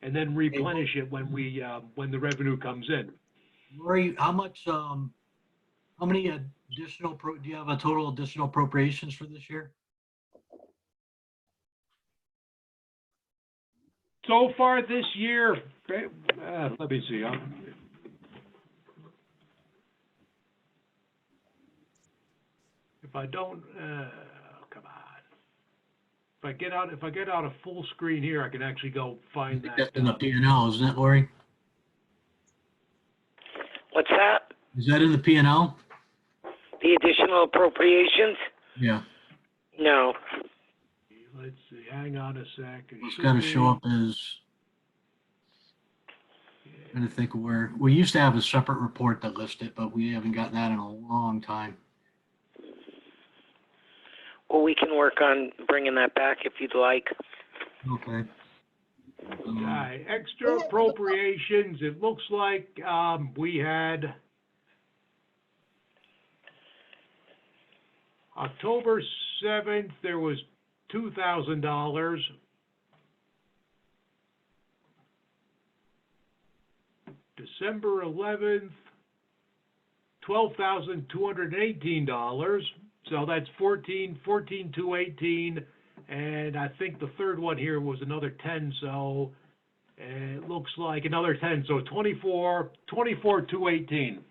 and then replenish it when the revenue comes in. Lori, how many additional do you have a total additional appropriations for this year? So far this year, let me see. If I don't, come on. If I get out a full screen here, I can actually go find that. That's in the P&L, isn't it, Lori? What's that? Is that in the P&L? The additional appropriations? Yeah. No. Let's see. Hang on a sec. It's got to show up as. I'm trying to think of where we used to have a separate report that lists it, but we haven't gotten that in a long time. Well, we can work on bringing that back if you'd like. Okay. Extra appropriations. It looks like we had October 7th, there was $2,000. December 11th, $12,218. So that's 14,218, and I think the third one here was another 10. So it looks like another 10. So 24,218.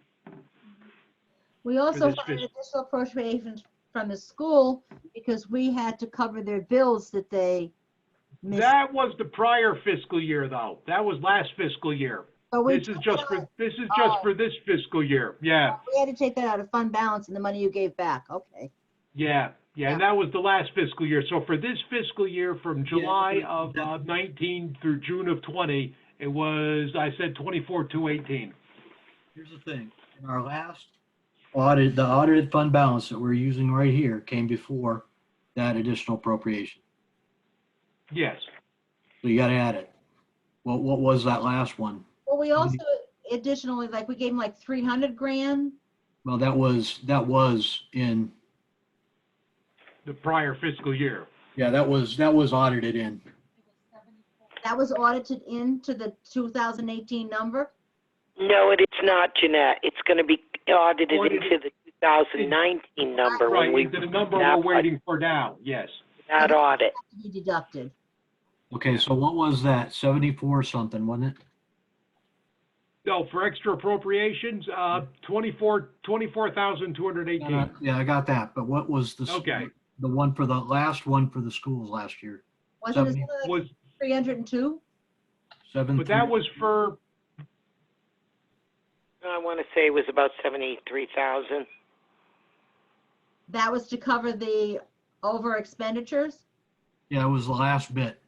We also got additional appropriations from the school because we had to cover their bills that they missed. That was the prior fiscal year, though. That was last fiscal year. So this is just for this fiscal year. Yeah. We had to take that out of fund balance and the money you gave back. Okay. Yeah. And that was the last fiscal year. So for this fiscal year, from July of 19 through June of 20, it was, I said, 24,218. Here's the thing, in our last audit, the audited fund balance that we're using right here came before that additional appropriation. Yes. So you gotta add it. What was that last one? Well, we also additionally, like, we gave him like 300 grand. Well, that was in, The prior fiscal year. yeah, that was audited in. That was audited into the 2018 number. No, it is not, Jeanette. It's going to be audited into the 2019 number Right, when we into the number that we're waiting for now, yes. that audit. To be deducted. Okay, so what was that? 74 something, wasn't it? No, for extra appropriations, 24,218. Yeah, I got that. But what was the Okay. the one for the last one for the schools last year? Wasn't it 70 like Was, 302? but that was for, I want to say it was about 73,000. That was to cover the over expenditures, Yeah, it was the last bit.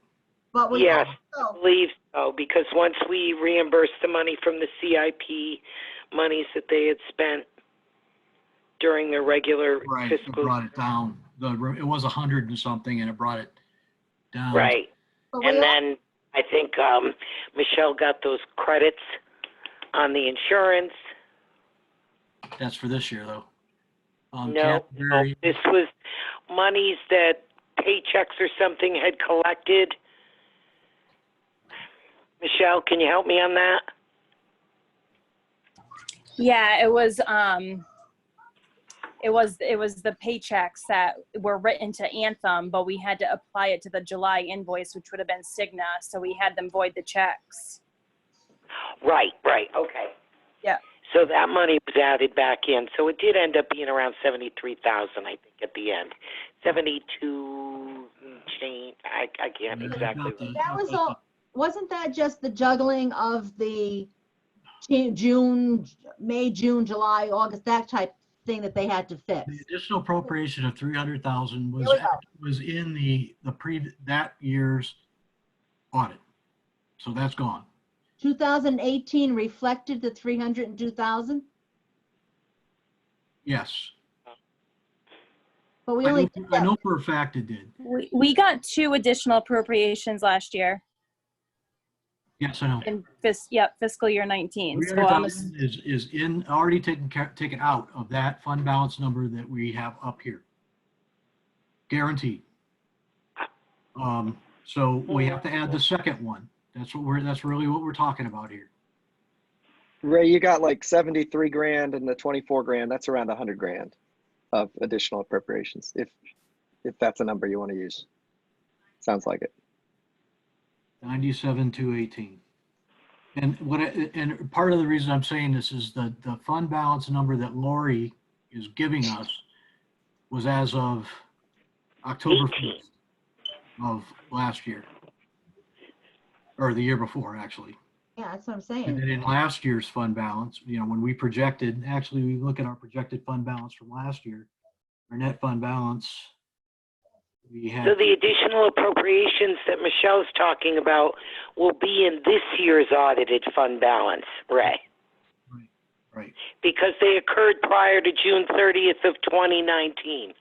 but we Yes, I also, believe so, because once we reimbursed the money from the CIP monies that they had spent during their regular Right, it fiscal. brought it down. It was 100 and something, and it brought it down. Right. but we And al- then I think Michelle got those credits on the insurance. That's for this year, though. No, Canterbury- this was monies that Paychecks or something had collected. Michelle, can you help me on that? Yeah, it was the paychecks that were written to Anthem, but we had to apply it to the July invoice, which would have been Cigna, so we had them void the checks. Right, okay. Yeah. So that money was added back in. So it did end up being around 73,000, I think, at the end. 72 change. I can't exactly. that was all, wasn't that just the juggling of the June, May, June, July, August, that type thing that they had to fix? The additional appropriation of 300,000 There we go. was in that year's audit. So that's gone. 2018 reflected the 302,000, Yes. but we only did I that. know for a fact it did. We got 2 additional appropriations last year Yes, I know. in fiscal year 19. So 300,000 is already taken out of that fund balance number that we have up here. Guaranteed. So we have to add the second one. That's really what we're talking about here. Ray, you got like 73 grand and the 24 grand. That's around 100 grand of additional appropriations. If that's a number you want to use, sounds like it. 97,218. And part of the reason I'm saying this is the fund balance number that Lori is giving us was as of October 1st of last year, or the year before, actually. Yeah, that's what I'm And saying. then in last year's fund balance, when we projected, actually, we look at our projected fund balance from last year, our net fund balance, we had. So the additional appropriations that Michelle's talking about will be in this year's audited fund balance, Ray. Right. Because they occurred prior to June 30th of 2019.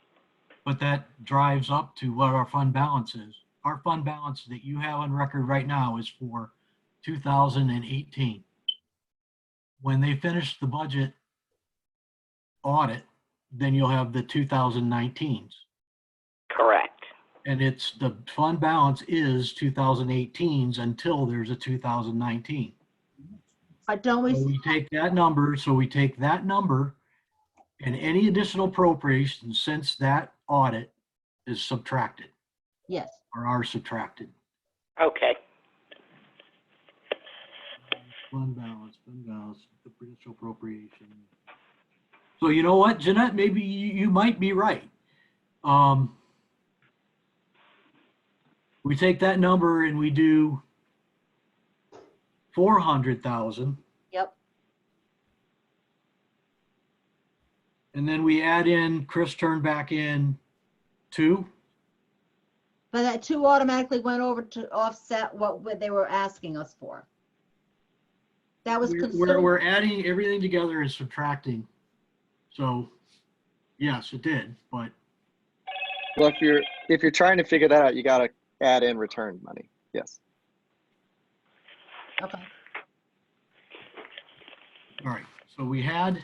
But that drives up to what our fund balance is. Our fund balance that you have on record right now is for 2018. When they finish the budget audit, then you'll have the 2019s. Correct. And the fund balance is 2018s until there's a 2019. But don't we? So we take that number, and any additional appropriations since that audit is subtracted. Yes. Or are subtracted. Okay. Fund balance, additional appropriation. So you know what, Jeanette, maybe you might be right. We take that number and we do 400,000. Yep. And then we add in, Chris turned back in 2. But that 2 automatically went over to offset what they were asking us for. That was We're considered, adding everything together and subtracting. So, yes, it did, but Well, if you're trying to figure that out, you got to add in return money. Yes. okay. all right. So we had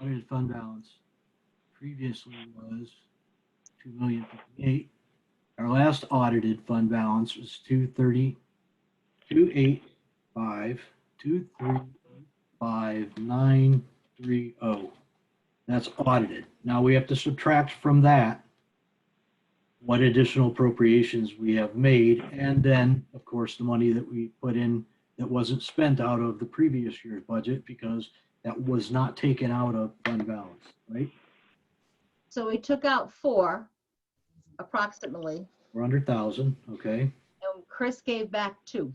audited fund balance previously was 2,058. Our last audited fund balance was 230,285,235,930. That's audited. Now we have to subtract from that what additional appropriations we have made, and then, of course, the money that we put in that wasn't spent out of the previous year's budget because that was not taken out of fund balance, right? So we took out 4 approximately, 400,000, okay? and Chris gave back 2.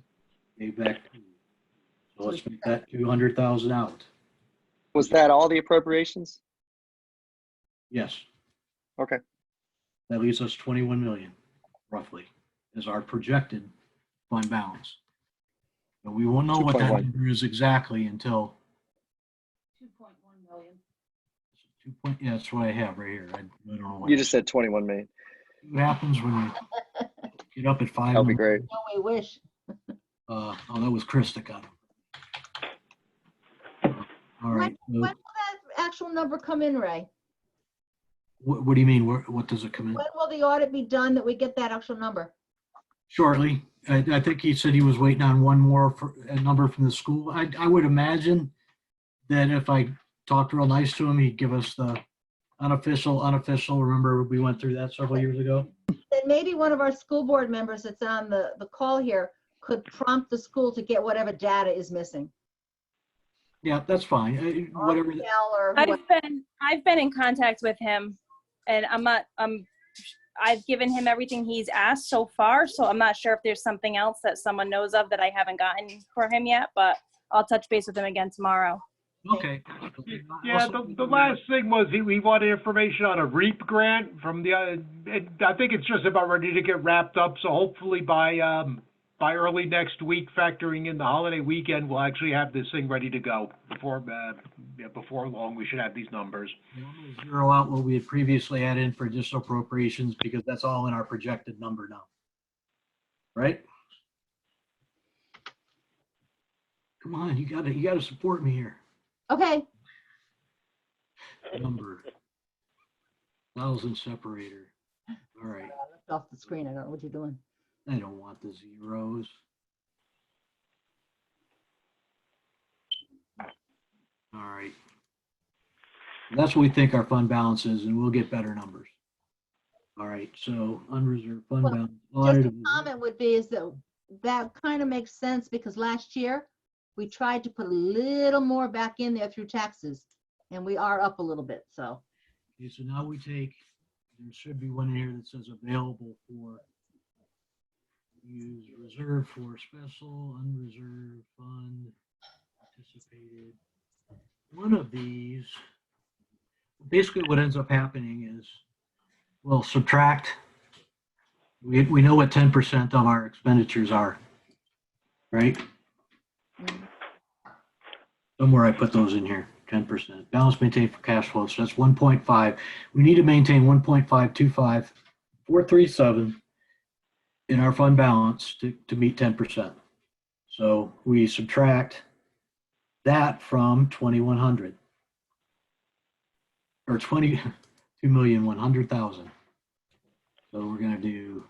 Gave back 2. So let's make that 200,000 out. Was that all the appropriations? Yes. Okay. That leaves us 21 million, roughly, is our projected fund balance. But we won't know what that 2.1. number is exactly until 2.1 million. 2 yeah, that's what I have right here. I don't know what You just said 21 million. what happens when you get up at 5. That'll be great. No, we wish. Oh, that was Chris that got it. All right. When will that actual number come in, Ray? What do you mean? What does it come in? When will the audit be done that we get that actual number? Shortly. I think he said he was waiting on one more for a number from the school. I would imagine that if I talked real nice to him, he'd give us the unofficial. Remember, we went through that several years ago. Then maybe one of our school board members that's on the call here could prompt the school to get whatever data is missing. Yeah, that's fine. Whatever. Or I've been in contact with him, and I've given him everything he's asked so far, so I'm not sure if there's something else that someone knows of that I haven't gotten for him yet, but I'll touch base with him again tomorrow. Okay. Yeah, the last thing was he wanted information on a REAP grant from the, I think it's just about ready to get wrapped up, so hopefully by early next week, factoring in the holiday weekend, we'll actually have this thing ready to go. Before long, we should have these numbers. Zero out what we had previously added in for additional appropriations because that's all in our projected number now. Right? Come on, you gotta support me here. Okay. Number. 1,000 separator. All right. Left off the screen. I don't know what you're doing. I don't want the zeros. All right. That's what we think our fund balance is, and we'll get better numbers. All right, so unreserved fund balance. Just a comment would be is that kind of makes sense because last year we tried to put a little more back in there through taxes, and we are up a little bit, so. Okay, so now we take, there should be one here that says available for use reserve for special, unreserved fund, anticipated. One of these, basically what ends up happening is we'll subtract, we know what 10% of our expenditures are, right? Somewhere I put those in here, 10%. Balance maintained for cash flow, so that's 1.5. We need to maintain 1.525437 in our fund balance to meet 10%. So we subtract that from 2,100 or 22,100,000. So we're going to do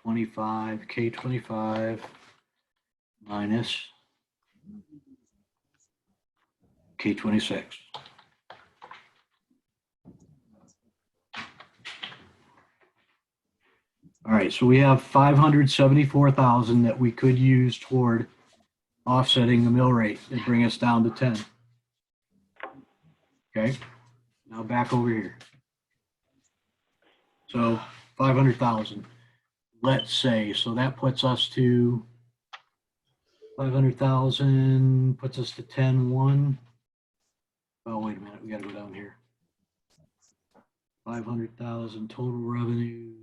25 minus K26. All right, so we have 574,000 that we could use toward offsetting the mill rate and bring us down to 10. Okay, now back over here. So 500,000, let's say, so that puts us to 500,000 puts us to 10-1. Oh, wait a minute, we gotta go down here. 500,000 total revenues.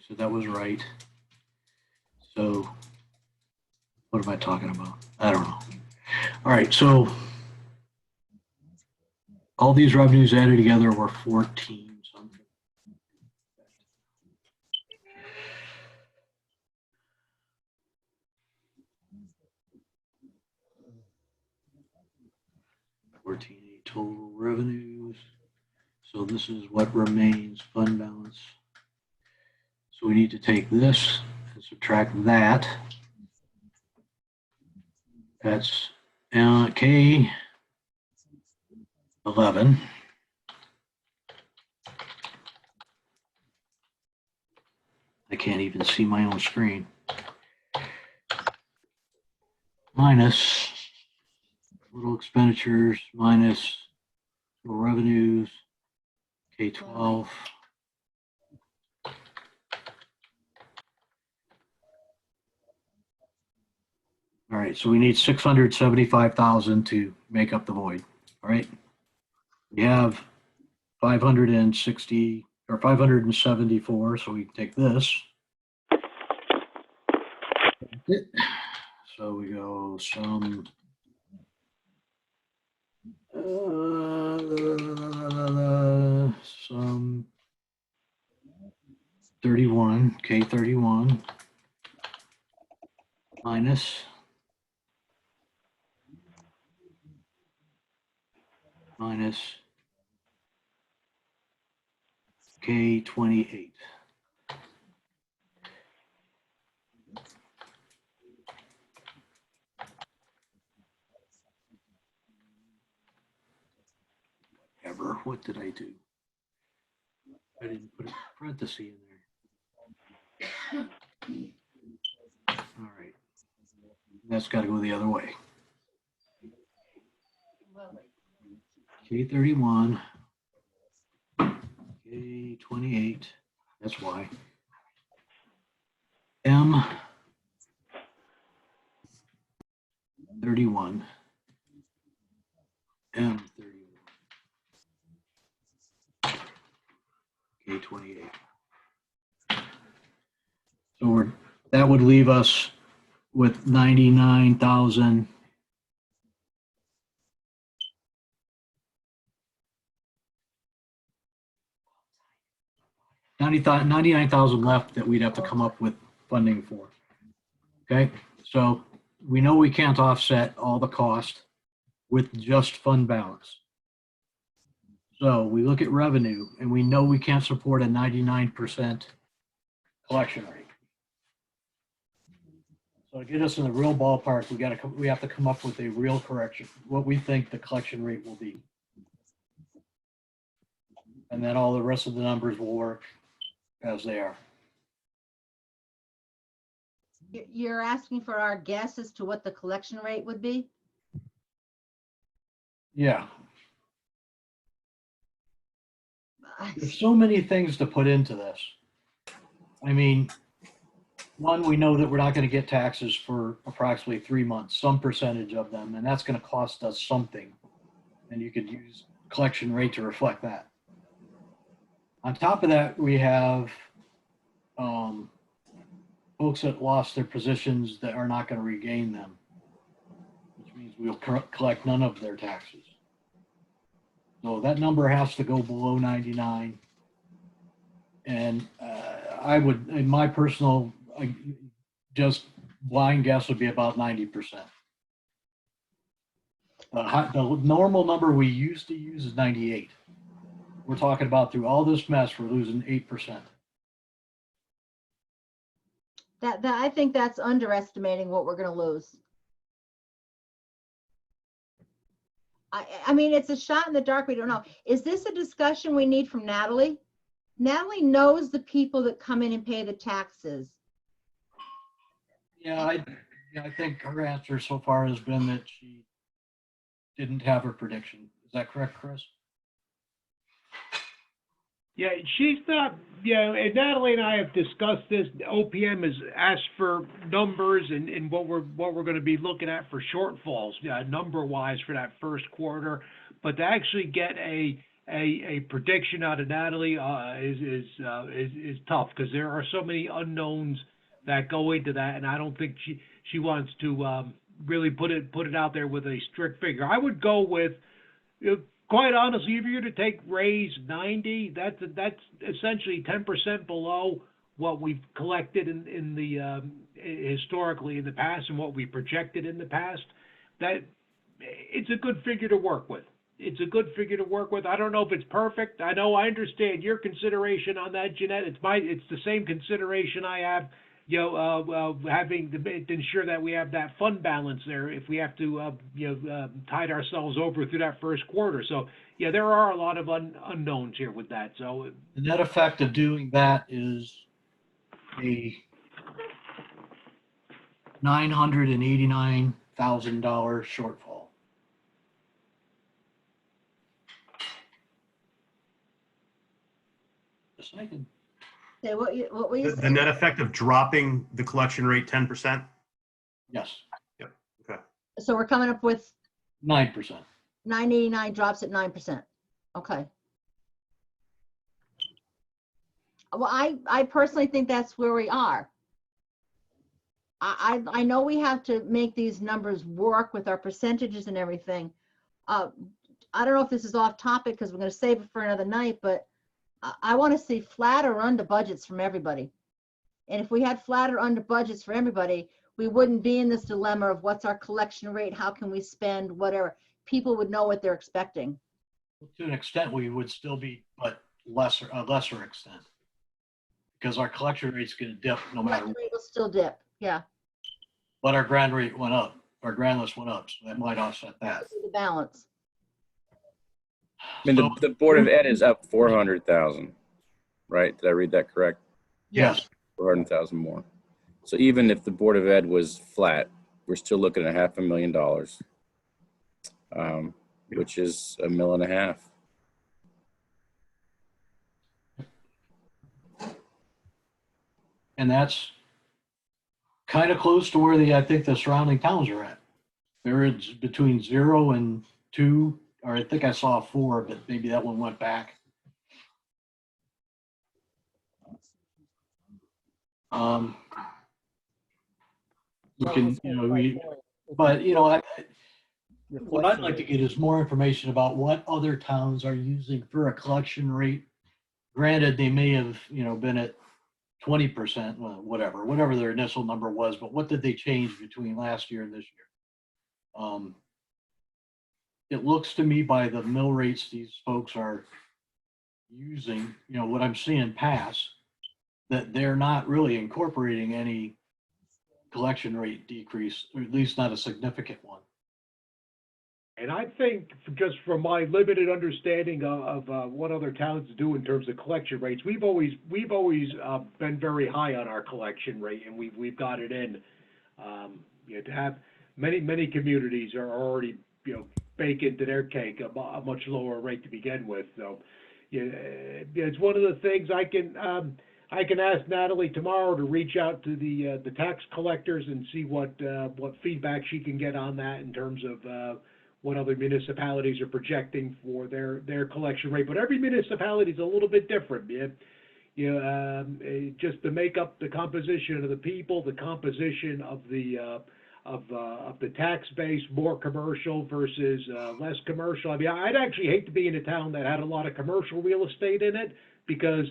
So that was right. So what am I talking about? I don't know. All right, so all these revenues added together were 14 something. Total revenues. So this is what remains, fund balance. So we need to take this and subtract that. That's K 11. I can't even see my own screen. Minus total expenditures, minus total revenues, K-12. All right, so we need 675,000 to make up the void. All right. We have 560 or 574, so we take this. So we go some 31, K31 minus K28. Ever, what did I do? I didn't put a parenthesis in there. All right. That's got to go the other way. K31, K28, that's why. M31, M31, K28. So that would leave us with 99,000. 99,000 left that we'd have to come up with funding for. Okay, so we know we can't offset all the cost with just fund balance. So we look at revenue and we know we can't support a 99% collection rate. So to get us in the real ballpark, we have to come up with a real correction, what we think the collection rate will be. And then all the rest of the numbers will work as they are. You're asking for our guess as to what the collection rate would be? Yeah. There's so many things to put into this. I mean, one, we know that we're not going to get taxes for approximately 3 months, some percentage of them, and that's going to cost us something. And you could use collection rate to reflect that. On top of that, we have folks that lost their positions that are not going to regain them, which means we'll collect none of their taxes. So that number has to go below 99. And I would, in my personal, just blind guess would be about 90%. The normal number we used to use is 98. We're talking about through all this mess, we're losing 8%. That I think that's underestimating what we're going to lose. I mean, it's a shot in the dark. We don't know. Is this a discussion we need from Natalie? Natalie knows the people that come in and pay the taxes. Yeah, I think her answer so far has been that she didn't have her prediction. Is that correct, Chris? Yeah, she's not, and Natalie and I have discussed this. OPM has asked for numbers and what we're going to be looking at for shortfalls, number-wise for that first quarter. But to actually get a prediction out of Natalie is tough because there are so many unknowns that go into that, and I don't think she wants to really put it out there with a strict figure. I would go with, quite honestly, if you're to take raise 90, that's essentially 10% below what we've collected in the historically in the past and what we projected in the past. That it's a good figure to work with. It's a good figure to work with. I don't know if it's perfect. I understand your consideration on that, Jeanette. It's the same consideration I have. Having to ensure that we have that fund balance there if we have to, tide ourselves over through that first quarter. So, yeah, there are a lot of unknowns here with that. So The net effect of doing that is a $989,000 shortfall. Just saying. Okay, what were you The saying? net effect of dropping the collection rate 10%? Yes, Yep, okay. So we're coming up with 9%. 989 drops at 9%. Okay. Well, I personally think that's where we are. I know we have to make these numbers work with our percentages and everything. I don't know if this is off topic because we're going to save it for another night, but I want to see flat or under budgets from everybody. And if we had flat or under budgets for everybody, we wouldn't be in this dilemma of what's our collection rate, how can we spend, whatever. People would know what they're expecting. To an extent, we would still be, but a lesser extent. Because our collection rate's going to dip no matter Collection what. rate will still dip, yeah. But our grand rate went up. Our grand list went up, so that might offset that. The balance. I mean, the Board of Ed is up 400,000, right? Did I read that correct? Yes. 400,000 more. So even if the Board of Ed was flat, we're still looking at $500,000, which is $1.5 million. And that's kind of close to where I think the surrounding towns are at. They're between 0 and 2, or I think I saw 4, but maybe that one went back. You can, what I'd like to get is more information about what other towns are using for a collection rate. Granted, they may have, been at 20%, whatever their initial number was, but what did they change between last year and this year? It looks to me by the mill rates these folks are using, what I'm seeing pass, that they're not really incorporating any collection rate decrease, or at least not a significant one. And I think, just from my limited understanding of what other towns do in terms of collection rates, we've always been very high on our collection rate, and we've got it in. To have many communities are already bake into their cake a much lower rate to begin with. So it's one of the things I can ask Natalie tomorrow to reach out to the tax collectors and see what feedback she can get on that in terms of what other municipalities are projecting for their collection rate. But every municipality is a little bit different. Just to make up the composition of the people, the composition of the tax base, more commercial versus less commercial. I mean, I'd actually hate to be in a town that had a lot of commercial real estate in it, because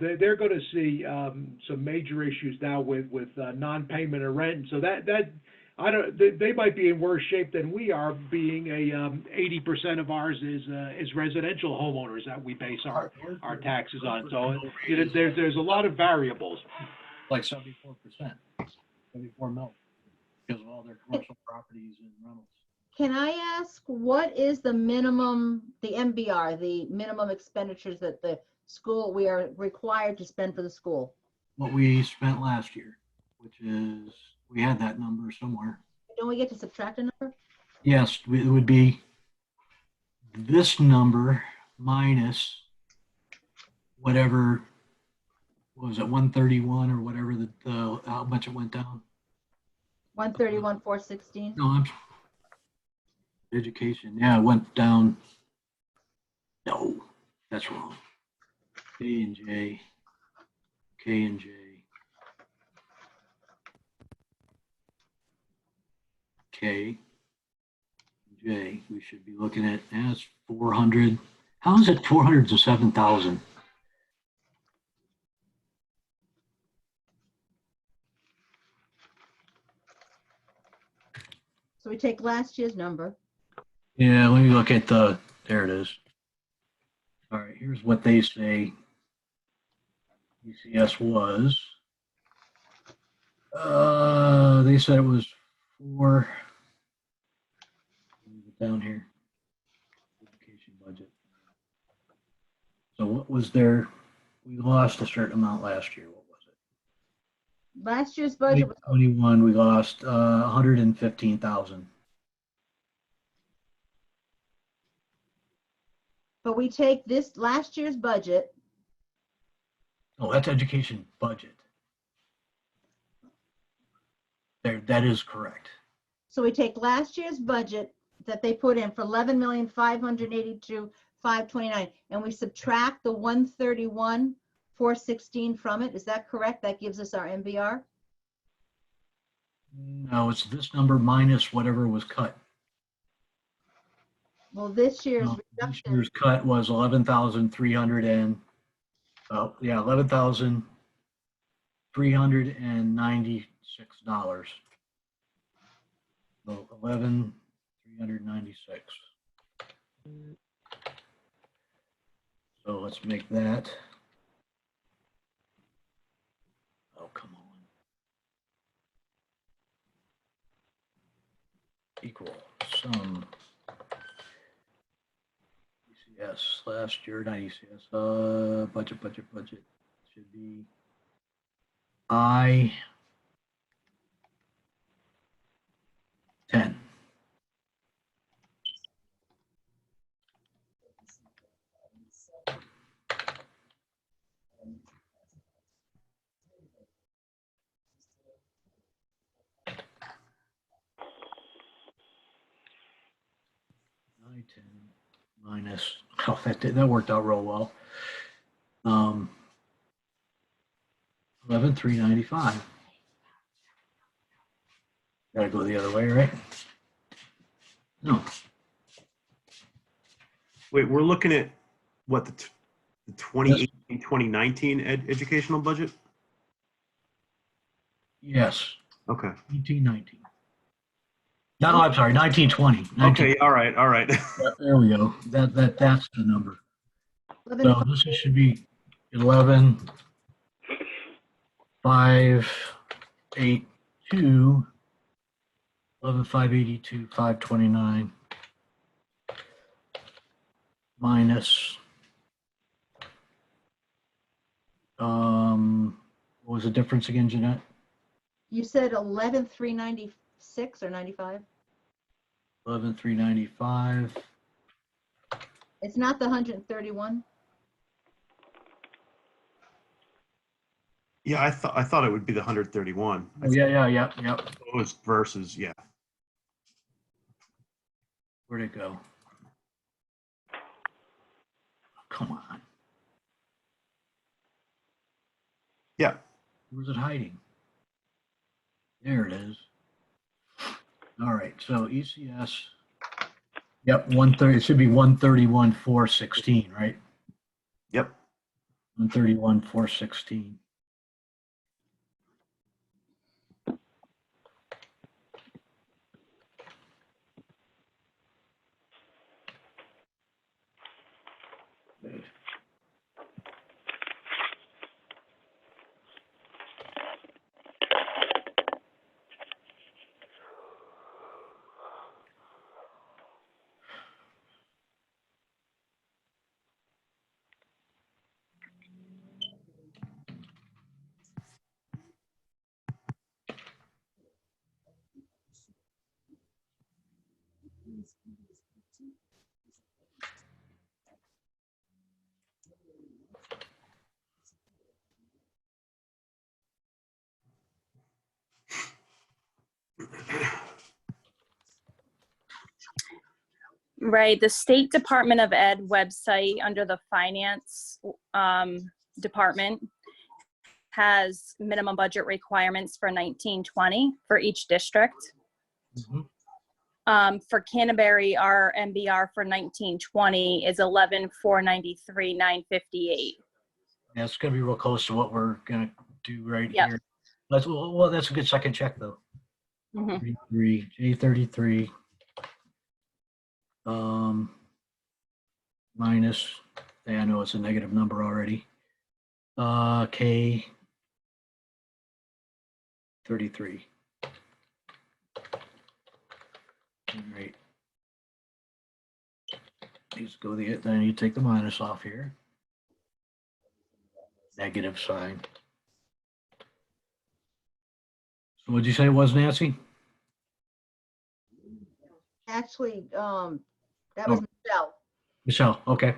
they're going to see some major issues now with non-payment of rent. So they might be in worse shape than we are, being 80% of ours is residential homeowners that we base our taxes on. So there's a lot of variables. Like 74%, 74 mil, because of all their commercial properties and rentals. Can I ask, what is the minimum, the MBR, the minimum expenditures that we are required to spend for the school? What we spent last year, which is, we had that number somewhere. Don't we get to subtract a number? Yes, it would be this number minus whatever, what was it, 131 or whatever, how much it went down? 131, 416. No, I'm, education, yeah, it went down. No, that's wrong. K and J, K and J. K, J, we should be looking at, as 400. How is it 400 to 7,000? So we take last year's number. Yeah, let me look at there it is. All right, here's what they say ECS was. They said it was down here, education budget. So what was there? We lost a certain amount last year. What was it? Last year's budget was 21, we lost 115,000. But we take this last year's budget. Oh, that's education budget. There, that is correct. So we take last year's budget that they put in for 11,582,529, and we subtract the 131,416 from it. Is that correct? That gives us our MVR. No, it's this number minus whatever was cut. Well, this year's No, this reduction. year's cut was 11,300 and, oh yeah, $11,396. So 11,396. So let's make that. Oh, come on. Equal sum. ECS last year, not ECS. Budget should be I 10. I-10 minus, oh, that worked out real well. 11,395. Gotta go the other way, right? No. Wait, we're looking at what, the 2018, 2019 educational budget? Yes. Okay. 1919. No, I'm sorry, 1920. Okay, all right. Yeah, there we go. That's the number. So this should be 11, 582, 11,582, 529 minus, what was the difference again, Jeanette? You said 11,396 or 95? 11,395. It's not the 131. Yeah, I thought it would be the 131. Oh, yeah. It was versus, yeah. Where'd it go? Come on. Yeah. Where's it hiding? There it is. All right, so ECS. Yep, 130. It should be 131,416, right? Yep. 131,416. Good. Right, the State Department of Ed website under the finance department has minimum budget requirements for 1920 for each district. For Canterbury, our MBR for 1920 is 11,493,958. Yeah, it's gonna be real close to what we're gonna do right Yep. here. Well, that's a good second check though. Mhm. 33, J33. Minus, I know it's a negative number already. K 33. All right. Let's go then you take the minus off here. Negative sign. So what'd you say it was, Nancy? Actually, that was Michelle. Michelle, okay.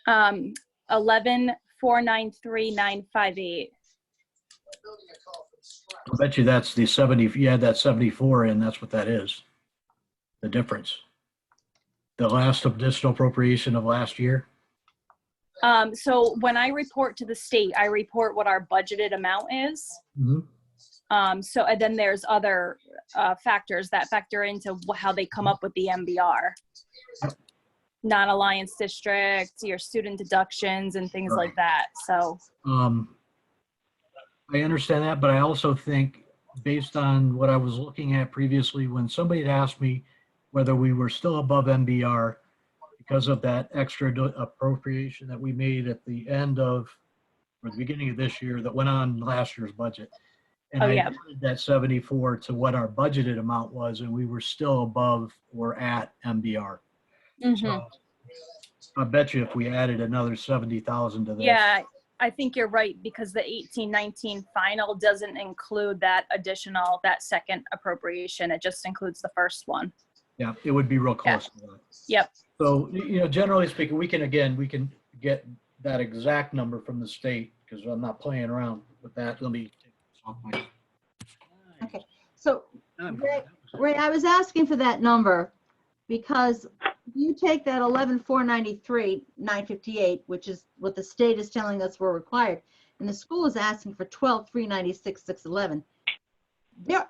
11,493,958. I bet you that's the 70, if you add that 74 in, that's what that is. The difference. The last additional appropriation of last year. So when I report to the state, I report what our budgeted amount is. So and then there's other factors that factor into how they come up with the MBR. Non-alliance districts, your student deductions and things like that. So I understand that, but I also think based on what I was looking at previously, when somebody had asked me whether we were still above MBR because of that extra appropriation that we made at the end of, or the beginning of this year that went on last year's budget. And I added that 74 to what our budgeted amount was, and we were still above or at MBR. So I bet you if we added another 70,000 to this. yeah, I think you're right, because the 18-19 final doesn't include that additional, that second appropriation. It just includes the first one. Yeah, it would be real close to that. Yep. So, generally speaking, we can get that exact number from the state, because I'm not playing around with that. Let me take this off my. Okay, so Ray, I was asking for that number because you take that 11,493,958, which is what the state is telling us we're required, and the school is asking for 12,396,611. They're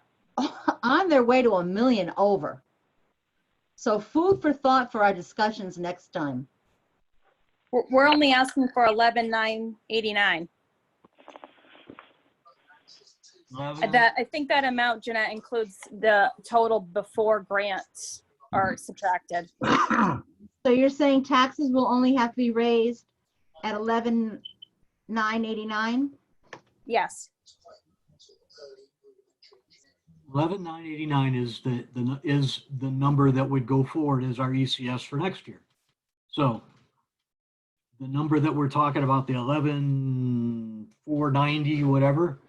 on their way to $1 million over. So food for thought for our discussions next time. We're only asking for 11,989. I think that amount, Jeanette, includes the total before grants are subtracted. So you're saying taxes will only have to be raised at 11,989? Yes. 11,989 is the number that would go forward as our ECS for next year. So the number that we're talking about, the 11,490 whatever,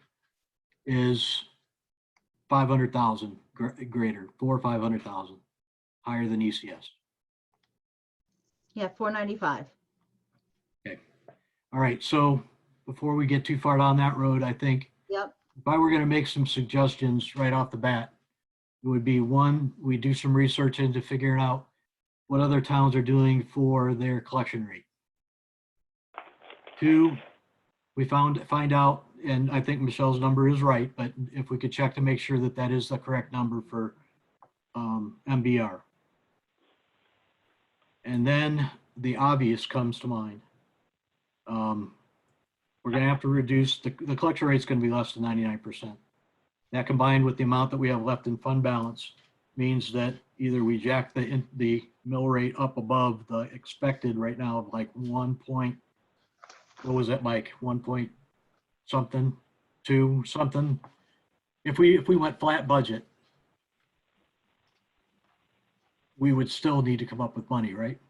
is 500,000 greater, 400,000 or 500,000 higher than ECS. Yeah, 495. Okay. All right. So before we get too far down that road, I think if I were going to make some suggestions right off the bat, it would be one, we do some research into figuring out what other towns are doing for their collection rate. Two, we find out, and I think Michelle's number is right, but if we could check to make sure that that is the correct number for MBR. And then the obvious comes to mind. We're going to have to reduce, the collection rate is going to be less than 99%. That combined with the amount that we have left in fund balance means that either we jack the mill rate up above the expected right now of like 1 point, what was it, Mike? 1 point something, 2 something. If we went flat budget, we would still need to come up with money, right?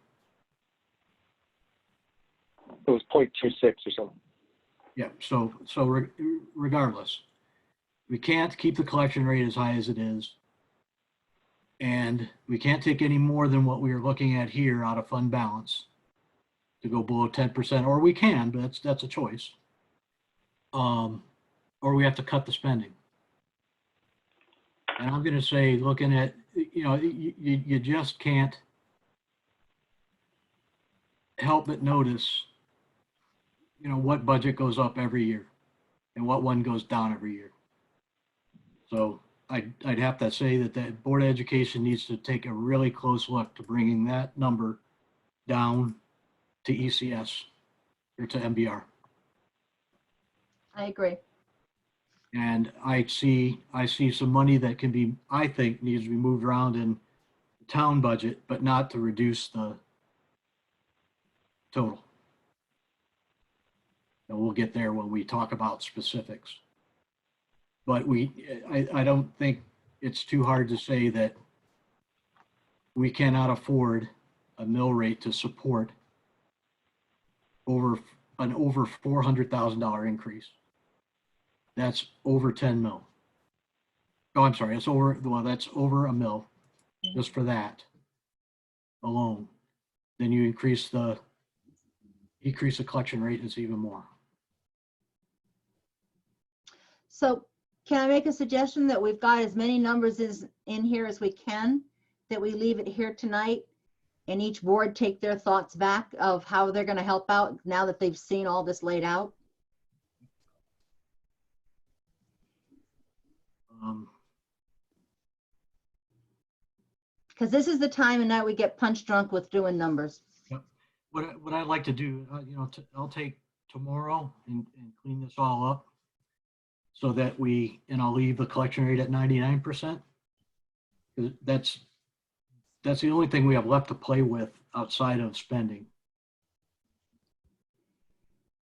It was 0.26 or something. Yeah, so regardless, we can't keep the collection rate as high as it is. And we can't take any more than what we are looking at here out of fund balance to go below 10%, or we can, but that's a choice. Or we have to cut the spending. And I'm going to say, looking at, you just can't help but notice, what budget goes up every year and what one goes down every year. So I'd have to say that Board of Education needs to take a really close look to bringing that number down to ECS or to MBR. I agree. And I see some money that can be, I think, needs to be moved around in the town budget, but not to reduce the total. And we'll get there when we talk about specifics. But I don't think it's too hard to say that we cannot afford a mill rate to support over $400,000 increase. That's over 10 mil. Oh, I'm sorry. That's over a mil just for that alone. Then you decrease the collection rate, it's even more. So can I make a suggestion that we've got as many numbers in here as we can, that we leave it here tonight and each board take their thoughts back of how they're going to help out now that they've seen all this laid out? Because this is the time of night we get punch drunk with doing numbers. Yep. What I'd like to do, I'll take tomorrow and clean this all up so that I'll leave the collection rate at 99%. That's the only thing we have left to play with outside of spending.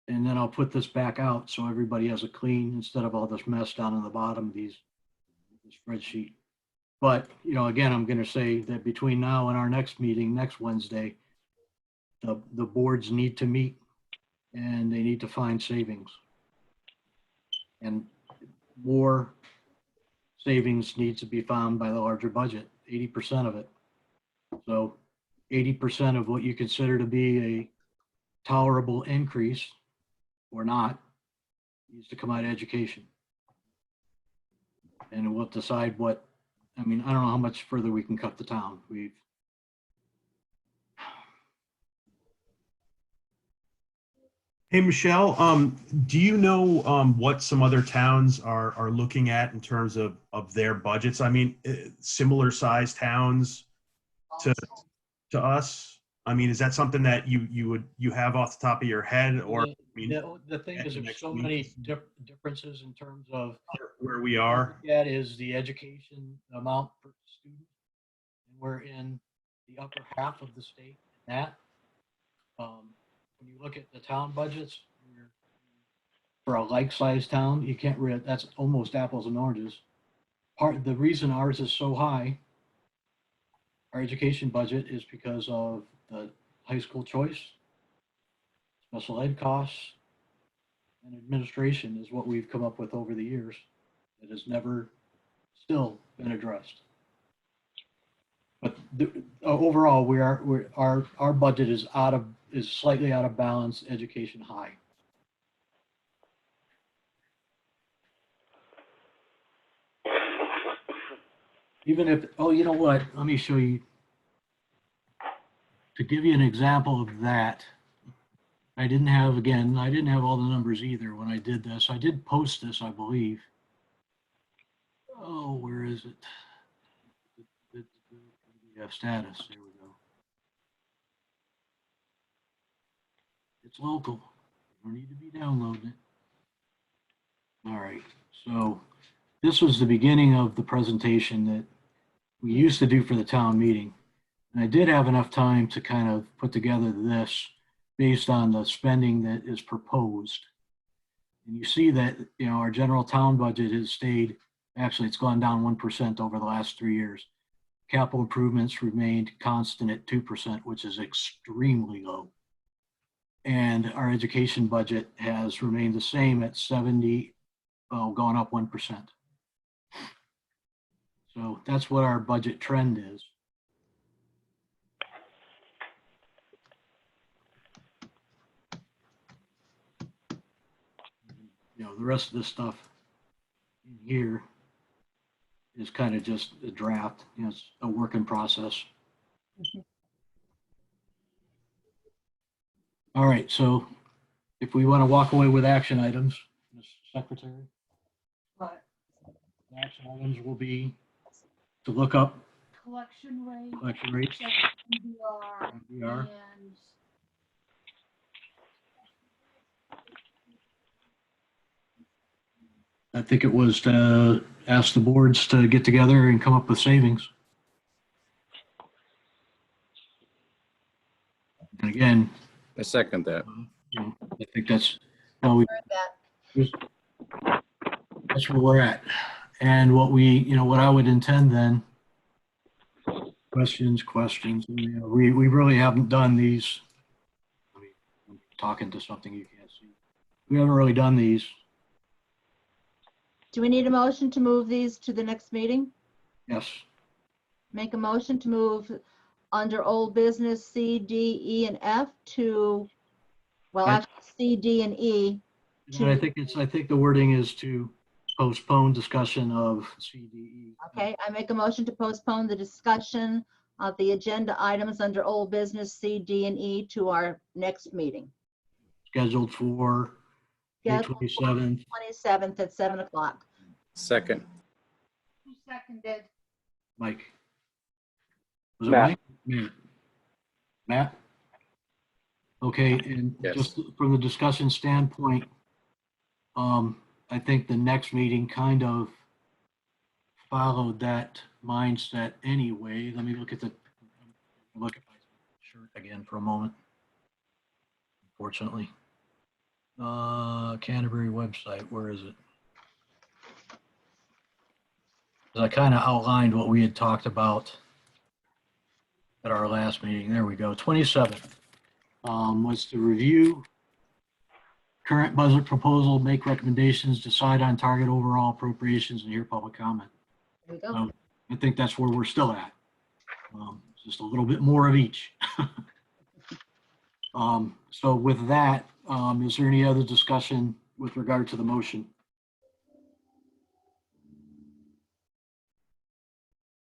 And then I'll put this back out so everybody has a clean, instead of all this mess down on the bottom of the spreadsheet. But, again, I'm going to say that between now and our next meeting, next Wednesday, the boards need to meet and they need to find savings. And more savings needs to be found by the larger budget, 80% of it. So 80% of what you consider to be a tolerable increase or not needs to come out of education. And we'll decide I don't know how much further we can cut the town. Hey, Michelle, do you know what some other towns are looking at in terms of their budgets? I mean, similar sized towns to us? I mean, is that something that you have off the top of your head, or the thing is, there's so many differences in terms of where we are? That is the education amount per student, and we're in the upper half of the state. That when you look at the town budgets, for a like-sized town, you can't really. That's almost apples and oranges. The reason ours is so high, our education budget, is because of the high school choice, special ed costs, and administration is what we've come up with over the years. It has never still been addressed. But overall, our budget is slightly out of balance, education high. Even if, you know what? Let me show you. To give you an example of that, I didn't have all the numbers either when I did this. I did post this, I believe. Oh, where is it? Status, there we go. It's local. You don't need to be downloading it. All right, so this was the beginning of the presentation that we used to do for the town meeting. And I did have enough time to kind of put together this based on the spending that is proposed. And you see that, our general town budget has stayed, actually it's gone down 1% over the last 3 years. Capital improvements remained constant at 2%, which is extremely low. And our education budget has remained the same at 70, gone up 1%. So that's what our budget trend is. The rest of this stuff in here is kind of just a draft. It's a work in process. All right, so if we want to walk away with action items, Ms. Secretary, But action items will be to look up collection rate, collection rates, check MBR, MBR. and I think it was to ask the boards to get together and come up with savings. And again, I second that. I think that's, well, that's where we're at. And what what I would intend then, questions, we really haven't done these. I mean, I'm talking to something you can't see. We haven't really done these. Do we need a motion to move these to the next meeting? Yes. Make a motion to move under old business C, D, E, and F to, well, Okay. actually C, D, and E. And I think the wording is to postpone discussion of CDE. Okay, I make a motion to postpone the discussion of the agenda items under old business C, D, and E to our next meeting. Scheduled for May 27th. 27th at 7 o'clock. Second. who seconded? Mike. Was it Matt. Mike? Matt. Matt? Okay, and Yes. just from the discussion standpoint, I think the next meeting kind of followed that mindset anyway. Let me look at my shirt again for a moment. Unfortunately. Canterbury website, where is it? I kind of outlined what we had talked about at our last meeting. There we go. 27th was to review current budget proposal, make recommendations, decide on target overall appropriations, and hear public comment. There we go. So I think that's where we're still at. Just a little bit more of each. So with that, is there any other discussion with regard to the motion?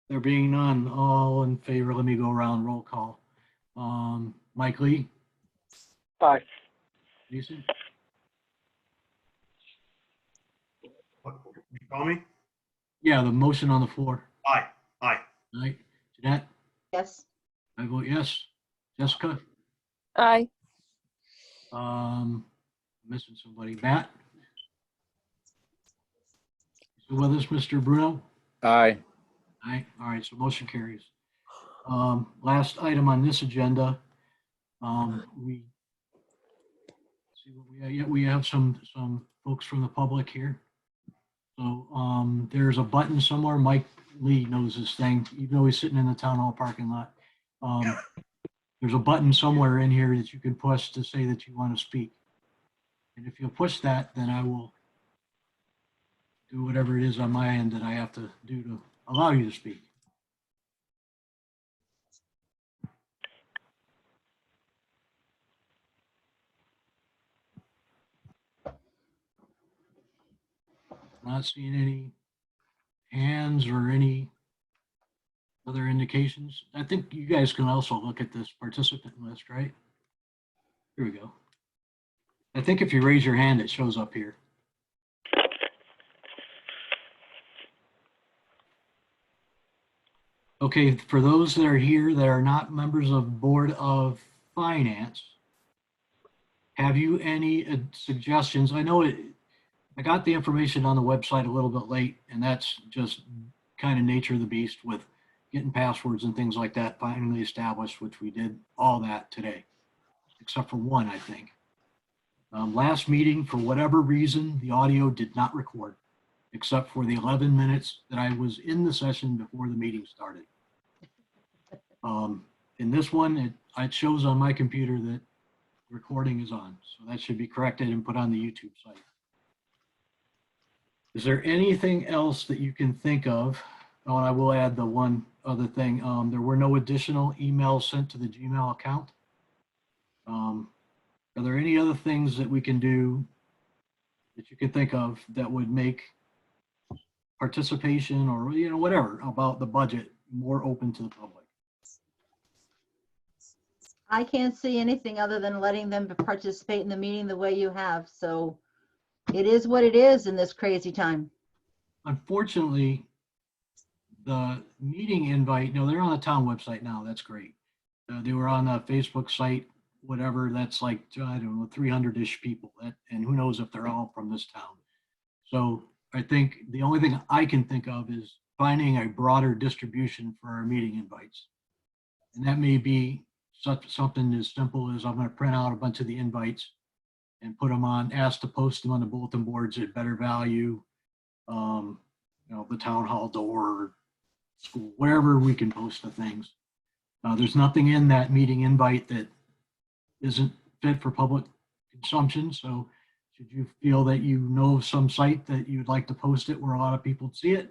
There being none, all in favor, let me go around roll call. Mike Lee? Aye. Jason? What, you call me? Yeah, the motion on the floor. Aye, aye. All right, Jeanette? Yes. I vote yes. Jessica? Aye. Missing somebody. Matt? So with us, Mr. Bruno? Aye. Aye. All right, so motion carries. Last item on this agenda, we see what we have. Yeah, we have some folks from the public here. So there's a button somewhere. Mike Lee knows this thing, even though he's sitting in the town hall parking lot. There's a button somewhere in here that you can push to say that you want to speak. And if you'll push that, then I will do whatever it is on my end that I have to do to allow you to speak. Not seeing any hands or any other indications. I think you guys can also look at this participant list, right? Here we go. I think if you raise your hand, it shows up here. Okay, for those that are here that are not members of Board of Finance, have you any suggestions? I know I got the information on the website a little bit late, and that's just kind of nature of the beast with getting passwords and things like that finally established, which we did all that today, except for one, I think. Last meeting, for whatever reason, the audio did not record, except for the 11 minutes that I was in the session before the meeting started. In this one, it shows on my computer that recording is on, so that should be corrected and put on the YouTube site. Is there anything else that you can think of? Oh, and I will add the one other thing. There were no additional emails sent to the Gmail account. Are there any other things that we can do that you can think of that would make participation or, whatever about the budget more open to the public? I can't see anything other than letting them participate in the meeting the way you have. So it is what it is in this crazy time. Unfortunately, the meeting invite, no, they're on the town website now. That's great. They were on the Facebook site, whatever. That's like, I don't know, 300-ish people. And who knows if they're all from this town. So I think the only thing I can think of is finding a broader distribution for our meeting invites. And that may be something as simple as I'm going to print out a bunch of the invites and put them on, ask to post them on the bulletin boards at Better Value, the town hall door, school, wherever we can post the things. There's nothing in that meeting invite that isn't fit for public consumption. So should you feel that you know of some site that you'd like to post it where a lot of people see it,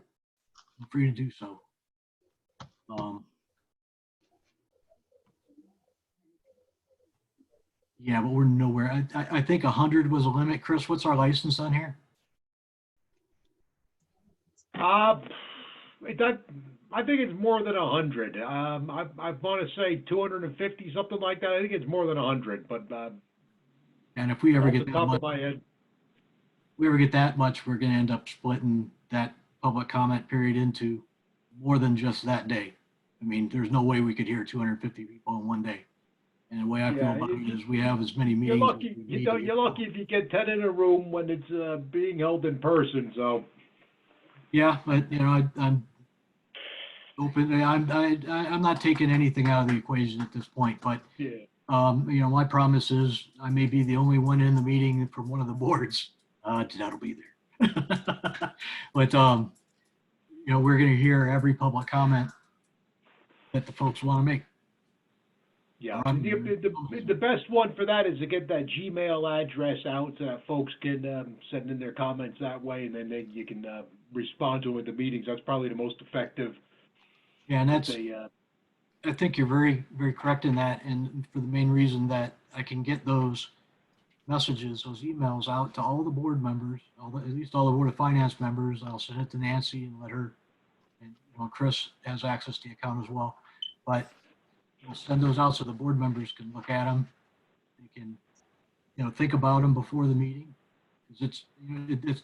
feel free to do so. Yeah, but we're nowhere. I think 100 was a limit. Chris, what's our license on here? I think it's more than 100. I want to say 250, something like that. I think it's more than 100, but And if we ever off get the that top much, of my head, we ever get that much, we're going to end up splitting that public comment period into more than just that day. I mean, there's no way we could hear 250 people in one day. And the way I feel Yeah, about it is we have as many you're meetings. lucky. You're lucky if you get 10 in a room when it's being held in person. So Yeah, but I'm open. I'm not taking anything out of the equation at this point. But yeah, my promise is I may be the only one in the meeting from one of the boards. That'll be there. But we're going to hear every public comment that the folks want to make. yeah. The best one for that is to get that Gmail address out so that folks can send in their comments that way, and then you can respond to them at the meetings. That's probably the most effective. Yeah, and that's. I think you're very, very correct in that, and for the main reason that I can get those messages, those emails out to all the board members, at least all the Board of Finance members. I'll send it to Nancy and let her, and Chris has access to the account as well. But we'll send those out so the board members can look at them. They can, think about them before the meeting, because it's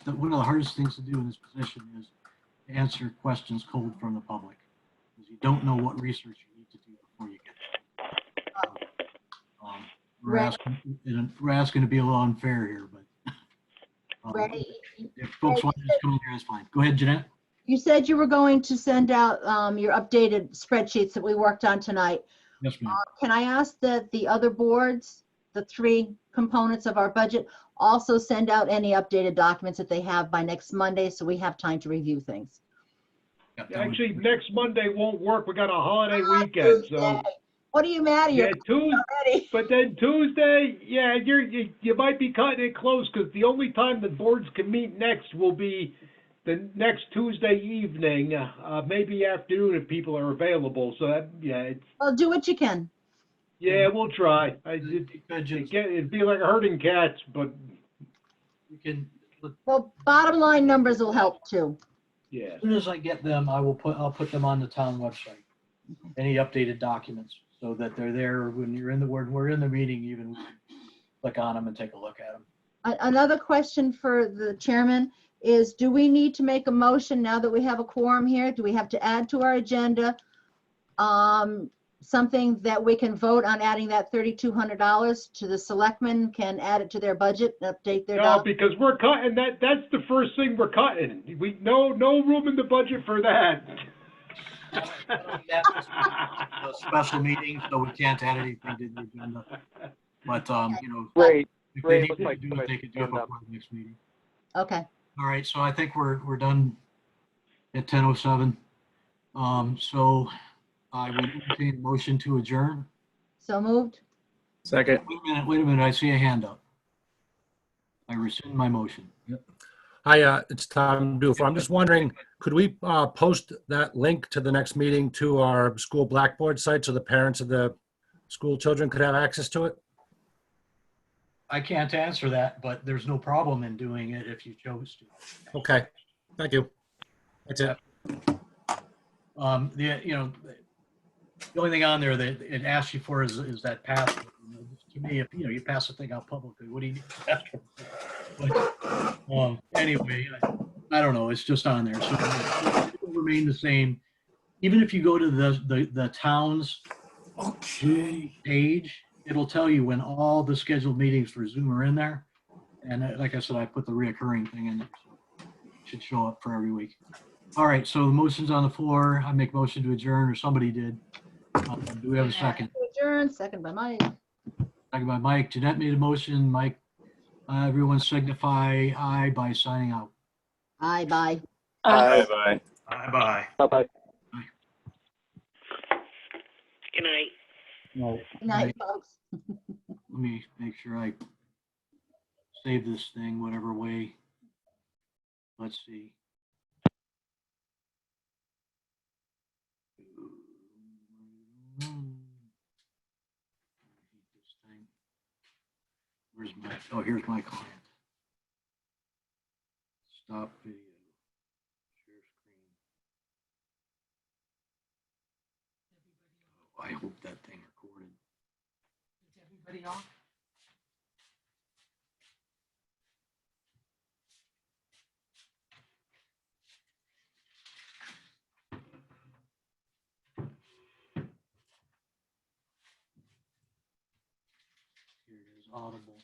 one of the hardest things to do in this position is to answer questions cold from the public, because you don't know what research you need to do before you get there. We're asking to be a little unfair here, but if folks want to just come in here, that's fine. Go ahead, Jeanette. You said you were going to send out your updated spreadsheets that we worked on tonight. Yes, ma'am. Can I ask that the other boards, the 3 components of our budget, also send out any updated documents that they have by next Monday so we have time to review things? Actually, next Monday won't work. We got a holiday weekend, so. What are you mad at? Yeah, Tuesday. But then Tuesday, yeah, you might be cutting it close because the only time the boards can meet next will be the next Tuesday evening, maybe afternoon if people are available. So it's. Well, do what you can. Yeah, we'll try. It'd be like herding cats, but you can. Well, bottom line numbers will help too. Yeah. As soon as I get them, I'll put them on the town website. Any updated documents, so that they're there when we're in the meeting. Even click on them and take a look at them. Another question for the chairman is: do we need to make a motion now that we have a quorum here? Do we have to add to our agenda something that we can vote on, adding that $3,200 to the selectmen can add it to their budget, update their? No, because we're cutting that. That's the first thing we're cutting. We no room in the budget for that. A special meeting, so we can't add anything to the agenda. But Ray, if they need looks to like do it, they could do it before the next meeting. Okay. All right, so I think we're done at 10:07. So I will entertain a motion to adjourn. So moved. Second. Wait a minute. I see a hand up. I rescind my motion. Yep. Hi, it's Tom Dufour. I'm just wondering, could we post that link to the next meeting to our school Blackboard site so the parents of the school children could have access to it? I can't answer that, but there's no problem in doing it if you chose to. Okay, thank you. That's it. The only thing on there that it asks you for is that password. To me, if you pass the thing out publicly, what do you need a password for? But, anyway, I don't know. It's just on there, so it will remain the same. Even if you go to the town's page, it'll tell you when all the scheduled meetings for Zoom are in there. And like I said, I put the reoccurring thing in there, so it should show up for every week. All right, so the motion's on the floor. I make motion to adjourn, or somebody did. Do we have a second? Adjourn, second by Mike. Second by Mike. Jeanette made a motion. Mike, everyone signify aye by signing out. Aye, bye. Bye-bye. Bye-bye. Bye-bye. Good night. No. Good night, folks. Let me make sure I save this thing whatever way. Let's see. Where's my, oh, here's my client. Stop video. Share screen. Oh, I hope that thing recorded. Is everybody off? Here it is, Audible.